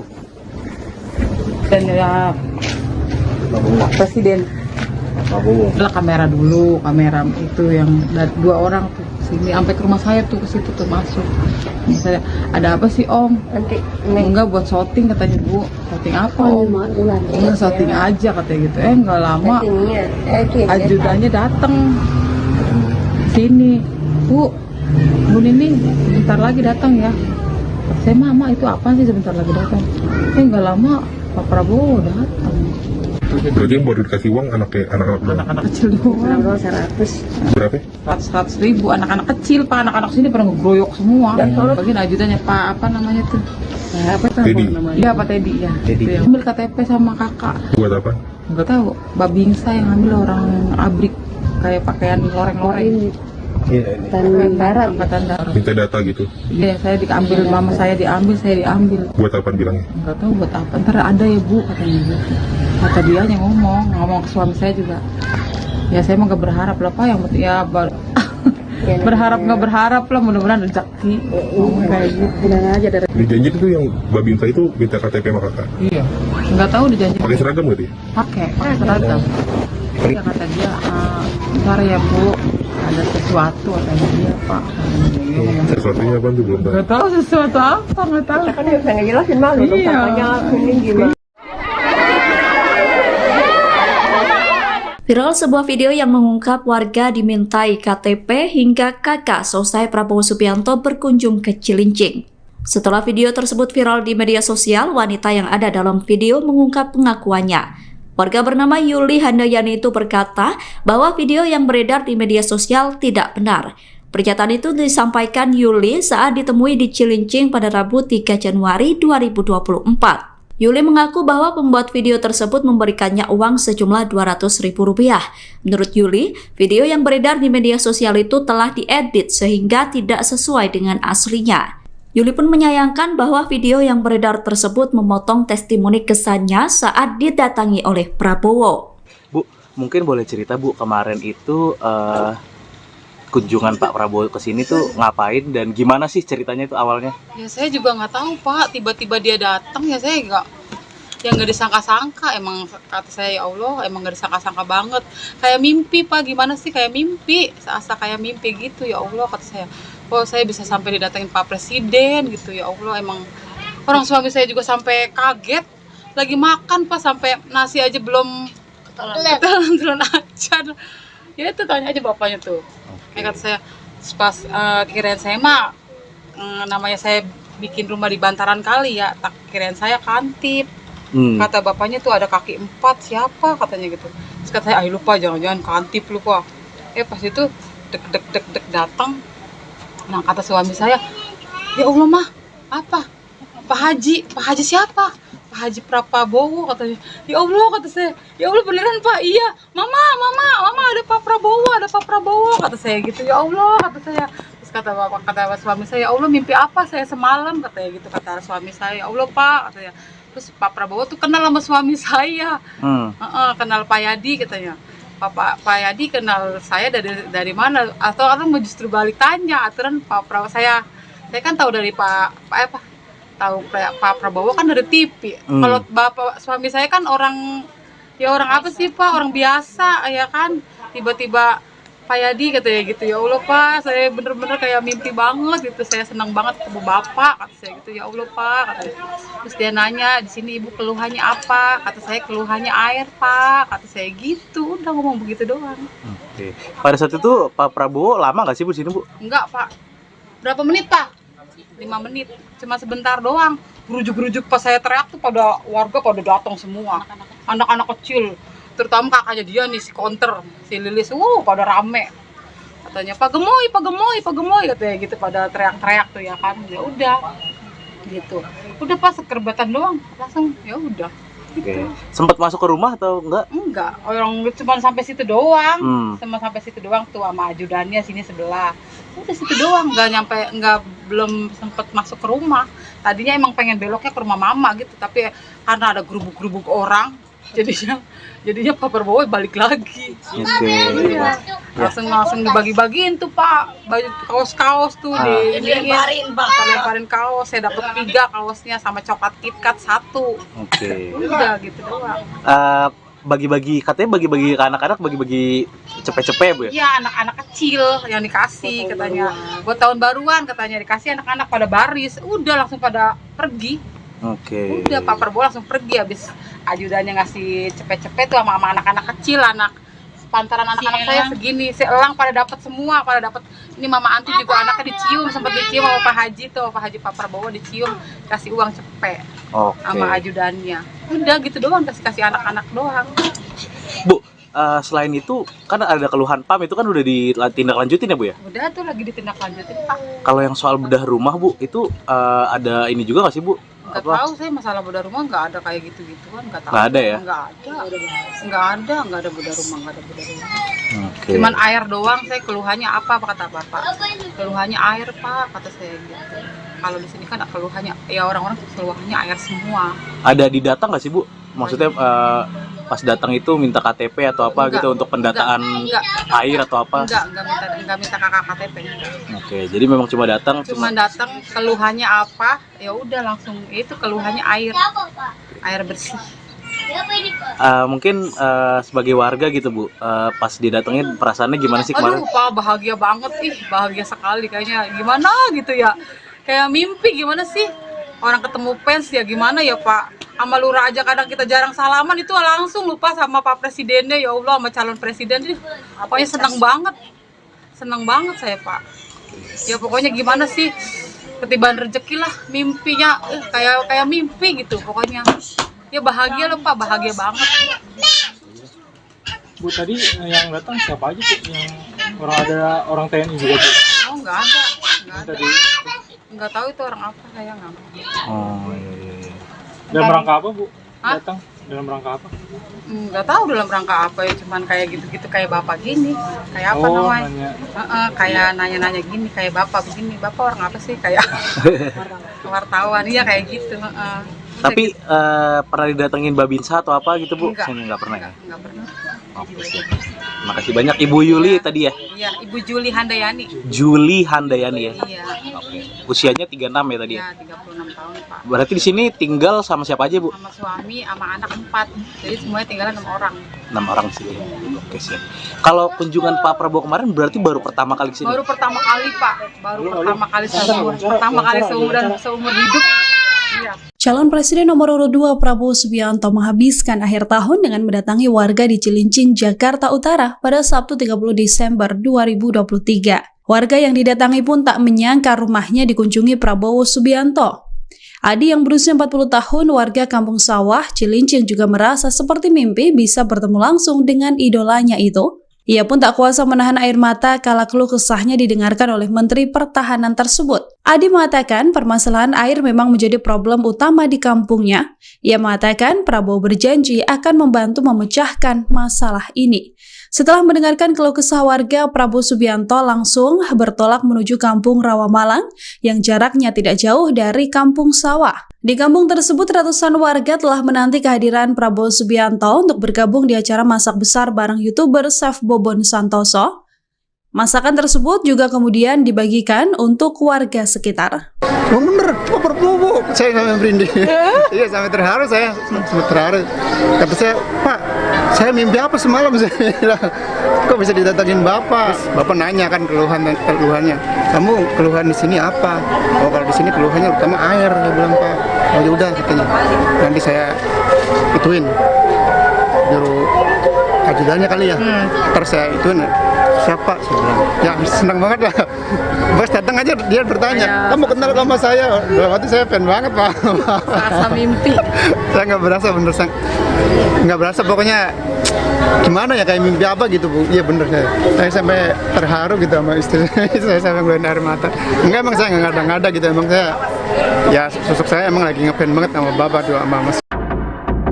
Dan ya Presiden adalah kamera dulu, kamera itu yang 2 orang tuh sini sampai ke rumah saya tuh, ke situ tuh masuk. Misalnya ada apa sih Om? Nanti Enggak, buat shooting katanya Bu. Shooting apa Om? Enggak, shooting aja katanya gitu. Enggak lama ajudannya datang sini, Bu Nining bentar lagi datang ya. Saya Mama itu apa sih sebentar lagi datang? Enggak lama Pak Prabowo datang. berarti yang baru dikasih uang anak-anak Kecil doang. berapa? 100.000 anak-anak kecil Pak, anak-anak sini pada ngegroyok semua. Bagian ajudannya Pak apa namanya tuh? Teddy. Iya Pak Teddy ya. Teddy. Ambil KTP sama kakak. Buat apa? Enggak tahu. Babingsa yang ambil orang abrik kayak pakaian loreng-loreng. Angkatan Darat. Angkatan Darat. Minta data gitu. Iya, saya diambil, mama saya diambil. Buat apa bilangnya? Enggak tahu buat apa. Ntar ada ya Bu katanya gitu. Kata dia yang ngomong ke suami saya juga. Ya saya mah gak berharap lah Pak, yang penting ya berharap nggak berharap lah, mudah-mudahan rezeki. Kayak gitu. Bilang aja dari Dijanji itu yang babinsa itu minta KTP sama kakak. Iya. Nggak tahu dijanji. Pakai seragam nggak dia? Pakai seragam. Dia kata dia, ntar ya Bu, ada sesuatu katanya dia Pak. Sesuatunya apa tuh belum tahu. Nggak tahu sesuatu apa, nggak tahu. kan dia bisa ngejelasin malu dong, Iya. katanya kuning gimana. Viral sebuah video yang mengungkap warga dimintai KTP hingga KK selesai Prabowo Subianto berkunjung ke Cilincing. Setelah video tersebut viral di media sosial, wanita yang ada dalam video mengungkap pengakuannya. Warga bernama Yuli Handayani itu berkata bahwa video yang beredar di media sosial tidak benar. Pernyataan itu disampaikan Yuli saat ditemui di Cilincing pada Rabu 3 Januari 2024. Yuli mengaku bahwa pembuat video tersebut memberikannya uang sejumlah Rp200.000. Menurut Yuli, video yang beredar di media sosial itu telah diedit sehingga tidak sesuai dengan aslinya. Yuli pun menyayangkan bahwa video yang beredar tersebut memotong testimoni kesannya saat didatangi oleh Prabowo. Bu, mungkin boleh cerita Bu, kemarin itu kunjungan Pak Prabowo ke sini tuh ngapain dan gimana sih ceritanya itu awalnya? Ya saya juga nggak tahu Pak, tiba-tiba dia datang ya saya nggak disangka-sangka. Emang kata saya, ya Allah, emang nggak disangka-sangka banget. Kayak mimpi Pak, gimana sih kayak mimpi, seasa kayak mimpi gitu, ya Allah, kata saya. Oh, saya bisa sampai didatengin Pak Presiden gitu, ya Allah. Emang orang suami saya juga sampai kaget, lagi makan Pak, sampai nasi aja belum ketelan aja. Ya itu tanya aja bapaknya tuh. Kata saya pas kirain saya mah namanya saya bikin rumah di bantaran kali ya, tak kirain saya kantip. Kata bapaknya tuh ada kaki 4, siapa katanya gitu. Terus kata saya, lupa, jangan-jangan kantip lupa. Pas itu dek datang. Nah kata suami saya, ya Allah mah apa? Pak Haji siapa? Pak Haji Prabowo katanya. Ya Allah, kata saya, ya Allah beneran Pak, iya. Mama ada Pak Prabowo kata saya gitu. Ya Allah, kata saya. Terus kata suami saya, ya Allah mimpi apa saya semalam katanya gitu, kata suami saya. Ya Allah Pak katanya. Terus Pak Prabowo tuh kenal sama suami saya. Kenal Pak Yadi katanya. Pak Yadi kenal saya dari mana? Atau mau justru balik tanya aturan Pak Prabowo saya kan tahu dari Pak Prabowo kan dari TV. Kalau bapak suami saya kan orang apa sih Pak, orang biasa ya kan. Tiba-tiba Pak Yadi katanya gitu, ya Allah Pak, saya bener-bener kayak mimpi banget gitu, saya senang banget ketemu Bapak, kata saya gitu, ya Allah Pak, katanya. Terus dia nanya, di sini Ibu keluhannya apa? Kata saya keluhannya air Pak, kata saya gitu, udah ngomong begitu doang. Oke. Pada saat itu Pak Prabowo lama nggak sih Bu di sini Bu? Enggak Pak, berapa menit Pak? 5 menit, cuma sebentar doang. Gerujuk-gerujuk pas saya teriak tuh warga pada datang semua, anak-anak kecil. Terutama kakaknya dia nih, si Konter, si Lilis, pada rame. Katanya, Pak Gemoy, katanya gitu, pada teriak-teriak tuh ya kan. Ya udah, gitu. Udah pas sekerbatan doang, langsung ya udah. Gitu. Sempat masuk ke rumah atau enggak? Enggak, orang cuma sampai situ doang. Cuma sampai situ doang tuh sama ajudannya sini sebelah. Udah situ doang, belum sempet masuk ke rumah. Tadinya emang pengen beloknya ke rumah mama gitu, tapi karena ada gerubuk-gerubuk orang, jadinya Pak Prabowo balik lagi. Iya. Langsung dibagi-bagiin tuh Pak, baju kaos-kaos tuh dilemparin kaos. Saya dapat 3 kaosnya sama coklat KitKat 1. Udah gitu doang. Katanya bagi-bagi ke anak-anak, bagi-bagi cepet-cepet Bu ya? Iya, anak-anak kecil yang dikasih katanya. Buat tahun baruan katanya dikasih, anak-anak pada baris, udah langsung pada pergi. Udah Pak Prabowo langsung pergi, habis ajudannya ngasih cepet-cepet tuh sama anak-anak kecil, pantaran anak-anak saya segini, seelang pada dapat semua, ini Mama Anti juga anaknya sempat dicium sama Pak Haji tuh, Pak Prabowo dicium, kasih uang cepet sama ajudannya. Udah gitu doang, kasih anak-anak doang. Bu, selain itu kan ada keluhan PAM, itu kan udah ditindaklanjutin ya Bu ya? Udah tuh lagi ditindaklanjutin Pak. Kalau yang soal bedah rumah Bu, itu ada ini juga nggak sih Bu? Nggak tahu saya, masalah bedah rumah nggak ada kayak gitu-gituan, nggak tahu. Nggak ada ya? Nggak ada bedah rumah. Cuman air doang, saya keluhannya apa kata Bapak? Keluhannya air Pak, kata saya gitu. Kalau di sini kan keluhannya, ya orang-orang keluhannya air semua. Ada di data nggak sih Bu? Maksudnya pas datang itu minta KTP atau apa gitu untuk pendataan air atau apa? Enggak minta kakak KTP. Jadi memang cuma datang keluhannya apa? Ya udah langsung itu keluhannya air bersih. Mungkin sebagai warga gitu Bu, pas didatengin perasaannya gimana sih kemarin? Aduh Pak, bahagia banget, bahagia sekali kayaknya. Gimana gitu ya, kayak mimpi, gimana sih orang ketemu fans ya, gimana ya Pak. Sama lurah aja kadang kita jarang salaman, itu langsung lupa sama Pak Presidennya, ya Allah, sama calon presiden. Jadi pokoknya senang banget saya Pak. Ya pokoknya gimana sih, ketibaan rezeki lah, mimpinya kayak mimpi gitu pokoknya. Ya bahagia loh Pak, bahagia banget. Bu, tadi yang datang siapa aja Bu? Yang orang TNI juga Bu? Oh, nggak ada. Tadi Nggak tahu itu orang apa, saya nggak tahu. Oh iya. dalam rangka apa Bu? Hah? Datang dalam rangka apa? Nggak tahu dalam rangka apa ya, cuman kayak gitu-gitu kayak bapak gini, kayak apa namanya? Nanya. Kayak nanya-nanya gini, kayak bapak begini, bapak orang apa sih? Kayak wartawan, iya kayak gitu. Tapi pernah didatengin Babinsa atau apa gitu Bu? Enggak. Saya nggak pernah ya. Nggak pernah. Oke sih. Makasih banyak Ibu Yuli tadi ya. Iya, Ibu Juli Handayani. Juli Handayani ya. Iya, Oke. Usianya 36 ya tadi ya. iya 36 tahun Pak. Berarti di sini tinggal sama siapa aja Bu? Sama suami, sama anak 4. Jadi semuanya tinggalan 6 orang. 6 orang sih. Oke sih. Kalau kunjungan Pak Prabowo kemarin berarti baru pertama kali kesini? Baru pertama kali Pak, pertama kali seumur dan seumur hidup. Iya. Calon Presiden nomor urut 2 Prabowo Subianto menghabiskan akhir tahun dengan mendatangi warga di Cilincing, Jakarta Utara pada Sabtu 30 Desember 2023. Warga yang didatangi pun tak menyangka rumahnya dikunjungi Prabowo Subianto. Adi yang berusia 40 tahun, warga Kampung Sawah, Cilincing juga merasa seperti mimpi bisa bertemu langsung dengan idolanya itu. Ia pun tak kuasa menahan air mata kala keluh kesahnya didengarkan oleh Menteri Pertahanan tersebut. Adi mengatakan permasalahan air memang menjadi problem utama di kampungnya. Ia mengatakan Prabowo berjanji akan membantu memecahkan masalah ini. Setelah mendengarkan keluh kesah warga, Prabowo Subianto langsung bertolak menuju Kampung Rawamalang yang jaraknya tidak jauh dari Kampung Sawah. Di kampung tersebut, ratusan warga telah menanti kehadiran Prabowo Subianto untuk bergabung di acara masak besar bareng YouTuber Chef Bobon Santoso. Masakan tersebut juga kemudian dibagikan untuk warga sekitar. Oh bener, oh berpupuk. Saya sampai merinding. Iya, sampai terharu saya. Sampai terharu. Kata saya, Pak, saya mimpi apa semalam? Saya bilang, kok bisa didatangin Bapak? Bapak nanya kan keluhannya. Kamu keluhan di sini apa? Oh kalau di sini keluhannya utama air. Dia bilang, Pak. Oh yaudah katanya. Nanti saya ituin. Juru ajudannya kali ya. Terus saya ituin. Siapa? Saya bilang, ya senang banget lah. Bos datang aja dia bertanya, kamu kenal sama saya? Dalam hati saya fan banget Pak. Rasa mimpi. Saya nggak berasa bener, nggak berasa pokoknya gimana ya kayak mimpi apa gitu Bu. Iya bener saya sampai terharu gitu sama istri saya sampai ngeluarin air mata. Enggak emang saya nggak ngada-ngada gitu, emang saya ya sosok saya emang lagi ngefan banget sama Bapak doa sama Mas.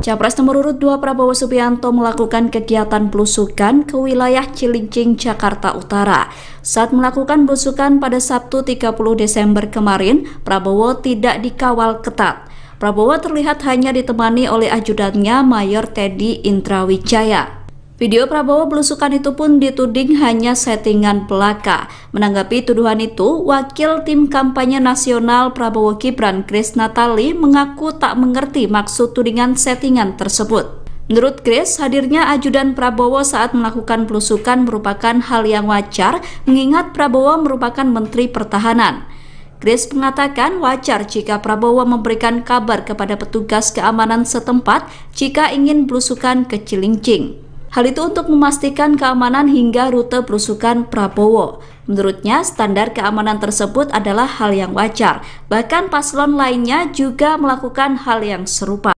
Capres nomor urut 2 Prabowo Subianto melakukan kegiatan belusukan ke wilayah Cilincing, Jakarta Utara. Saat melakukan belusukan pada Sabtu 30 Desember kemarin, Prabowo tidak dikawal ketat. Prabowo terlihat hanya ditemani oleh ajudannya Mayor Teddy Indrawijaya. Video Prabowo belusukan itu pun dituding hanya settingan belaka. Menanggapi tuduhan itu, Wakil Tim Kampanye Nasional Prabowo Gibran, Grace Natali, mengaku tak mengerti maksud tudingan settingan tersebut. Menurut Grace, hadirnya ajudan Prabowo saat melakukan belusukan merupakan hal yang wajar, mengingat Prabowo merupakan Menteri Pertahanan. Grace mengatakan wajar jika Prabowo memberikan kabar kepada petugas keamanan setempat jika ingin belusukan ke Cilincing. Hal itu untuk memastikan keamanan hingga rute belusukan Prabowo. Menurutnya, standar keamanan tersebut adalah hal yang wajar. Bahkan paslon lainnya juga melakukan hal yang serupa.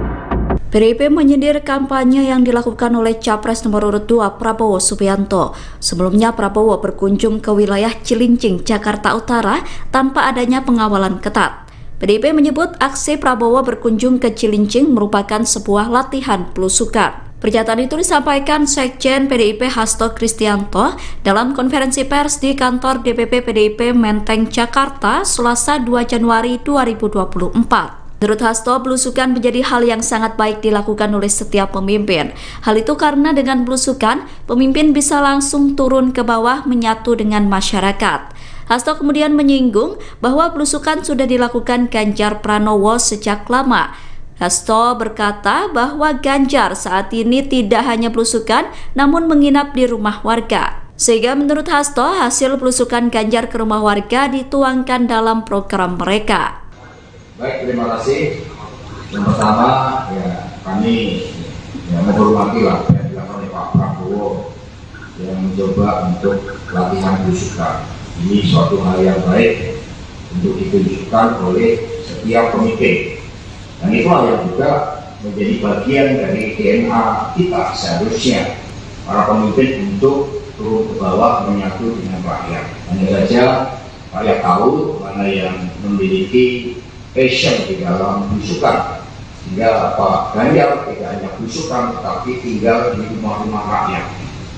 PDIP menyindir kampanye yang dilakukan oleh Capres nomor urut 2 Prabowo Subianto. Sebelumnya Prabowo berkunjung ke wilayah Cilincing, Jakarta Utara tanpa adanya pengawalan ketat. PDIP menyebut aksi Prabowo berkunjung ke Cilincing merupakan sebuah latihan belusukan. Pernyataan itu disampaikan Sekjen PDIP Hasto Kristianto dalam konferensi pers di kantor DPP PDIP Menteng, Jakarta, Selasa 2 Januari 2024. Menurut Hasto, belusukan menjadi hal yang sangat baik dilakukan oleh setiap pemimpin. Hal itu karena dengan belusukan, pemimpin bisa langsung turun ke bawah menyatu dengan masyarakat. Hasto kemudian menyinggung bahwa belusukan sudah dilakukan Ganjar Pranowo sejak lama. Hasto berkata bahwa Ganjar saat ini tidak hanya belusukan, namun menginap di rumah warga. Sehingga menurut Hasto, hasil belusukan Ganjar ke rumah warga dituangkan dalam program mereka. Baik, terima kasih. Yang pertama, ya kami menghormati lah yang dilakukan oleh Pak Prabowo yang mencoba untuk latihan belusukan. Ini suatu hal yang baik untuk ditunjukkan oleh setiap pemimpin. Dan itulah yang juga menjadi bagian dari DNA kita seharusnya. para pemimpin untuk turun ke bawah menyatu dengan rakyat. Hanya saja rakyat tahu mana yang memiliki passion di dalam belusukan, sehingga Pak Ganjar tidak hanya belusukan tetapi tinggal di rumah-rumah rakyat.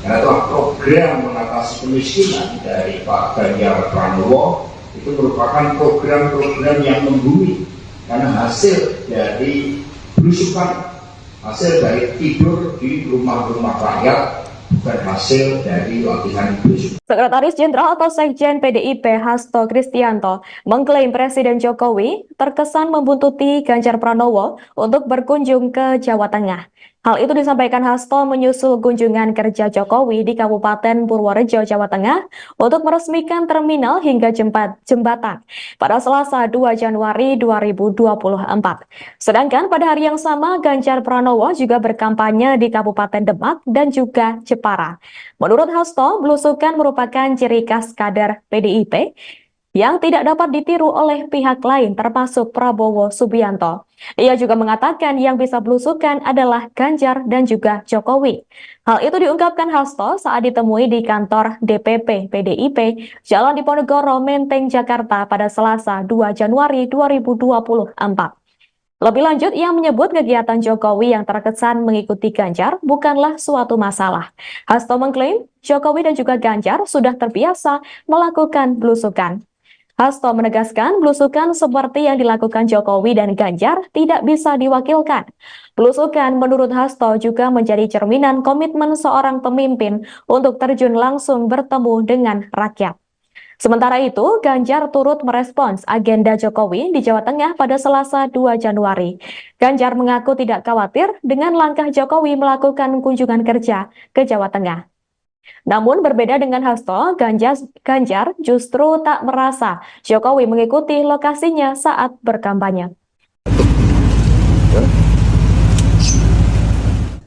Karena itulah program mengatasi kemiskinan dari Pak Ganjar Pranowo itu merupakan program-program yang membumi, karena hasil dari belusukan, hasil dari tidur di rumah-rumah rakyat, bukan hasil dari latihan belusukan. Sekretaris Jenderal atau Sekjen PDIP Hasto Kristianto mengklaim Presiden Jokowi terkesan membuntuti Ganjar Pranowo untuk berkunjung ke Jawa Tengah. Hal itu disampaikan Hasto menyusul kunjungan kerja Jokowi di Kabupaten Purworejo, Jawa Tengah untuk meresmikan terminal hingga jembatan pada Selasa 2 Januari 2024. Sedangkan pada hari yang sama, Ganjar Pranowo juga berkampanye di Kabupaten Demak dan juga Jepara. Menurut Hasto, belusukan merupakan ciri khas kader PDIP yang tidak dapat ditiru oleh pihak lain termasuk Prabowo Subianto. Ia juga mengatakan yang bisa belusukan adalah Ganjar dan juga Jokowi. Hal itu diungkapkan Hasto saat ditemui di kantor DPP PDIP Jalan Diponegoro, Menteng, Jakarta pada Selasa 2 Januari 2024. Lebih lanjut, ia menyebut kegiatan Jokowi yang terkesan mengikuti Ganjar bukanlah suatu masalah. Hasto mengklaim Jokowi dan juga Ganjar sudah terbiasa melakukan belusukan. Hasto menegaskan belusukan seperti yang dilakukan Jokowi dan Ganjar tidak bisa diwakilkan. Belusukan menurut Hasto juga menjadi cerminan komitmen seorang pemimpin untuk terjun langsung bertemu dengan rakyat. Sementara itu, Ganjar turut merespons agenda Jokowi di Jawa Tengah pada Selasa 2 Januari. Ganjar mengaku tidak khawatir dengan langkah Jokowi melakukan kunjungan kerja ke Jawa Tengah. Namun berbeda dengan Hasto, Ganjar justru tak merasa Jokowi mengikuti lokasinya saat berkampanye.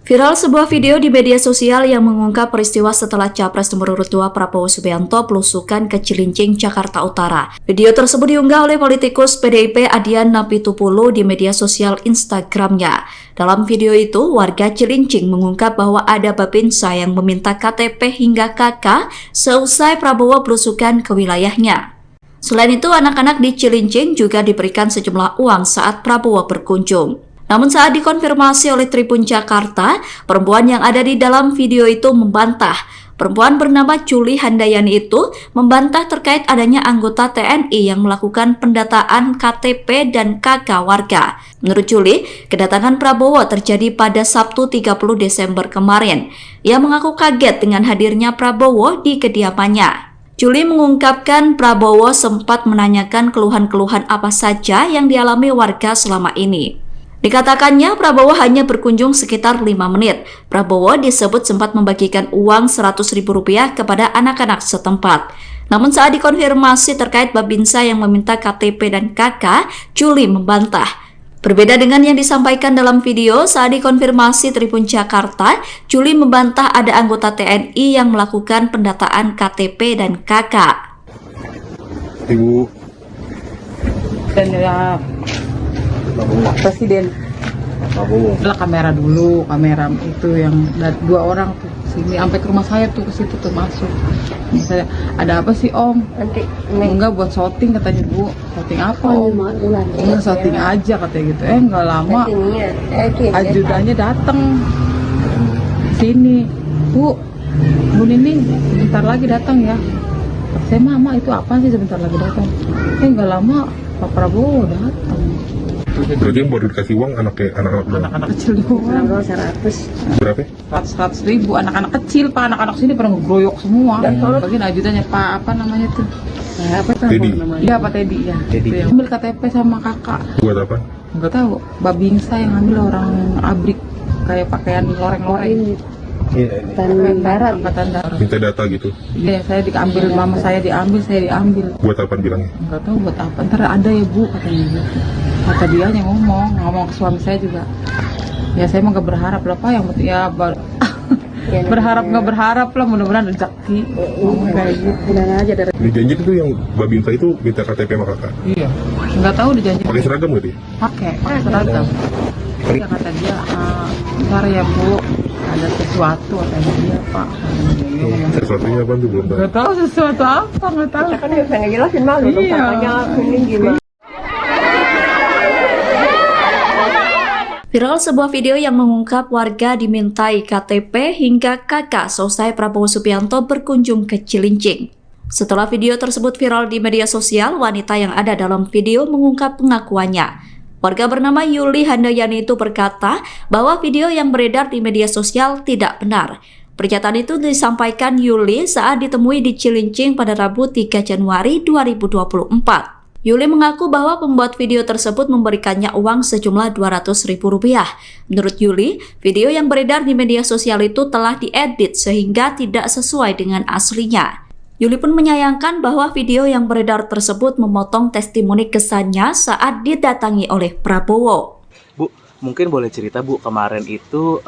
Viral sebuah video di media sosial yang mengungkap peristiwa setelah Capres nomor urut 2 Prabowo Subianto belusukan ke Cilincing, Jakarta Utara. Video tersebut diunggah oleh politikus PDIP Adian Napitupulu di media sosial Instagramnya. Dalam video itu, warga Cilincing mengungkap bahwa ada babinsa yang meminta KTP hingga KK seusai Prabowo belusukan ke wilayahnya. Selain itu, anak-anak di Cilincing juga diberikan sejumlah uang saat Prabowo berkunjung. Namun saat dikonfirmasi oleh Tribun Jakarta, perempuan yang ada di dalam video itu membantah. Perempuan bernama Juli Handayani itu membantah terkait adanya anggota TNI yang melakukan pendataan KTP dan KK warga. Menurut Juli, kedatangan Prabowo terjadi pada Sabtu 30 Desember kemarin. Ia mengaku kaget dengan hadirnya Prabowo di kediamannya. Juli mengungkapkan Prabowo sempat menanyakan keluhan-keluhan apa saja yang dialami warga selama ini. Dikatakannya Prabowo hanya berkunjung sekitar 5 menit. Prabowo disebut sempat membagikan uang Rp100.000 kepada anak-anak setempat. Namun saat dikonfirmasi terkait babinsa yang meminta KTP dan KK, Juli membantah. Berbeda dengan yang disampaikan dalam video, saat dikonfirmasi Tribun Jakarta, Juli membantah ada anggota TNI yang melakukan pendataan KTP dan KK. Ibu Dan ya Presiden adalah kamera dulu, kamera itu yang 2 orang tuh sini sampai ke rumah saya tuh, ke situ tuh masuk. Misalnya ada apa sih Om? Nanti Enggak, buat shooting katanya Bu. Shooting apa Om? Enggak, shooting aja katanya gitu. Enggak lama ajudannya datang sini, Bu Nining sebentar lagi datang ya. Saya Mama itu apa sih sebentar lagi datang? Enggak lama Pak Prabowo datang. berarti yang baru dikasih uang anak-anak Kecil doang. berapa? 100.000 anak-anak kecil Pak, anak-anak sini pernah ngeroyok semua. Bagian ajudannya Pak apa namanya tuh? Teddy. Iya Pak Teddy ya. Teddy. Ambil KTP sama kakak. Buat apa? Enggak tahu. Babingsa yang ambil orang abrik kayak pakaian loreng-loreng. Angkatan Darat. Angkatan Darat. Minta data gitu. Iya, saya diambil, mama saya diambil. Buat apa bilangnya? Enggak tahu buat apa. Ntar ada ya Bu katanya gitu. Kata dia yang ngomong ke suami saya juga. Ya saya mah nggak berharap lah Pak, yang penting ya berharap nggak berharap lah, mudah-mudahan rezeki. Kayak gitu. Bilang aja dari Dijanji itu yang babinsa itu minta KTP sama kakak. Iya. Nggak tahu dijanji. Pakai seragam gitu ya? Pakai seragam. Dia kata dia, ntar ya Bu, ada sesuatu katanya dia Pak. Sesuatunya apa tuh belum tahu. Nggak tahu sesuatu apa, nggak tahu. Kan dia pengen jelasin malu dong, katanya ini gimana. Viral sebuah video yang mengungkap warga dimintai KTP hingga kakak selesai Prabowo Subianto berkunjung ke Cilincing. Setelah video tersebut viral di media sosial, wanita yang ada dalam video mengungkap pengakuannya. Warga bernama Yuli Handayani itu berkata bahwa video yang beredar di media sosial tidak benar. Pernyataan itu disampaikan Yuli saat ditemui di Cilincing pada Rabu 3 Januari 2024. Yuli mengaku bahwa pembuat video tersebut memberikannya uang sejumlah Rp200.000. Menurut Yuli, video yang beredar di media sosial itu telah diedit sehingga tidak sesuai dengan aslinya. Yuli pun menyayangkan bahwa video yang beredar tersebut memotong testimoni kesannya saat didatangi oleh Prabowo. Bu, mungkin boleh cerita Bu, kemarin itu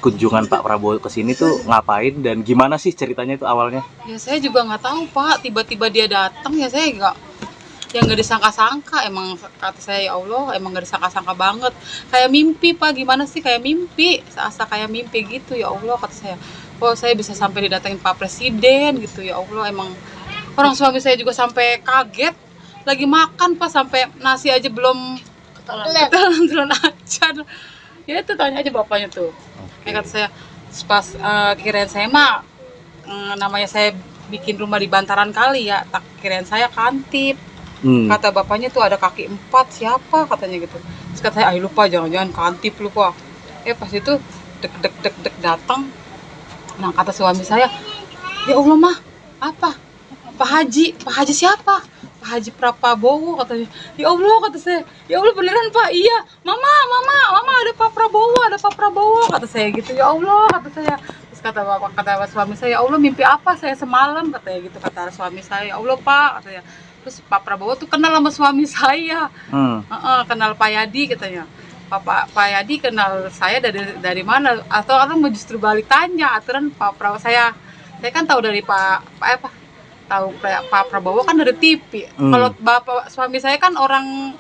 kunjungan Pak Prabowo ke sini tuh ngapain dan gimana sih ceritanya itu awalnya? Ya saya juga nggak tahu Pak, tiba-tiba dia datang ya saya nggak disangka-sangka. Emang kata saya, ya Allah, emang nggak disangka-sangka banget. Kayak mimpi Pak, gimana sih kayak mimpi, seasa kayak mimpi gitu, ya Allah, kata saya. Oh, saya bisa sampai didatengin Pak Presiden gitu, ya Allah. Emang orang suami saya juga sampai kaget, lagi makan Pak, sampai nasi aja belum ketelan aja. Ya itu tanya aja bapaknya tuh. Kayak kata saya, pas kirain saya mah namanya saya bikin rumah di bantaran kali ya, tak kirain saya kantip. Kata bapaknya tuh ada kaki 4, siapa katanya gitu. Terus kata saya, lupa, jangan-jangan kantip lupa. Pas itu dek datang. Nah kata suami saya, ya Allah mah, apa? Pak Haji siapa? Pak Haji Prabowo katanya. Ya Allah, kata saya, ya Allah beneran Pak, iya. Mama ada Pak Prabowo, kata saya gitu. Ya Allah, kata saya. Terus kata suami saya, ya Allah mimpi apa saya semalam, katanya gitu. Kata suami saya, ya Allah Pak, katanya. Terus Pak Prabowo tuh kenal sama suami saya. Kenal Pak Yadi katanya. Pak Yadi kenal saya dari mana? Atau orang mau justru balik tanya aturan Pak Prabowo, saya kan tahu dari tahu Pak Prabowo kan dari TV. Kalau bapak suami saya kan orang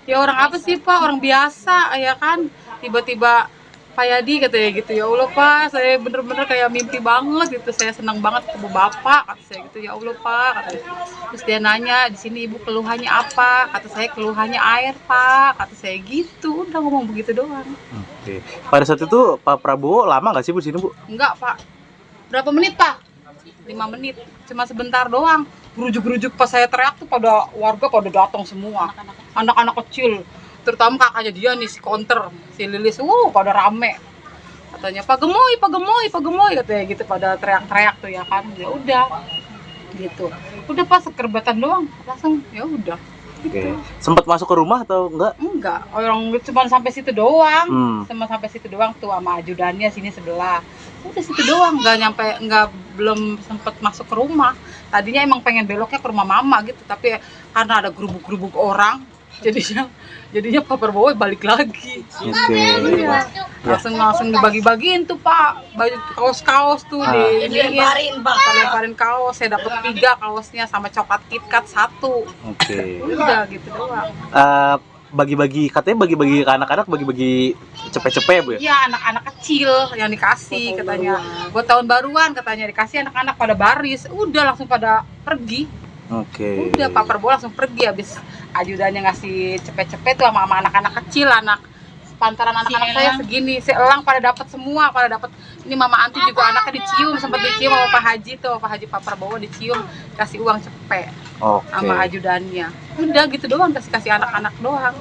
apa sih Pak, orang biasa ya kan. Tiba-tiba Pak Yadi katanya gitu, ya Allah Pak, saya bener-bener kayak mimpi banget gitu, saya senang banget ketemu Bapak, kata saya gitu, ya Allah Pak, katanya. Terus dia nanya, di sini Ibu keluhannya apa? Kata saya keluhannya air Pak, kata saya gitu, udah ngomong begitu doang. Oke. Pada saat itu Pak Prabowo lama nggak sih Bu di sini Bu? Enggak Pak, berapa menit Pak? 5 menit, cuma sebentar doang. Gerujuk-gerujuk pas saya teriak tuh warga pada datang semua, anak-anak kecil. Terutama kakaknya dia nih, si Konter, si Lilis, pada rame. Katanya, Pak Gemoy, katanya gitu, pada teriak-teriak tuh ya kan. Ya udah, gitu. Udah pas sekerbatan doang, langsung ya udah. Gitu. Sempat masuk ke rumah atau enggak? Enggak, orang cuma sampai situ doang. Cuma sampai situ doang tuh sama ajudannya sini sebelah. Udah situ doang, belum sempat masuk ke rumah. Tadinya emang pengen beloknya ke rumah mama gitu, tapi karena ada gerubuk-gerubuk orang, jadinya Pak Prabowo balik lagi. Iya. Langsung dibagi-bagiin tuh Pak, baju kaos tuh dilemparin kaos. Saya dapat 3 kaosnya sama coklat KitKat 1. Udah gitu doang. Katanya bagi-bagi ke anak-anak, bagi-bagi cepet-cepet Bu ya? Iya, anak-anak kecil yang dikasih katanya. Buat tahun baruan katanya dikasih, anak-anak pada baris, udah langsung pada pergi. Udah Pak Prabowo langsung pergi, habis ajudannya ngasih cepet-cepet tuh sama anak-anak kecil, pantaran anak-anak saya segini, seelang pada dapat semua, ini Mama Anti juga anaknya dicium, sempat dicium sama Pak Haji tuh, Pak Prabowo dicium, kasih uang cepet sama ajudannya. Udah gitu doang, kasih anak-anak doang.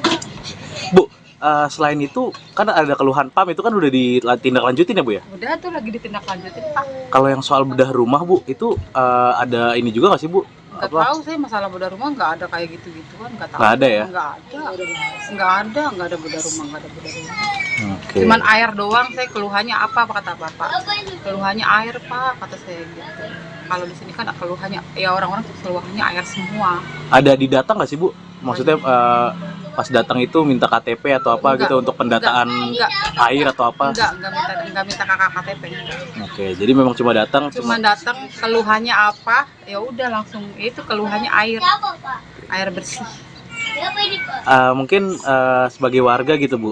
Bu, selain itu kan ada keluhan PAM, itu kan udah ditindaklanjutin ya Bu ya? Udah tuh lagi ditindaklanjutin Pak. Kalau yang soal bedah rumah Bu, itu ada ini juga nggak sih Bu? Nggak tahu saya, masalah bedah rumah nggak ada kayak gitu-gituan, nggak tahu. Nggak ada ya? Nggak ada bedah rumah. Cuman air doang, saya keluhannya apa kata Bapak? Keluhannya air Pak, kata saya gitu. Kalau di sini kan keluhannya, ya orang-orang keluhannya air semua. Ada di data nggak sih Bu? Maksudnya pas datang itu minta KTP atau apa gitu untuk pendataan air atau apa? Enggak minta kakak KTP. Jadi memang cuma datang keluhannya apa? Ya udah langsung itu keluhannya air bersih. Mungkin sebagai warga gitu Bu,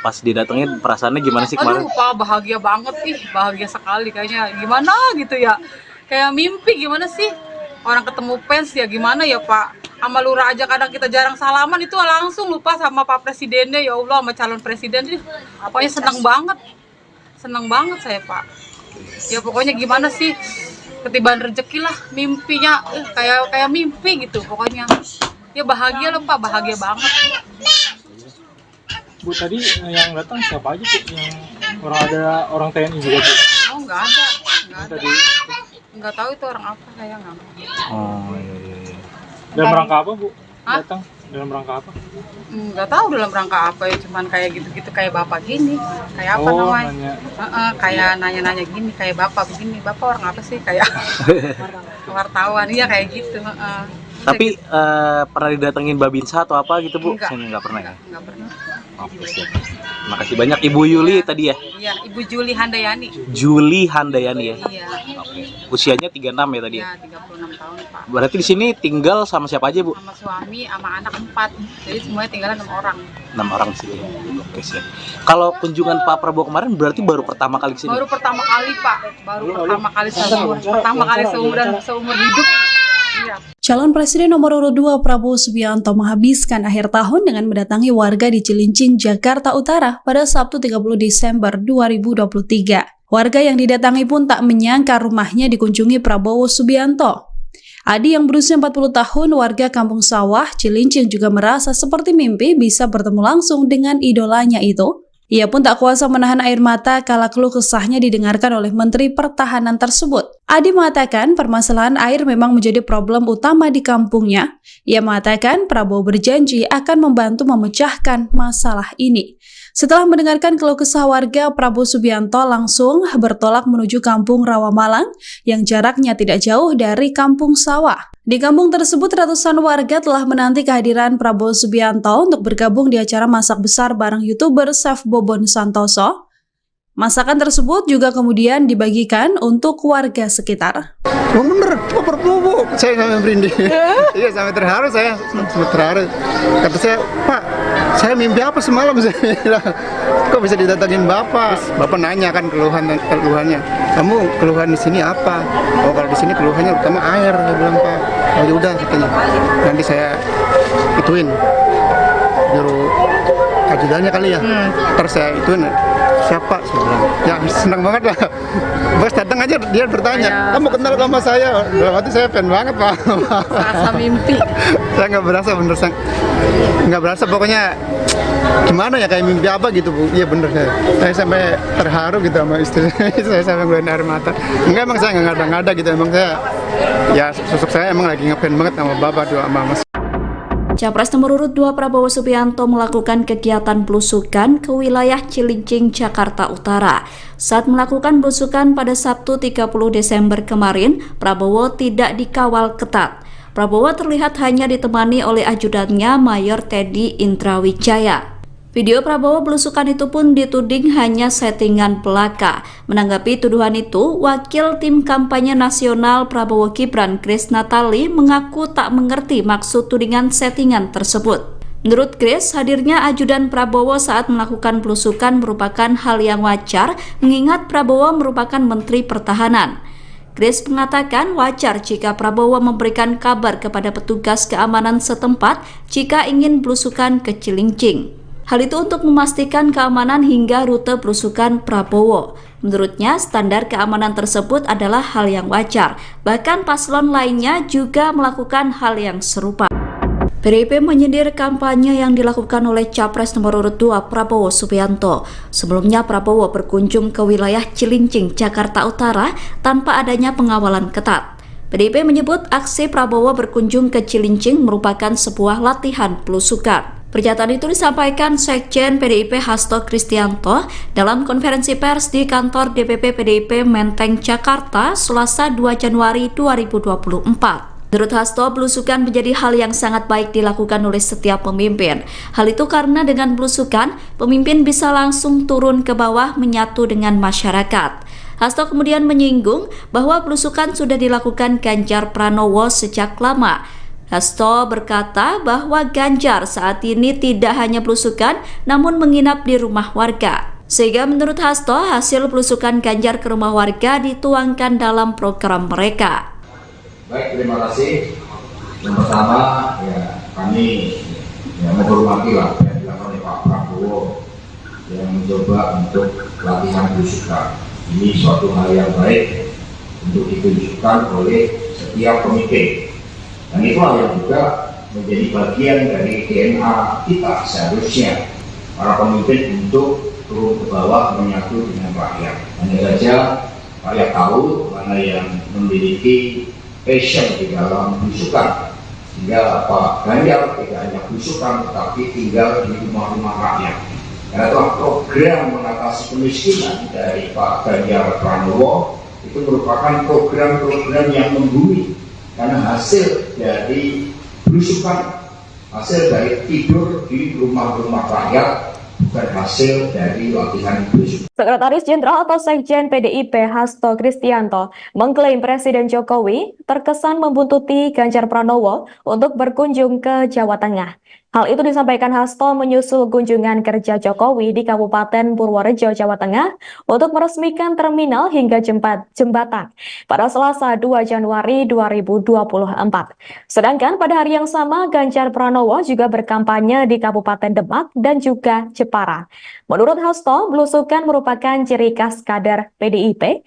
pas didatengin perasaannya gimana sih kemarin? Aduh Pak, bahagia banget, bahagia sekali kayaknya. Gimana gitu ya, kayak mimpi. Gimana sih orang ketemu fans ya, gimana ya Pak. Sama lurah aja kadang kita jarang salaman, itu langsung lupa sama Pak Presidennya, ya Allah, sama calon presiden. Pokoknya senang banget saya Pak. Ya pokoknya gimana sih, ketibaan rezeki lah, mimpinya kayak mimpi gitu pokoknya. Ya bahagia loh Pak, bahagia banget. Bu, tadi yang datang siapa aja Bu? Yang orang TNI juga Bu? Oh nggak ada. Tadi Nggak tahu itu orang apa, saya nggak. Oh iya. dalam rangka apa Bu? Hah? Datang dalam rangka apa? Nggak tahu dalam rangka apa ya, cuman kayak gitu-gitu, kayak bapak gini, kayak apa namanya? Nanya. Kayak nanya-nanya gini, kayak bapak begini. Bapak orang apa sih? Kayak wartawan, iya kayak gitu. Tapi pernah didatengin Babinsa atau apa gitu Bu? Enggak. Saya nggak pernah ya. Nggak pernah. Oke siap. Makasih banyak Ibu Yuli tadi ya. Iya, Ibu Juli Handayani. Juli Handayani ya. Iya. Oke. Usianya 36 ya tadi ya. Iya, 36 tahun Pak. Berarti di sini tinggal sama siapa aja Bu? Sama suami, sama anak 4. Jadi semuanya tinggalan 6 orang. 6 orang sih. Oke siap. Kalau kunjungan Pak Prabowo kemarin berarti baru pertama kali kesini? Baru pertama kali Pak. Pertama kali seumur hidup. Iya. Calon Presiden nomor urut 2 Prabowo Subianto menghabiskan akhir tahun dengan mendatangi warga di Cilincing, Jakarta Utara pada Sabtu 30 Desember 2023. Warga yang didatangi pun tak menyangka rumahnya dikunjungi Prabowo Subianto. Adi yang berusia 40 tahun, warga Kampung Sawah, Cilincing juga merasa seperti mimpi bisa bertemu langsung dengan idolanya itu. Ia pun tak kuasa menahan air mata kala keluh kesahnya didengarkan oleh Menteri Pertahanan tersebut. Adi mengatakan permasalahan air memang menjadi problem utama di kampungnya. Ia mengatakan Prabowo berjanji akan membantu memecahkan masalah ini. Setelah mendengarkan keluh kesah warga, Prabowo Subianto langsung bertolak menuju Kampung Rawamalang yang jaraknya tidak jauh dari Kampung Sawah. Di kampung tersebut, ratusan warga telah menanti kehadiran Prabowo Subianto untuk bergabung di acara masak besar bareng YouTuber Chef Bobon Santoso. Masakan tersebut juga kemudian dibagikan untuk warga sekitar. Oh bener, kok berpupuk? Saya sampai merinding. Iya, sampai terharu saya. Sampai terharu. Kata saya, Pak, saya mimpi apa semalam? Saya bilang, kok bisa didatangin Bapak? Bapak nanya kan keluhannya. Kamu keluhan di sini apa? Oh, kalau di sini keluhannya utama air. Saya bilang, Pak. Oh yaudah katanya. Nanti saya ituin. Juru ajudannya kali ya. Terus saya ituin. Siapa? Saya bilang, ya senang banget lah. Bos datang aja dia bertanya, kamu kenal sama saya? Berarti saya fan banget Pak. Rasa mimpi. Saya nggak berasa, bener nggak berasa, pokoknya gimana ya, kayak mimpi apa gitu Bu. Iya bener, saya sampai terharu gitu sama istri saya sampai ngeluarin air mata. Enggak, emang saya nggak ngada-ngada gitu, emang saya ya sosok saya emang lagi ngefan banget sama Bapak doa Mama. Capres nomor urut 2 Prabowo Subianto melakukan kegiatan belusukan ke wilayah Cilincing, Jakarta Utara. Saat melakukan belusukan pada Sabtu 30 Desember kemarin, Prabowo tidak dikawal ketat. Prabowo terlihat hanya ditemani oleh ajudannya Mayor Teddy Indrawijaya. Video Prabowo belusukan itu pun dituding hanya settingan belaka. Menanggapi tuduhan itu, Wakil Tim Kampanye Nasional Prabowo Gibran, Grace Natali, mengaku tak mengerti maksud tudingan settingan tersebut. Menurut Grace, hadirnya ajudan Prabowo saat melakukan belusukan merupakan hal yang wajar, mengingat Prabowo merupakan Menteri Pertahanan. Grace mengatakan wajar jika Prabowo memberikan kabar kepada petugas keamanan setempat jika ingin belusukan ke Cilincing. Hal itu untuk memastikan keamanan hingga rute belusukan Prabowo. Menurutnya, standar keamanan tersebut adalah hal yang wajar. Bahkan paslon lainnya juga melakukan hal yang serupa. PDIP menyindir kampanye yang dilakukan oleh Capres nomor urut 2 Prabowo Subianto. Sebelumnya Prabowo berkunjung ke wilayah Cilincing, Jakarta Utara tanpa adanya pengawalan ketat. PDIP menyebut aksi Prabowo berkunjung ke Cilincing merupakan sebuah latihan belusukan. Pernyataan itu disampaikan Sekjen PDIP Hasto Kristianto dalam konferensi pers di kantor DPP PDIP Menteng, Jakarta, Selasa 2 Januari 2024. Menurut Hasto, belusukan menjadi hal yang sangat baik dilakukan oleh setiap pemimpin. Hal itu karena dengan belusukan, pemimpin bisa langsung turun ke bawah menyatu dengan masyarakat. Hasto kemudian menyinggung bahwa belusukan sudah dilakukan Ganjar Pranowo sejak lama. Hasto berkata bahwa Ganjar saat ini tidak hanya belusukan namun menginap di rumah warga. Sehingga menurut Hasto, hasil belusukan Ganjar ke rumah warga dituangkan dalam program mereka. Baik, terima kasih. Yang pertama, ya kami menghormati lah yang dilakukan oleh Pak Prabowo yang mencoba untuk latihan belusukan. Ini suatu hal yang baik untuk ditunjukkan oleh setiap pemimpin. Dan itulah yang juga menjadi bagian dari DNA kita seharusnya para pemimpin untuk turun ke bawah menyatu dengan rakyat. Hanya saja rakyat tahu mana yang memiliki passion di dalam belusukan, sehingga Pak Ganjar tidak hanya belusukan tetapi tinggal di rumah-rumah rakyat. Karena itulah program mengatasi kemiskinan dari Pak Ganjar Pranowo itu merupakan program-program yang membumi. Karena hasil dari belusukan, hasil dari tidur di rumah-rumah rakyat, bukan hasil dari latihan belusukan. Sekretaris Jenderal atau Sekjen PDIP Hasto Kristianto mengklaim Presiden Jokowi terkesan membuntuti Ganjar Pranowo untuk berkunjung ke Jawa Tengah. Hal itu disampaikan Hasto menyusul kunjungan kerja Jokowi di Kabupaten Purworejo, Jawa Tengah untuk meresmikan terminal hingga jembatan pada Selasa 2 Januari 2024. Sedangkan pada hari yang sama, Ganjar Pranowo juga berkampanye di Kabupaten Demak dan juga Jepara. Menurut Hasto, belusukan merupakan ciri khas kader PDIP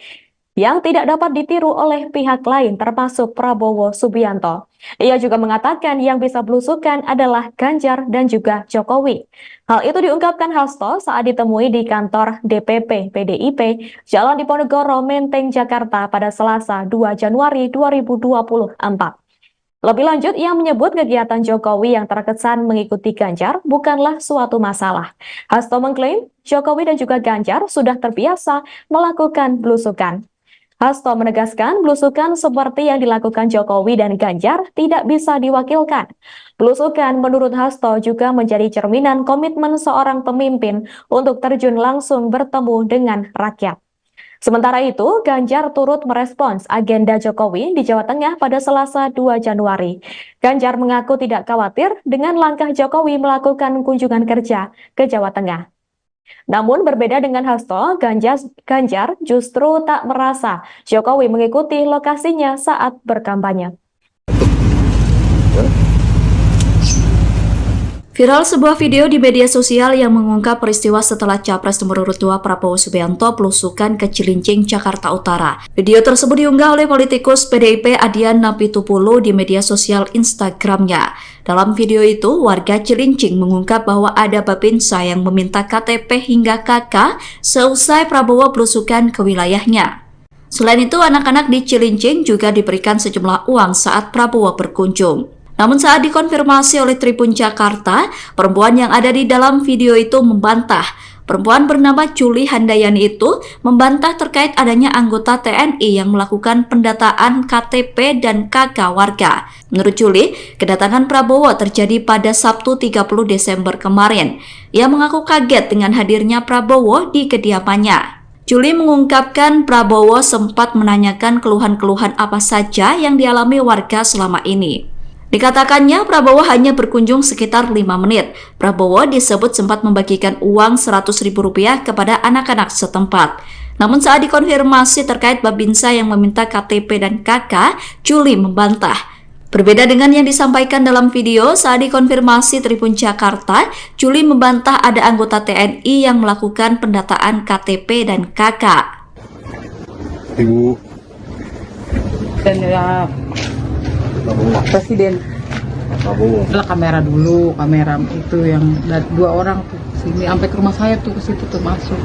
yang tidak dapat ditiru oleh pihak lain termasuk Prabowo Subianto. Ia juga mengatakan yang bisa belusukan adalah Ganjar dan juga Jokowi. Hal itu diungkapkan Hasto saat ditemui di kantor DPP PDIP Jalan Diponegoro, Menteng, Jakarta pada Selasa 2 Januari 2024. Lebih lanjut, ia menyebut kegiatan Jokowi yang terkesan mengikuti Ganjar bukanlah suatu masalah. Hasto mengklaim Jokowi dan juga Ganjar sudah terbiasa melakukan belusukan. Hasto menegaskan belusukan seperti yang dilakukan Jokowi dan Ganjar tidak bisa diwakilkan. Belusukan menurut Hasto juga menjadi cerminan komitmen seorang pemimpin untuk terjun langsung bertemu dengan rakyat. Sementara itu, Ganjar turut merespons agenda Jokowi di Jawa Tengah pada Selasa 2 Januari. Ganjar mengaku tidak khawatir dengan langkah Jokowi melakukan kunjungan kerja ke Jawa Tengah. Namun berbeda dengan Hasto, Ganjar justru tak merasa Jokowi mengikuti lokasinya saat berkampanye. Viral sebuah video di media sosial yang mengungkap peristiwa setelah Capres nomor urut 2 Prabowo Subianto belusukan ke Cilincing, Jakarta Utara. Video tersebut diunggah oleh politikus PDIP Adian Napitupulu di media sosial Instagramnya. Dalam video itu, warga Cilincing mengungkap bahwa ada babinsa yang meminta KTP hingga KK seusai Prabowo belusukan ke wilayahnya. Selain itu, anak-anak di Cilincing juga diberikan sejumlah uang saat Prabowo berkunjung. Namun saat dikonfirmasi oleh Tribun Jakarta, perempuan yang ada di dalam video itu membantah. Perempuan bernama Juli Handayani itu membantah terkait adanya anggota TNI yang melakukan pendataan KTP dan KK warga. Menurut Juli, kedatangan Prabowo terjadi pada Sabtu 30 Desember kemarin. Ia mengaku kaget dengan hadirnya Prabowo di kediamannya. Juli mengungkapkan Prabowo sempat menanyakan keluhan-keluhan apa saja yang dialami warga selama ini. Dikatakannya Prabowo hanya berkunjung sekitar 5 menit. Prabowo disebut sempat membagikan uang Rp100.000 kepada anak-anak setempat. Namun saat dikonfirmasi terkait babinsa yang meminta KTP dan KK, Juli membantah. Berbeda dengan yang disampaikan dalam video, saat dikonfirmasi Tribun Jakarta, Juli membantah ada anggota TNI yang melakukan pendataan KTP dan KK. Ibu. Dan ya Presiden adalah kamera dulu, kamera itu yang 2 orang tuh sini sampai ke rumah saya tuh, ke situ tuh masuk.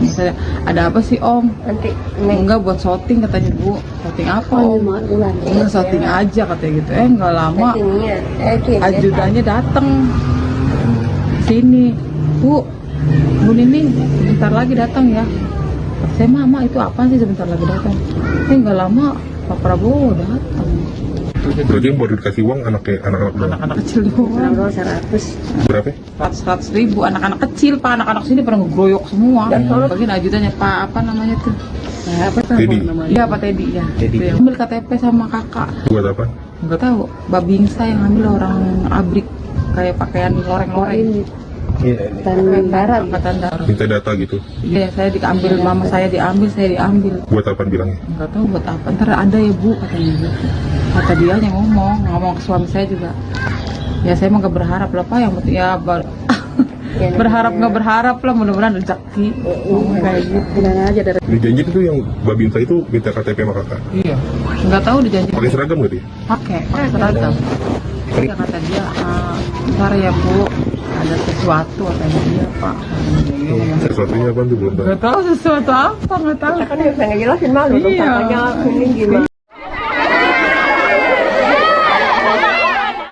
Misalnya ada apa sih Om? Nanti enggak buat syuting katanya Bu. Syuting apa Om? Enggak syuting aja katanya gitu. Enggak lama ajudannya datang sini. Bu Nining sebentar lagi datang ya. Saya Mama itu apa sih sebentar lagi datang? Enggak lama Pak Prabowo datang. Berarti yang baru dikasih uang anak-anak Kecil doang. 100. berapa? 100 ribu anak-anak kecil Pak, anak-anak sini pernah ngegroyok semua. Bagian ajudannya Pak apa namanya tuh? Apa tuh Teddy. namanya? Iya Pak Teddy ya. Teddy. Ambil KTP sama kakak. Buat apa? Nggak tahu, babingsa yang ambil orang abrik kayak pakaian loreng-loreng. Iya, Angkatan darat. minta data gitu. Iya, saya diambil, mama saya diambil. Buat apa bilangnya? Nggak tahu buat apa. Ntar ada ya bu, katanya gitu. Kata dia yang ngomong ke suami saya juga. Ya saya mah nggak berharap lah pak, yang penting ya berharap nggak berharap lah, mudah-mudahan rezeki. Kayak gitu. Dijanji itu yang babinsa itu minta KTP sama kakak. Iya, nggak tahu dijanji. Pakai seragam nggak dia? Pakai seragam. Ya kata dia, ntar ya bu, ada sesuatu katanya dia pak. Sesuatunya apa tuh belum tahu. Nggak tahu sesuatu apa, nggak tahu. Kan dia pengen jelasin malu tuh Iya. katanya ini gimana.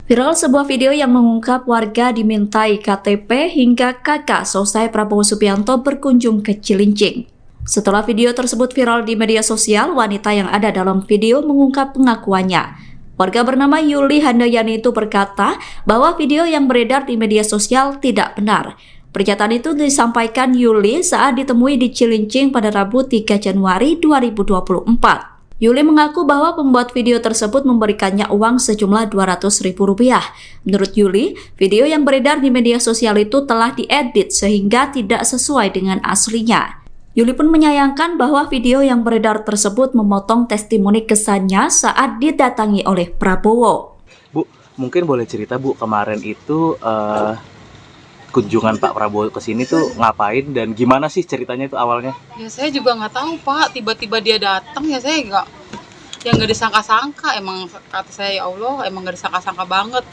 Viral sebuah video yang mengungkap warga dimintai KTP hingga kakak selesai Prabowo Subianto berkunjung ke Cilincing. Setelah video tersebut viral di media sosial, wanita yang ada dalam video mengungkap pengakuannya. Warga bernama Yuli Handayani itu berkata bahwa video yang beredar di media sosial tidak benar. Pernyataan itu disampaikan Yuli saat ditemui di Cilincing pada Rabu 3 Januari 2024. Yuli mengaku bahwa pembuat video tersebut memberikannya uang sejumlah Rp200.000. Menurut Yuli, video yang beredar di media sosial itu telah diedit sehingga tidak sesuai dengan aslinya. Yuli pun menyayangkan bahwa video yang beredar tersebut memotong testimoni kesannya saat didatangi oleh Prabowo. Bu, mungkin boleh cerita Bu, kemarin itu kunjungan Pak Prabowo ke sini tuh ngapain dan gimana sih ceritanya itu awalnya? Ya saya juga nggak tahu pak, tiba-tiba dia datang ya saya nggak disangka-sangka. Emang kata saya ya Allah, emang nggak disangka-sangka banget.